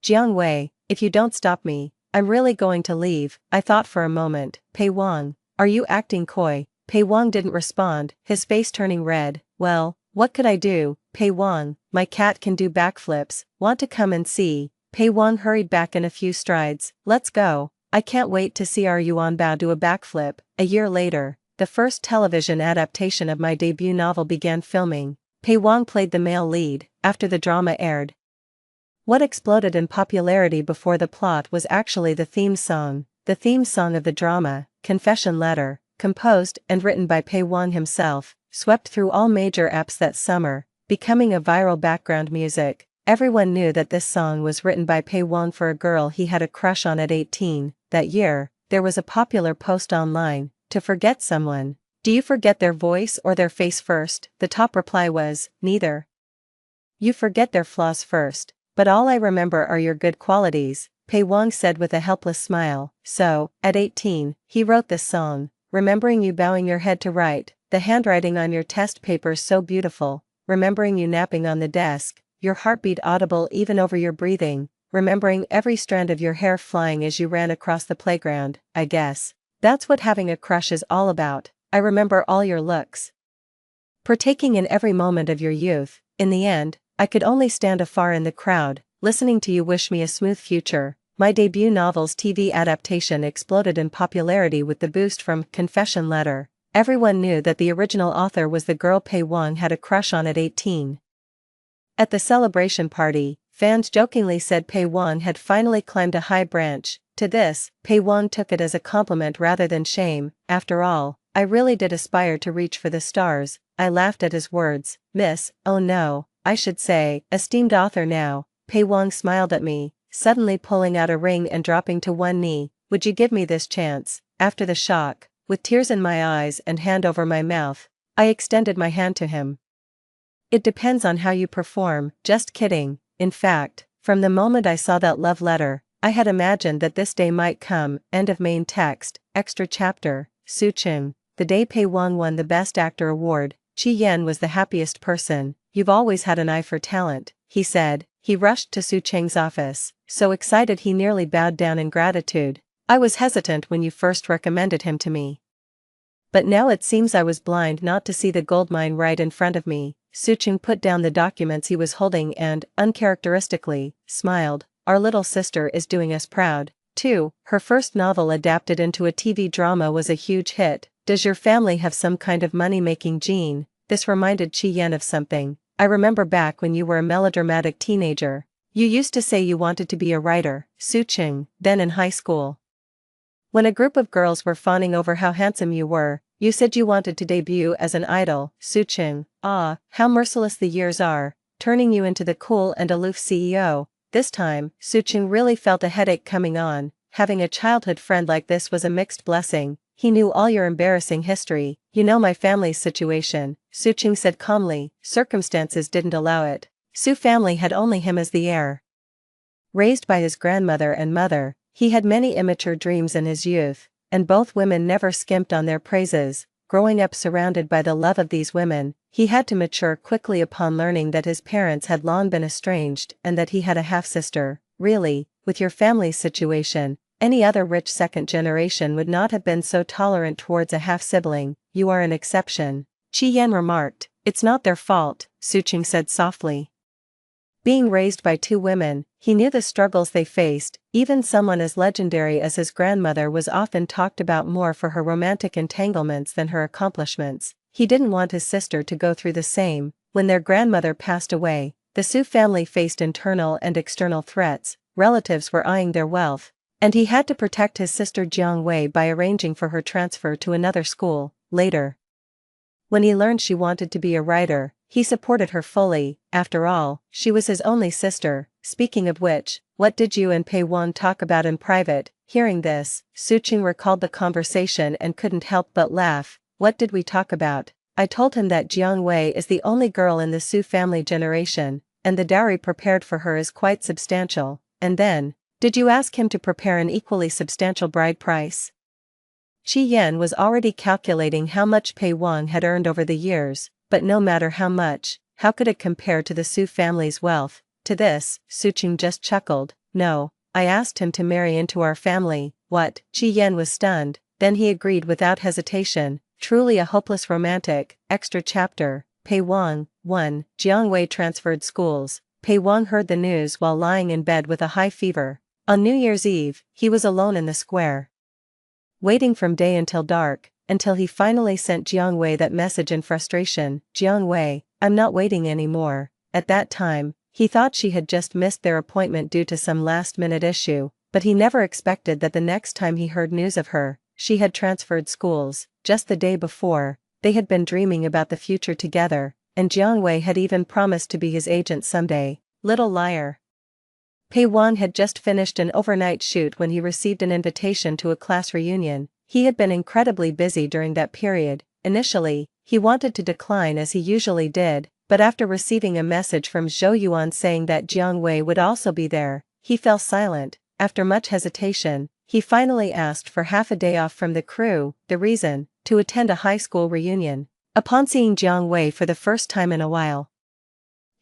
Jiang Wei, if you don't stop me, I'm really going to leave. I thought for a moment. Pei Wang, are you acting coy? Pei Wang didn't respond, his face turning red. Well, what could I do? Pei Wang, my cat can do backflips, want to come and see? Pei Wang hurried back in a few strides. Let's go. I can't wait to see our Yuan Bao do a backflip. A year later, the first television adaptation of my debut novel began filming. Pei Wang played the male lead. After the drama aired, what exploded in popularity before the plot was actually the theme song of the drama, Confession Letter, composed and written by Pei Wang himself, swept through all major apps that summer, becoming a viral background music. Everyone knew that this song was written by Pei Wang for a girl he had a crush on at 18. That year, there was a popular post online, to forget someone. Do you forget their voice or their face first? The top reply was, neither. You forget their flaws first. But all I remember are your good qualities, Pei Wang said with a helpless smile. So, at 18, he wrote this song, remembering you bowing your head to write, the handwriting on your test papers so beautiful, remembering you napping on the desk, your heartbeat audible even over your breathing, remembering every strand of your hair flying as you ran across the playground. I guess that's what having a crush is all about. I remember all your looks, partaking in every moment of your youth. In the end, I could only stand afar in the crowd, listening to you wish me a smooth future. My debut novel's TV adaptation exploded in popularity with the boost from Confession Letter. Everyone knew that the original author was the girl Pei Wang had a crush on at 18. At the celebration party, fans jokingly said Pei Wang had finally climbed a high branch. To this, Pei Wang took it as a compliment rather than shame. After all, I really did aspire to reach for the stars. I laughed at his words. Miss, oh no, I should say, esteemed author now. Pei Wang smiled at me, suddenly pulling out a ring and dropping to one knee. Would you give me this chance? After the shock, with tears in my eyes and hand over my mouth, I extended my hand to him. It depends on how you perform. Just kidding. In fact, from the moment I saw that love letter, I had imagined that this day might come. End of main text. Extra chapter. Su Ching. The day Pei Wang won the Best Actor award, Chi Yan was the happiest person. You've always had an eye for talent, he said. He rushed to Su Cheng's office, so excited he nearly bowed down in gratitude. I was hesitant when you first recommended him to me, but now it seems I was blind not to see the goldmine right in front of me. Su Cheng put down the documents he was holding and, uncharacteristically, smiled. Our little sister is doing us proud, too. Her first novel adapted into a TV drama was a huge hit. Does your family have some kind of money-making gene? This reminded Chi Yan of something. I remember back when you were a melodramatic teenager. You used to say you wanted to be a writer, Su Cheng, then in high school. When a group of girls were fawning over how handsome you were, you said you wanted to debut as an idol, Su Cheng. Ah, how merciless the years are, turning you into the cool and aloof CEO. This time, Su Cheng really felt a headache coming on. Having a childhood friend like this was a mixed blessing. He knew all your embarrassing history. You know my family's situation, Su Cheng said calmly. Circumstances didn't allow it. Su family had only him as the heir. Raised by his grandmother and mother, he had many immature dreams in his youth. and both women never skimped on their praises. Growing up surrounded by the love of these women, he had to mature quickly upon learning that his parents had long been estranged and that he had a half-sister. Really, with your family's situation, any other rich second generation would not have been so tolerant towards a half-sibling. You are an exception. Chi Yan remarked. It's not their fault, Suqing said softly. Being raised by two women, he knew the struggles they faced. Even someone as legendary as his grandmother was often talked about more for her romantic entanglements than her accomplishments. He didn't want his sister to go through the same. When their grandmother passed away, the Su family faced internal and external threats. Relatives were eyeing their wealth, and he had to protect his sister Jiang Wei by arranging for her transfer to another school. Later, when he learned she wanted to be a writer, he supported her fully. After all, she was his only sister. Speaking of which, what did you and Pei Wan talk about in private? Hearing this, Suqing recalled the conversation and couldn't help but laugh. What did we talk about? I told him that Jiang Wei is the only girl in the Su family generation, and the dowry prepared for her is quite substantial. And then, did you ask him to prepare an equally substantial bride price? Chi Yan was already calculating how much Pei Wang had earned over the years, but no matter how much, how could it compare to the Su family's wealth? To this, Suqing just chuckled. No, I asked him to marry into our family. What? Chi Yan was stunned, then he agreed without hesitation. Truly a hopeless romantic. Extra chapter. Pei Wang. 1. Jiang Wei transferred schools. Pei Wang heard the news while lying in bed with a high fever. On New Year's Eve, he was alone in the square, waiting from day until dark, until he finally sent Jiang Wei that message in frustration. Jiang Wei, I'm not waiting anymore. At that time, he thought she had just missed their appointment due to some last-minute issue, but he never expected that the next time he heard news of her, she had transferred schools. Just the day before, they had been dreaming about the future together, and Jiang Wei had even promised to be his agent someday. Little liar. Pei Wan had just finished an overnight shoot when he received an invitation to a class reunion. He had been incredibly busy during that period. Initially, he wanted to decline as he usually did, but after receiving a message from Zhou Yuan saying that Jiang Wei would also be there, he fell silent. After much hesitation, he finally asked for half a day off from the crew. The reason? To attend a high school reunion. Upon seeing Jiang Wei for the first time in a while,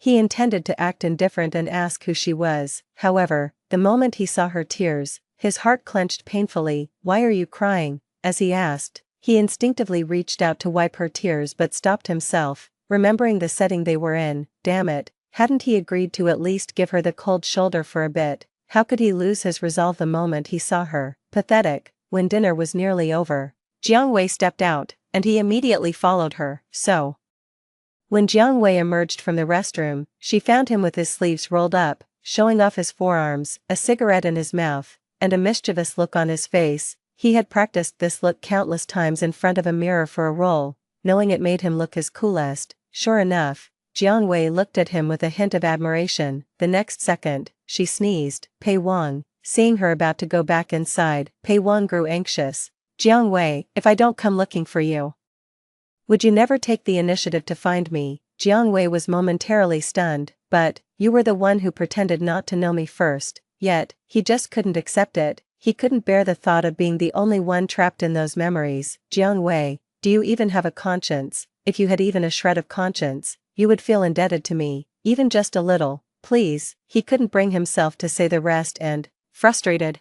he intended to act indifferent and ask who she was. However, the moment he saw her tears, his heart clenched painfully. Why are you crying? As he asked, he instinctively reached out to wipe her tears but stopped himself, remembering the setting they were in. Damn it, hadn't he agreed to at least give her the cold shoulder for a bit? How could he lose his resolve the moment he saw her? Pathetic. When dinner was nearly over, Jiang Wei stepped out, and he immediately followed her. So, when Jiang Wei emerged from the restroom, she found him with his sleeves rolled up, showing off his forearms, a cigarette in his mouth, and a mischievous look on his face. He had practiced this look countless times in front of a mirror for a role, knowing it made him look his coolest. Sure enough, Jiang Wei looked at him with a hint of admiration. The next second, she sneezed. Pei Wang. Seeing her about to go back inside, Pei Wang grew anxious. Jiang Wei, if I don't come looking for you, would you never take the initiative to find me? Jiang Wei was momentarily stunned. But, you were the one who pretended not to know me first. Yet, he just couldn't accept it. He couldn't bear the thought of being the only one trapped in those memories. Jiang Wei, do you even have a conscience? If you had even a shred of conscience, you would feel indebted to me, even just a little. Please. He couldn't bring himself to say the rest and, frustrated,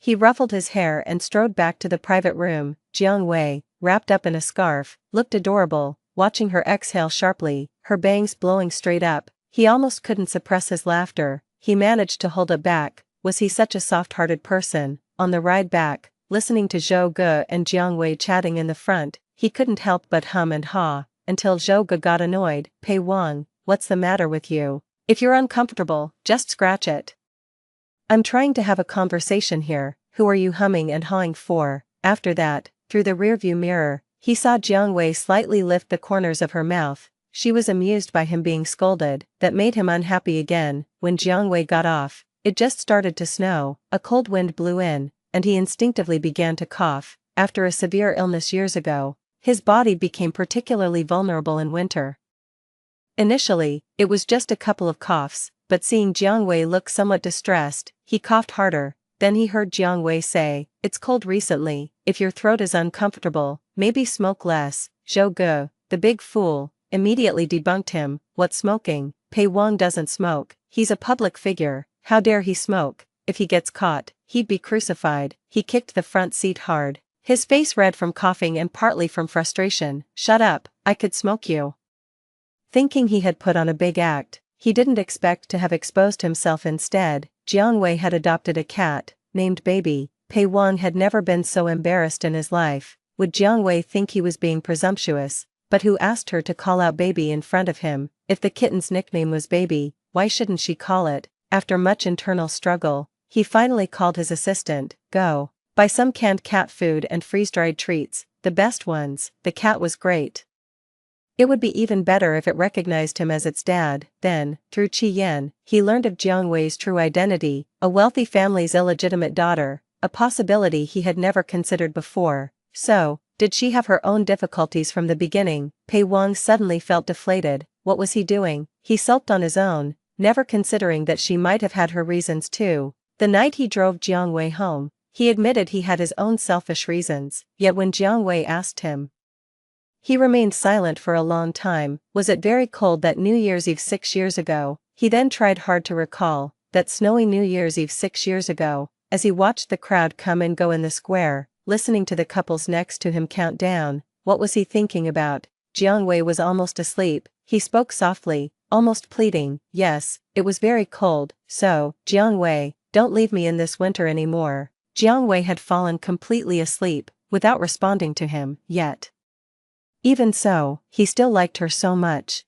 he ruffled his hair and strode back to the private room. Jiang Wei, wrapped up in a scarf, looked adorable, watching her exhale sharply, her bangs blowing straight up. He almost couldn't suppress his laughter. He managed to hold it back. Was he such a soft-hearted person? On the ride back, listening to Zhou Ge and Jiang Wei chatting in the front, he couldn't help but hum and haw, until Zhou Ge got annoyed. Pei Wang, what's the matter with you? If you're uncomfortable, just scratch it. I'm trying to have a conversation here. Who are you humming and hawing for? After that, through the rearview mirror, he saw Jiang Wei slightly lift the corners of her mouth. She was amused by him being scolded. That made him unhappy again. When Jiang Wei got off, it just started to snow. A cold wind blew in, and he instinctively began to cough. After a severe illness years ago, his body became particularly vulnerable in winter. Initially, it was just a couple of coughs, but seeing Jiang Wei look somewhat distressed, he coughed harder. Then he heard Jiang Wei say, "It's cold recently, if your throat is uncomfortable, maybe smoke less." Zhou Ge, the big fool, immediately debunked him. "What smoking? Pei Wang doesn't smoke, he's a public figure, how dare he smoke? If he gets caught, he'd be crucified." He kicked the front seat hard, his face red from coughing and partly from frustration. "Shut up, I could smoke you." Thinking he had put on a big act, he didn't expect to have exposed himself. Instead, Jiang Wei had adopted a cat, named Baby. Pei Wang had never been so embarrassed in his life. Would Jiang Wei think he was being presumptuous? But who asked her to call out Baby in front of him? If the kitten's nickname was Baby, why shouldn't she call it? After much internal struggle, he finally called his assistant. "Go. Buy some canned cat food and freeze-dried treats, the best ones." The cat was great. It would be even better if it recognized him as its dad. Then, through Qi Yan, he learned of Jiang Wei's true identity, a wealthy family's illegitimate daughter, a possibility he had never considered before. So, did she have her own difficulties from the beginning? Pei Wang suddenly felt deflated. What was he doing? He sulked on his own, never considering that she might have had her reasons too. The night he drove Jiang Wei home, he admitted he had his own selfish reasons, yet when Jiang Wei asked him, he remained silent for a long time. Was it very cold that New Year's Eve 6 years ago? He then tried hard to recall that snowy New Year's Eve 6 years ago, as he watched the crowd come and go in the square, listening to the couples next to him count down. What was he thinking about? Jiang Wei was almost asleep. He spoke softly, almost pleading. "Yes, it was very cold, so, Jiang Wei, don't leave me in this winter anymore." Jiang Wei had fallen completely asleep, without responding to him, yet. Even so, he still liked her so much.